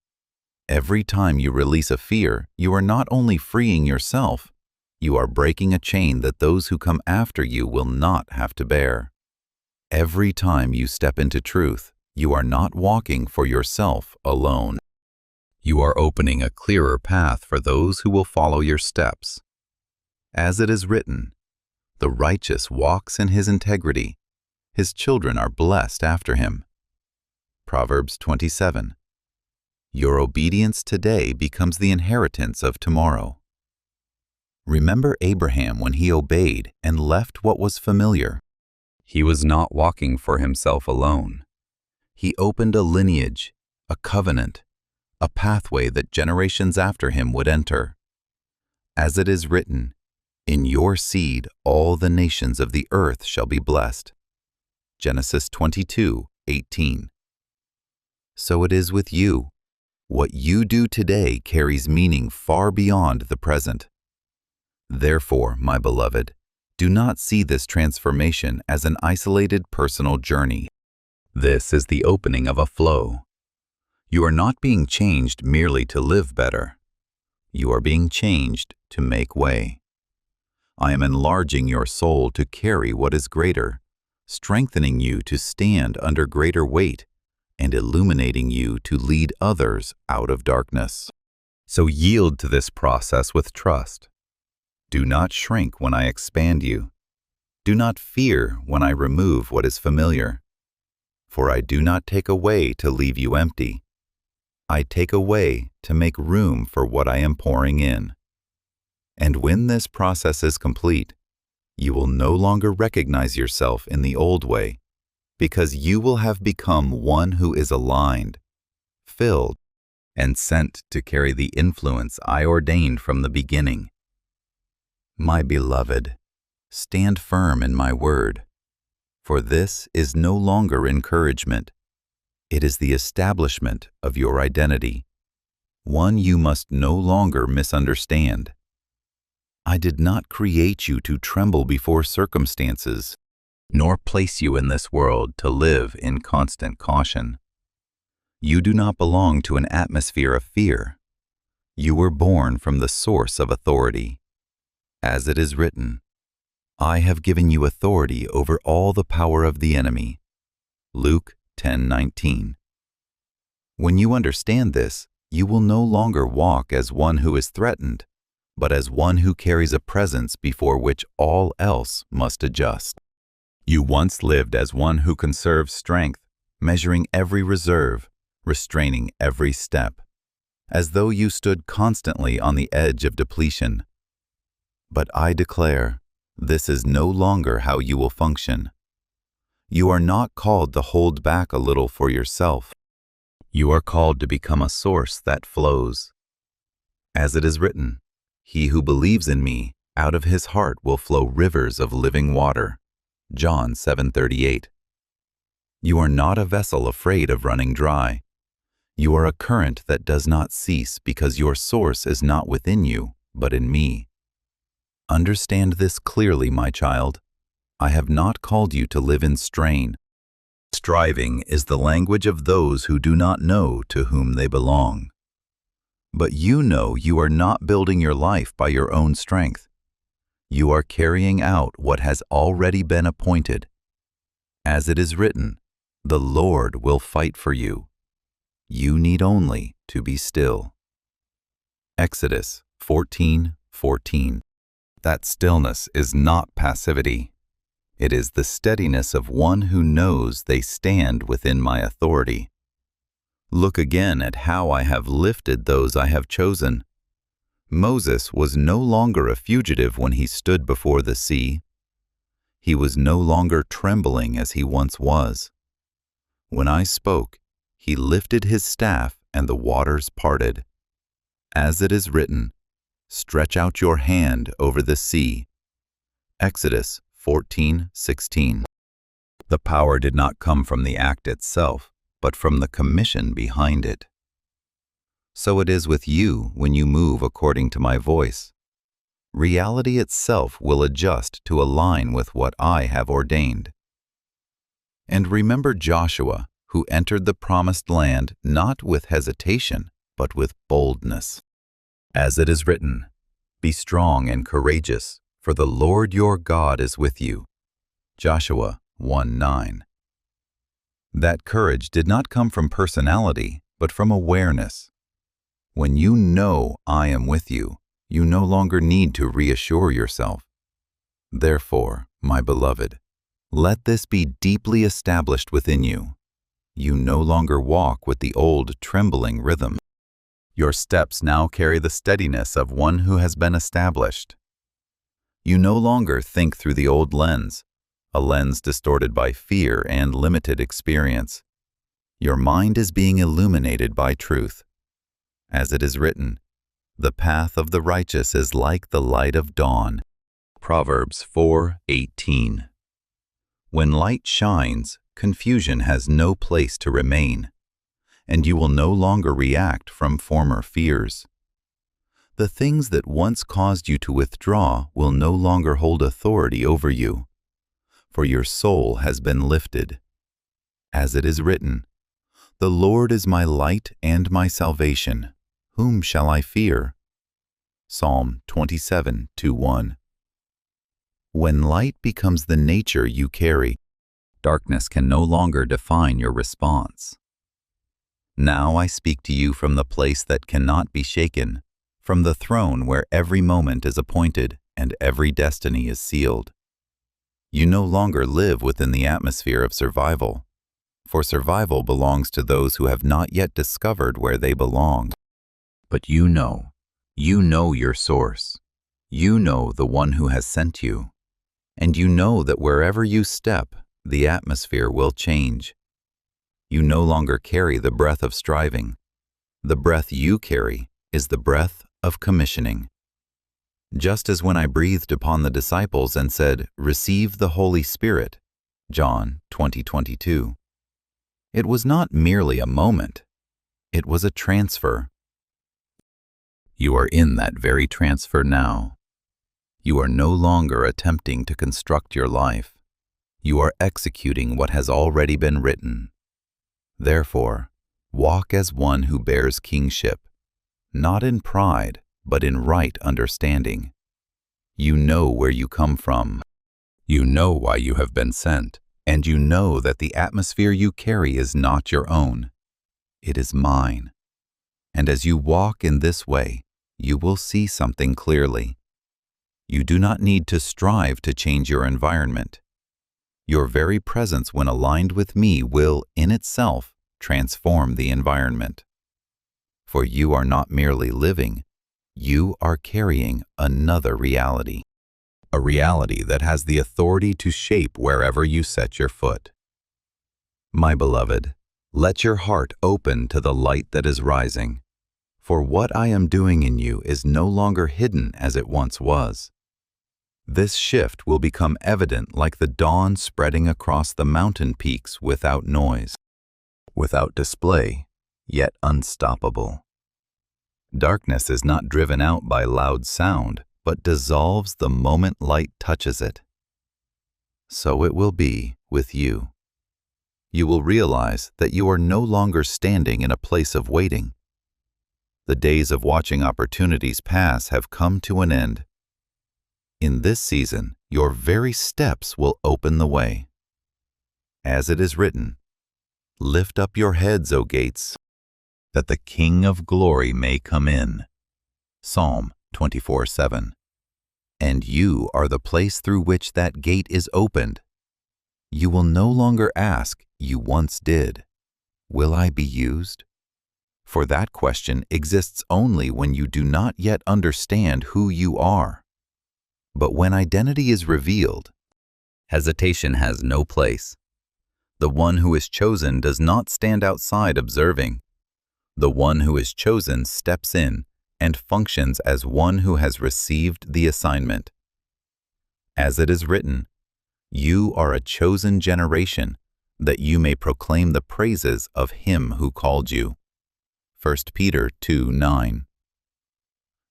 Every time you release a fear, you are not only freeing yourself, you are breaking a chain that those who come after you will not have to bear. Every time you step into truth, you are not walking for yourself alone. You are opening a clearer path for those who will follow your steps. As it is written, the righteous walks in his integrity. His children are blessed after him. Proverbs 27. Your obedience today becomes the inheritance of tomorrow. Remember Abraham when he obeyed and left what was familiar. He was not walking for himself alone. He opened a lineage, a covenant, a pathway that generations after him would enter. As it is written, in your seed all the nations of the earth shall be blessed. Genesis 22:18. So it is with you. What you do today carries meaning far beyond the present. Therefore, my beloved, do not see this transformation as an isolated personal journey. This is the opening of a flow. You are not being changed merely to live better. You are being changed to make way. I am enlarging your soul to carry what is greater, strengthening you to stand under greater weight, and illuminating you to lead others out of darkness. So yield to this process with trust. Do not shrink when I expand you. Do not fear when I remove what is familiar. For I do not take away to leave you empty. I take away to make room for what I am pouring in. And when this process is complete, you will no longer recognize yourself in the old way, because you will have become one who is aligned, filled, and sent to carry the influence I ordained from the beginning. My beloved, stand firm in my word, for this is no longer encouragement. It is the establishment of your identity, one you must no longer misunderstand. I did not create you to tremble before circumstances, nor place you in this world to live in constant caution. You do not belong to an atmosphere of fear. You were born from the source of authority. As it is written, I have given you authority over all the power of the enemy. Luke 10:19. When you understand this, you will no longer walk as one who is threatened, but as one who carries a presence before which all else must adjust. You once lived as one who conserves strength, measuring every reserve, restraining every step, as though you stood constantly on the edge of depletion. But I declare, this is no longer how you will function. You are not called to hold back a little for yourself. You are called to become a source that flows. As it is written, he who believes in me, out of his heart will flow rivers of living water. John 7:38. You are not a vessel afraid of running dry. You are a current that does not cease because your source is not within you, but in me. Understand this clearly, my child. I have not called you to live in strain. Striving is the language of those who do not know to whom they belong. But you know you are not building your life by your own strength. You are carrying out what has already been appointed. As it is written, the Lord will fight for you. You need only to be still. Exodus 14:14. That stillness is not passivity. It is the steadiness of one who knows they stand within my authority. Look again at how I have lifted those I have chosen. Moses was no longer a fugitive when he stood before the sea. He was no longer trembling as he once was. When I spoke, he lifted his staff and the waters parted. As it is written, stretch out your hand over the sea. Exodus 14:16. The power did not come from the act itself, but from the commission behind it. So it is with you when you move according to my voice. Reality itself will adjust to align with what I have ordained. And remember Joshua, who entered the promised land not with hesitation, but with boldness. As it is written, be strong and courageous, for the Lord your God is with you. Joshua 1:9. That courage did not come from personality, but from awareness. When you know I am with you, you no longer need to reassure yourself. Therefore, my beloved, let this be deeply established within you. You no longer walk with the old trembling rhythm. Your steps now carry the steadiness of one who has been established. You no longer think through the old lens, a lens distorted by fear and limited experience. Your mind is being illuminated by truth. As it is written, the path of the righteous is like the light of dawn. Proverbs 4:18. When light shines, confusion has no place to remain, and you will no longer react from former fears. The things that once caused you to withdraw will no longer hold authority over you, for your soul has been lifted. As it is written, the Lord is my light and my salvation. Whom shall I fear? Psalm 27:1. When light becomes the nature you carry, darkness can no longer define your response. Now I speak to you from the place that cannot be shaken, from the throne where every moment is appointed and every destiny is sealed. You no longer live within the atmosphere of survival, for survival belongs to those who have not yet discovered where they belong. But you know your source. You know the one who has sent you. And you know that wherever you step, the atmosphere will change. You no longer carry the breath of striving. The breath you carry is the breath of commissioning. Just as when I breathed upon the disciples and said, "Receive the Holy Spirit," John 20:22. It was not merely a moment. It was a transfer. You are in that very transfer now. You are no longer attempting to construct your life. You are executing what has already been written. Therefore, walk as one who bears kingship, not in pride, but in right understanding. You know where you come from. You know why you have been sent, and you know that the atmosphere you carry is not your own. It is mine. And as you walk in this way, you will see something clearly. You do not need to strive to change your environment. Your very presence when aligned with me will, in itself, transform the environment. For you are not merely living, you are carrying another reality. A reality that has the authority to shape wherever you set your foot. My beloved, let your heart open to the light that is rising. For what I am doing in you is no longer hidden as it once was. This shift will become evident like the dawn spreading across the mountain peaks without noise, without display, yet unstoppable. Darkness is not driven out by loud sound, but dissolves the moment light touches it. So it will be with you. You will realize that you are no longer standing in a place of waiting. The days of watching opportunities pass have come to an end. In this season, your very steps will open the way. As it is written, "Lift up your heads, O gates, that the King of glory may come in." Psalm 24:7. And you are the place through which that gate is opened. You will no longer ask, you once did, "Will I be used?" For that question exists only when you do not yet understand who you are. But when identity is revealed, hesitation has no place. The one who is chosen does not stand outside observing. The one who is chosen steps in and functions as one who has received the assignment. As it is written, "You are a chosen generation, that you may proclaim the praises of him who called you." 1 Peter 2:9.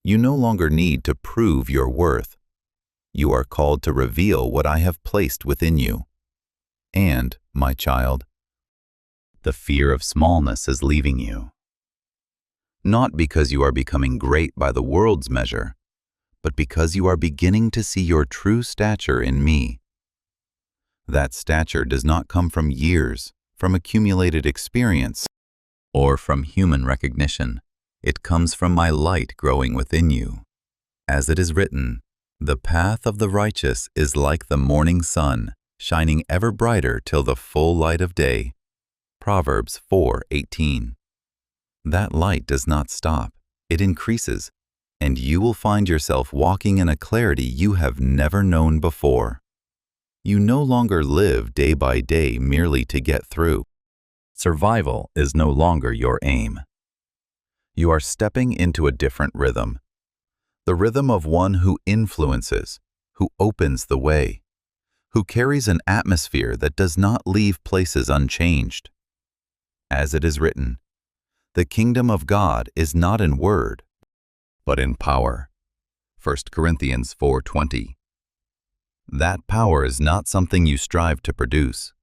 You no longer need to prove your worth. You are called to reveal what I have placed within you. And, my child, the fear of smallness is leaving you. Not because you are becoming great by the world's measure, but because you are beginning to see your true stature in me. That stature does not come from years, from accumulated experience, or from human recognition. It comes from my light growing within you. As it is written, "The path of the righteous is like the morning sun, shining ever brighter till the full light of day." Proverbs 4:18. That light does not stop, it increases, and you will find yourself walking in a clarity you have never known before. You no longer live day by day merely to get through. Survival is no longer your aim. You are stepping into a different rhythm. The rhythm of one who influences, who opens the way, who carries an atmosphere that does not leave places unchanged. As it is written, "The kingdom of God is not in word, but in power." 1 Corinthians 4:20. That power is not something you strive to produce.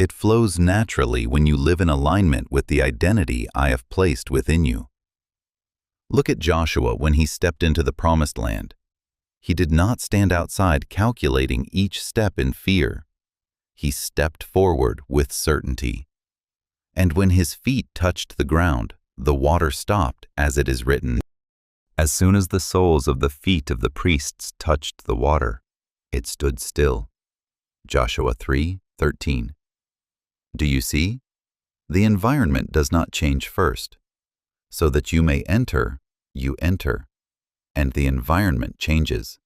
It flows naturally when you live in alignment with the identity I have placed within you. Look at Joshua when he stepped into the promised land. He did not stand outside calculating each step in fear. He stepped forward with certainty. And when his feet touched the ground, the water stopped, as it is written. As soon as the soles of the feet of the priests touched the water, it stood still. Joshua 3:13. Do you see? The environment does not change first. So that you may enter, you enter, and the environment changes.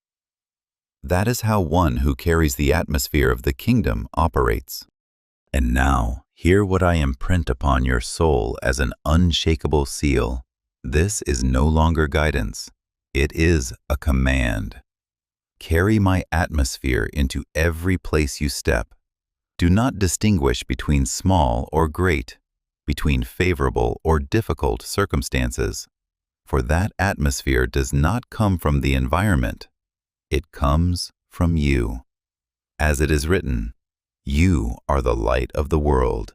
That is how one who carries the atmosphere of the kingdom operates. And now, hear what I imprint upon your soul as an unshakable seal. This is no longer guidance. It is a command. Carry my atmosphere into every place you step. Do not distinguish between small or great, between favorable or difficult circumstances, for that atmosphere does not come from the environment. It comes from you. As it is written, you are the light of the world.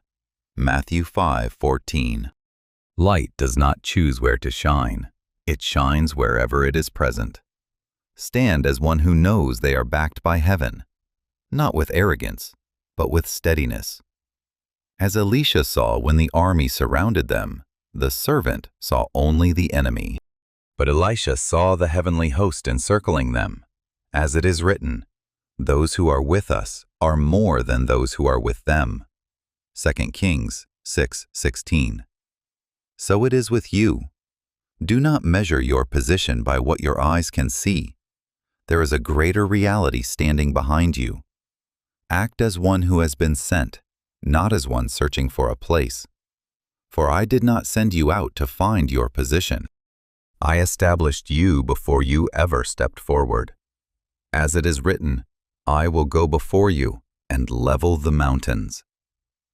Matthew 5:14. Light does not choose where to shine. It shines wherever it is present. Stand as one who knows they are backed by heaven, not with arrogance, but with steadiness. As Elisha saw when the army surrounded them, the servant saw only the enemy. But Elisha saw the heavenly host encircling them. As it is written, those who are with us are more than those who are with them. 2 Kings 6:16. So it is with you. Do not measure your position by what your eyes can see. There is a greater reality standing behind you. Act as one who has been sent, not as one searching for a place. For I did not send you out to find your position. I established you before you ever stepped forward. As it is written, I will go before you and level the mountains.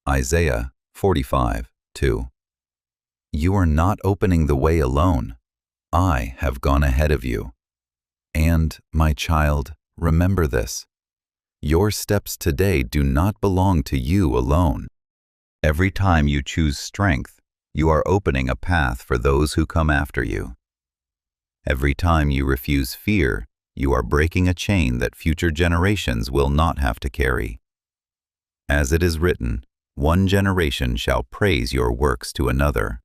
Isaiah 45:2. You are not opening the way alone. I have gone ahead of you. And, my child, remember this. Your steps today do not belong to you alone. Every time you choose strength, you are opening a path for those who come after you. Every time you refuse fear, you are breaking a chain that future generations will not have to carry. As it is written, one generation shall praise your works to another.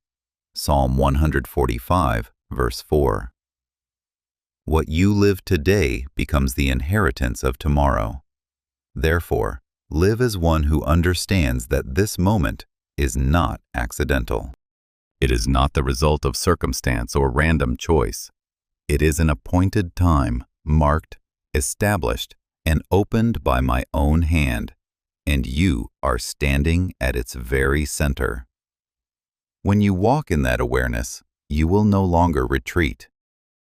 Psalm 145, verse 4. What you live today becomes the inheritance of tomorrow. Therefore, live as one who understands that this moment is not accidental. It is not the result of circumstance or random choice. It is an appointed time, marked, established, and opened by my own hand, and you are standing at its very center. When you walk in that awareness, you will no longer retreat.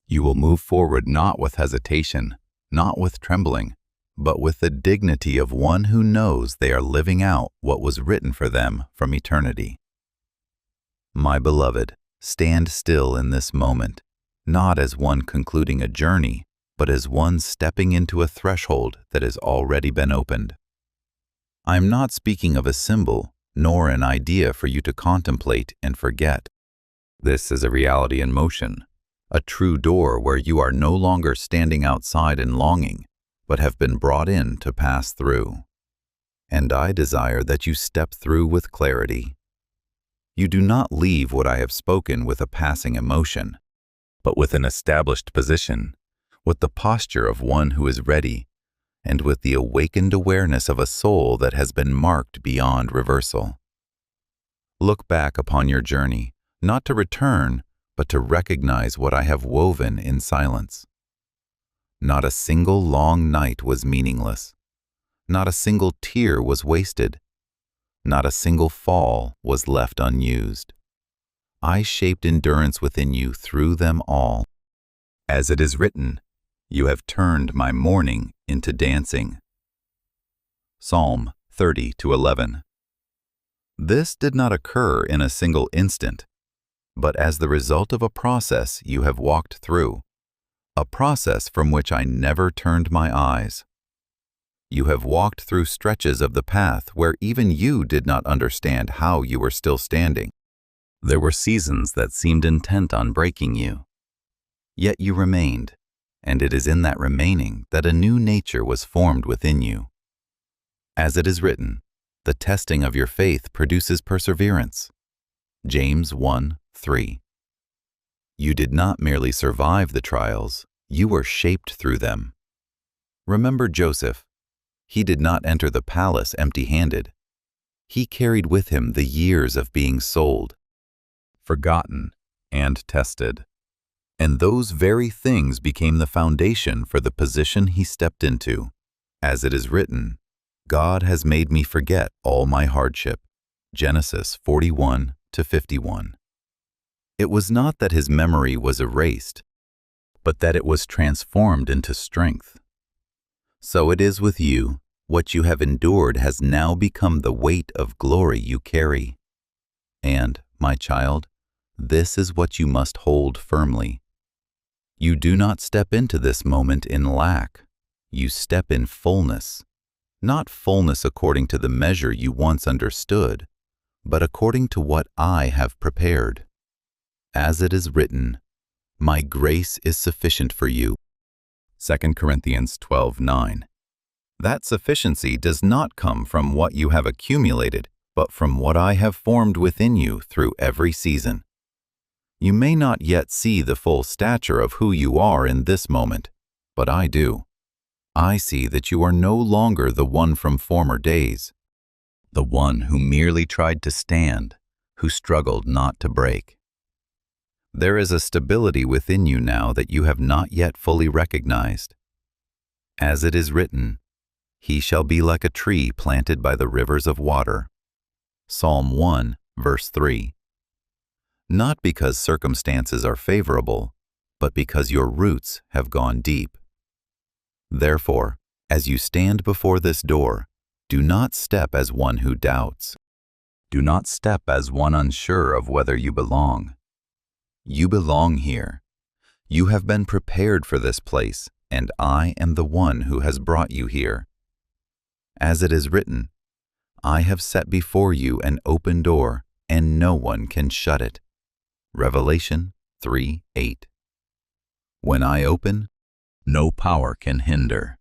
You will move forward not with hesitation, not with trembling, but with the dignity of one who knows they are living out what was written for them from eternity. My beloved, stand still in this moment, not as one concluding a journey, but as one stepping into a threshold that has already been opened. I am not speaking of a symbol, nor an idea for you to contemplate and forget. This is a reality in motion, a true door where you are no longer standing outside in longing, but have been brought in to pass through. And I desire that you step through with clarity. You do not leave what I have spoken with a passing emotion, but with an established position, with the posture of one who is ready, and with the awakened awareness of a soul that has been marked beyond reversal. Look back upon your journey, not to return, but to recognize what I have woven in silence. Not a single long night was meaningless. Not a single tear was wasted. Not a single fall was left unused. I shaped endurance within you through them all. As it is written, you have turned my mourning into dancing. Psalm 30:11. This did not occur in a single instant, but as the result of a process you have walked through, a process from which I never turned my eyes. You have walked through stretches of the path where even you did not understand how you were still standing. There were seasons that seemed intent on breaking you. Yet you remained, and it is in that remaining that a new nature was formed within you. As it is written, The testing of your faith produces perseverance. James 1:3. You did not merely survive the trials, you were shaped through them. Remember Joseph. He did not enter the palace empty-handed. He carried with him the years of being sold, forgotten, and tested. And those very things became the foundation for the position he stepped into. As it is written, God has made me forget all my hardship. Genesis 41-51. It was not that his memory was erased, but that it was transformed into strength. So it is with you. What you have endured has now become the weight of glory you carry. And, my child, this is what you must hold firmly. You do not step into this moment in lack. You step in fullness. Not fullness according to the measure you once understood, but according to what I have prepared. As it is written, my grace is sufficient for you. 2 Corinthians 12:9. That sufficiency does not come from what you have accumulated, but from what I have formed within you through every season. You may not yet see the full stature of who you are in this moment, but I do. I see that you are no longer the one from former days, the one who merely tried to stand, who struggled not to break. There is a stability within you now that you have not yet fully recognized. As it is written, he shall be like a tree planted by the rivers of water. Psalm 1:3. Not because circumstances are favorable, but because your roots have gone deep. Therefore, as you stand before this door, do not step as one who doubts. Do not step as one unsure of whether you belong. You belong here. You have been prepared for this place, and I am the one who has brought you here. As it is written, I have set before you an open door, and no one can shut it. Revelation 3:8. When I open, no power can hinder.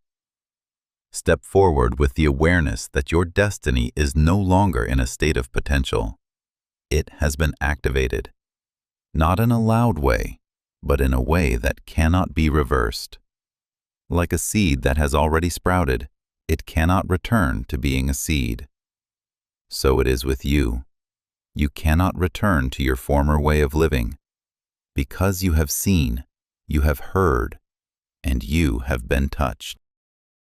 Step forward with the awareness that your destiny is no longer in a state of potential. It has been activated, not in a loud way, but in a way that cannot be reversed. Like a seed that has already sprouted, it cannot return to being a seed. So it is with you. You cannot return to your former way of living. Because you have seen, you have heard, and you have been touched.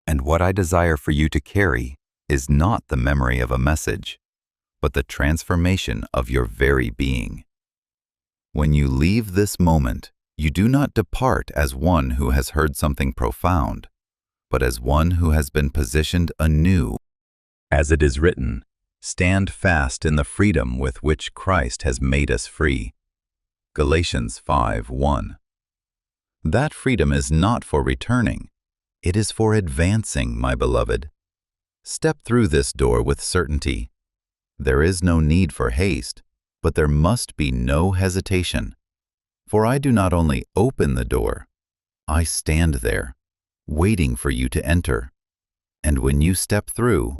And what I desire for you to carry is not the memory of a message, but the transformation of your very being. When you leave this moment, you do not depart as one who has heard something profound, but as one who has been positioned anew. As it is written, stand fast in the freedom with which Christ has made us free. Galatians 5:1. That freedom is not for returning. It is for advancing, my beloved. Step through this door with certainty. There is no need for haste, but there must be no hesitation. For I do not only open the door, I stand there, waiting for you to enter. And when you step through,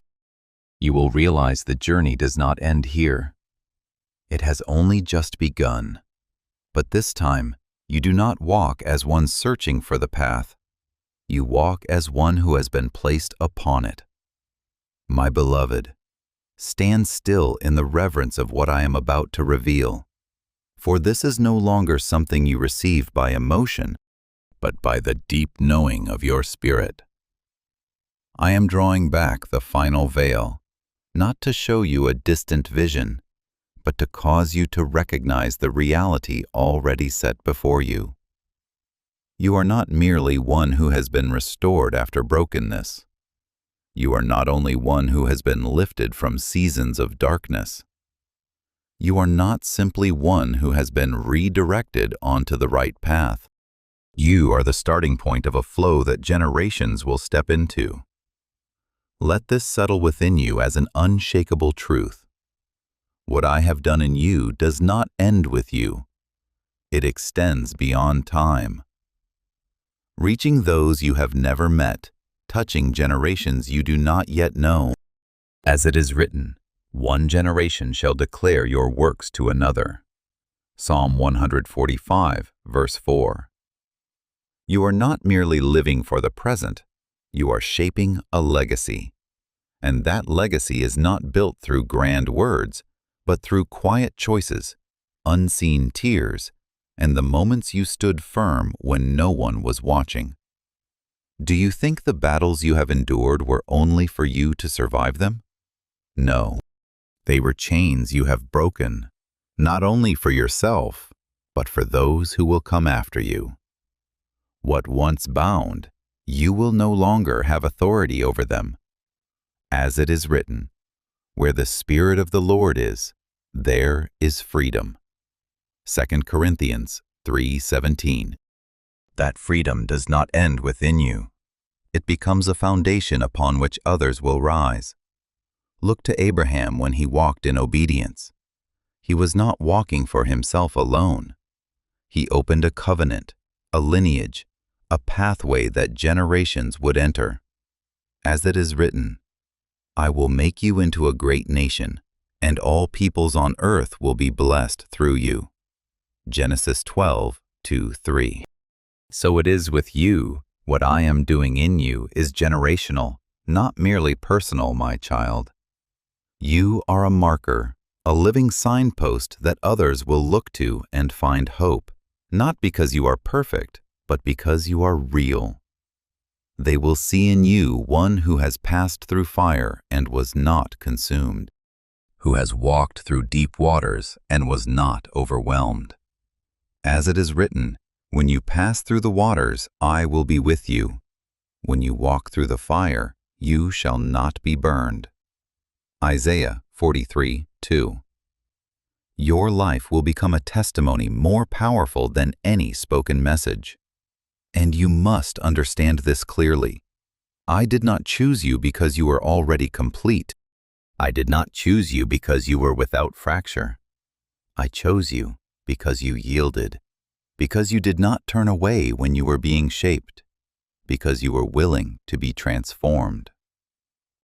you will realize the journey does not end here. It has only just begun. But this time, you do not walk as one searching for the path. You walk as one who has been placed upon it. My beloved, stand still in the reverence of what I am about to reveal. For this is no longer something you receive by emotion, but by the deep knowing of your spirit. I am drawing back the final veil, not to show you a distant vision, but to cause you to recognize the reality already set before you. You are not merely one who has been restored after brokenness. You are not only one who has been lifted from seasons of darkness. You are not simply one who has been redirected onto the right path. You are the starting point of a flow that generations will step into. Let this settle within you as an unshakable truth. What I have done in you does not end with you. It extends beyond time. Reaching those you have never met, touching generations you do not yet know. As it is written, One generation shall declare your works to another. Psalm 145, verse 4. You are not merely living for the present, you are shaping a legacy. And that legacy is not built through grand words, but through quiet choices, unseen tears, and the moments you stood firm when no one was watching. Do you think the battles you have endured were only for you to survive them? No. They were chains you have broken, not only for yourself, but for those who will come after you. What once bound, you will no longer have authority over them. As it is written, where the Spirit of the Lord is, there is freedom. 2 Corinthians 3:17. That freedom does not end within you. It becomes a foundation upon which others will rise. Look to Abraham when he walked in obedience. He was not walking for himself alone. He opened a covenant, a lineage, a pathway that generations would enter. As it is written, I will make you into a great nation, and all peoples on earth will be blessed through you. Genesis 12:2-3. So it is with you. What I am doing in you is generational, not merely personal, my child. You are a marker, a living signpost that others will look to and find hope, not because you are perfect, but because you are real. They will see in you one who has passed through fire and was not consumed, who has walked through deep waters and was not overwhelmed. As it is written, when you pass through the waters, I will be with you. When you walk through the fire, you shall not be burned. Isaiah 43:2. Your life will become a testimony more powerful than any spoken message. And you must understand this clearly. I did not choose you because you were already complete. I did not choose you because you were without fracture. I chose you because you yielded, because you did not turn away when you were being shaped, because you were willing to be transformed.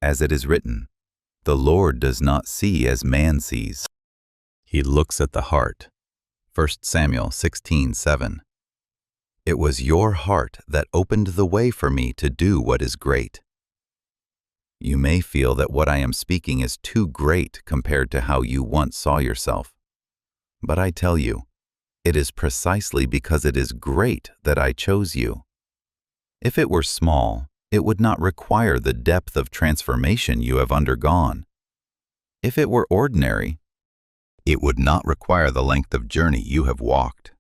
As it is written, the Lord does not see as man sees. He looks at the heart. 1 Samuel 16:7. It was your heart that opened the way for me to do what is great. You may feel that what I am speaking is too great compared to how you once saw yourself. But I tell you, it is precisely because it is great that I chose you. If it were small, it would not require the depth of transformation you have undergone. If it were ordinary, it would not require the length of journey you have walked.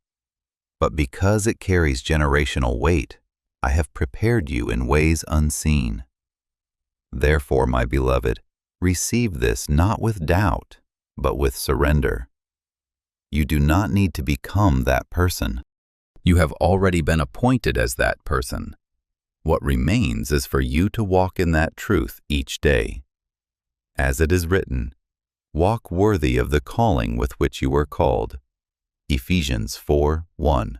But because it carries generational weight, I have prepared you in ways unseen. Therefore, my beloved, receive this not with doubt, but with surrender. You do not need to become that person. You have already been appointed as that person. What remains is for you to walk in that truth each day. As it is written, walk worthy of the calling with which you were called. Ephesians 4:1.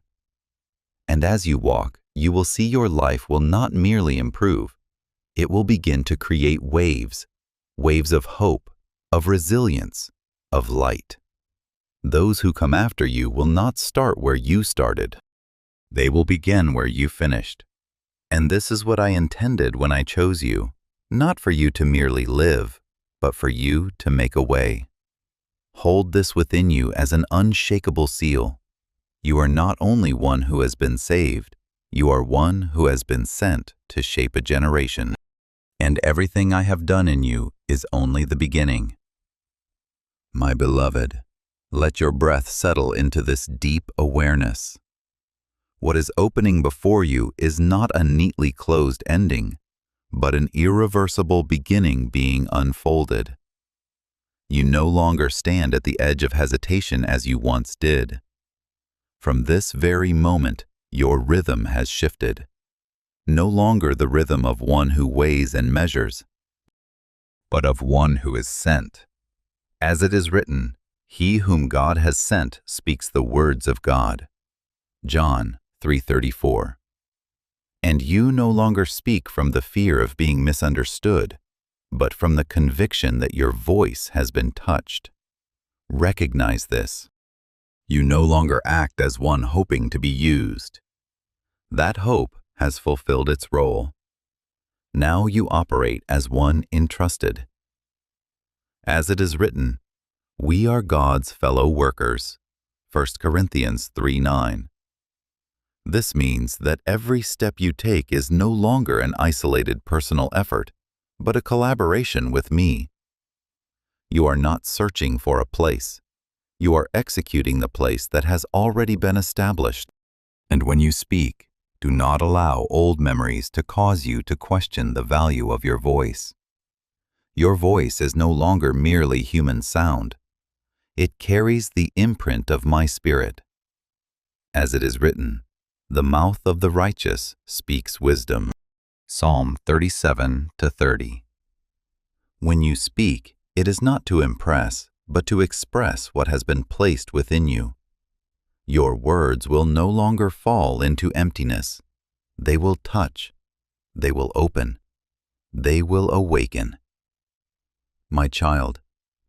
And as you walk, you will see your life will not merely improve. It will begin to create waves, waves of hope, of resilience, of light. Those who come after you will not start where you started. They will begin where you finished. And this is what I intended when I chose you, not for you to merely live, but for you to make a way. Hold this within you as an unshakable seal. You are not only one who has been saved, you are one who has been sent to shape a generation. And everything I have done in you is only the beginning. My beloved, let your breath settle into this deep awareness. What is opening before you is not a neatly closed ending, but an irreversible beginning being unfolded. You no longer stand at the edge of hesitation as you once did. From this very moment, your rhythm has shifted. No longer the rhythm of one who weighs and measures, but of one who is sent. As it is written, he whom God has sent speaks the words of God. John 3:34. And you no longer speak from the fear of being misunderstood, but from the conviction that your voice has been touched. Recognize this. You no longer act as one hoping to be used. That hope has fulfilled its role. Now you operate as one entrusted. As it is written, we are God's fellow workers. 1 Corinthians 3:9. This means that every step you take is no longer an isolated personal effort, but a collaboration with me. You are not searching for a place. You are executing the place that has already been established. And when you speak, do not allow old memories to cause you to question the value of your voice. Your voice is no longer merely human sound. It carries the imprint of my Spirit. As it is written, the mouth of the righteous speaks wisdom. Psalm 37:30. When you speak, it is not to impress, but to express what has been placed within you. Your words will no longer fall into emptiness. They will touch. They will open. They will awaken. My child,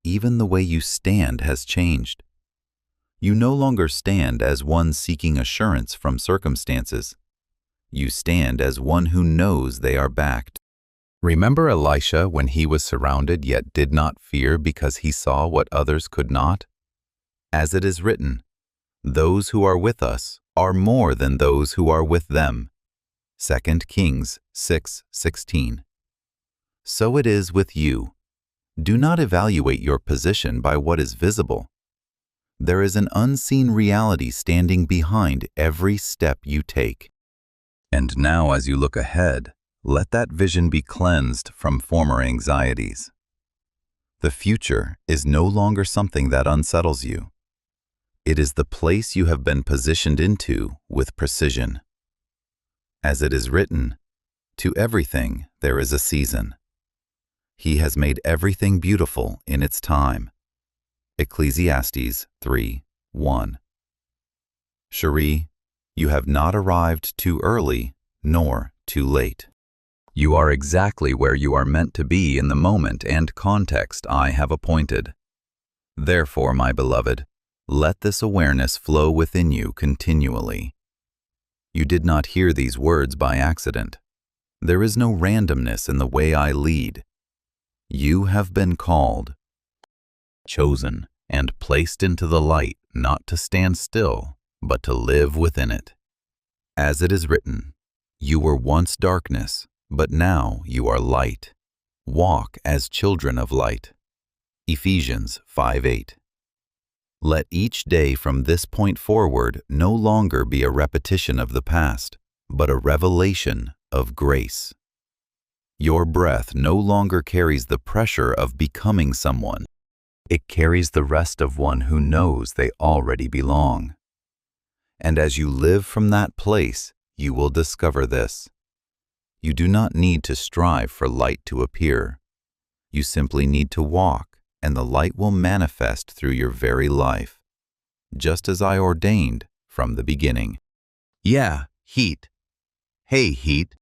even the way you stand has changed. You no longer stand as one seeking assurance from circumstances. You stand as one who knows they are backed. Remember Elisha when he was surrounded yet did not fear because he saw what others could not? As it is written, those who are with us are more than those who are with them. 2 Kings 6:16. So it is with you. Do not evaluate your position by what is visible. There is an unseen reality standing behind every step you take. And now as you look ahead, let that vision be cleansed from former anxieties. The future is no longer something that unsettles you. It is the place you have been positioned into with precision. As it is written, to everything there is a season. He has made everything beautiful in its time. Ecclesiastes 3:1. Cherie, you have not arrived too early nor too late. You are exactly where you are meant to be in the moment and context I have appointed. Therefore, my beloved, let this awareness flow within you continually. You did not hear these words by accident. There is no randomness in the way I lead. You have been called, chosen, and placed into the light, not to stand still, but to live within it. As it is written, you were once darkness, but now you are light. Walk as children of light. Ephesians 5:8. Let each day from this point forward no longer be a repetition of the past, but a revelation of grace. Your breath no longer carries the pressure of becoming someone. It carries the rest of one who knows they already belong. And as you live from that place, you will discover this. You do not need to strive for light to appear. You simply need to walk, and the light will manifest through your very life, just as I ordained from the beginning. Yeah, heat. Hey, heat.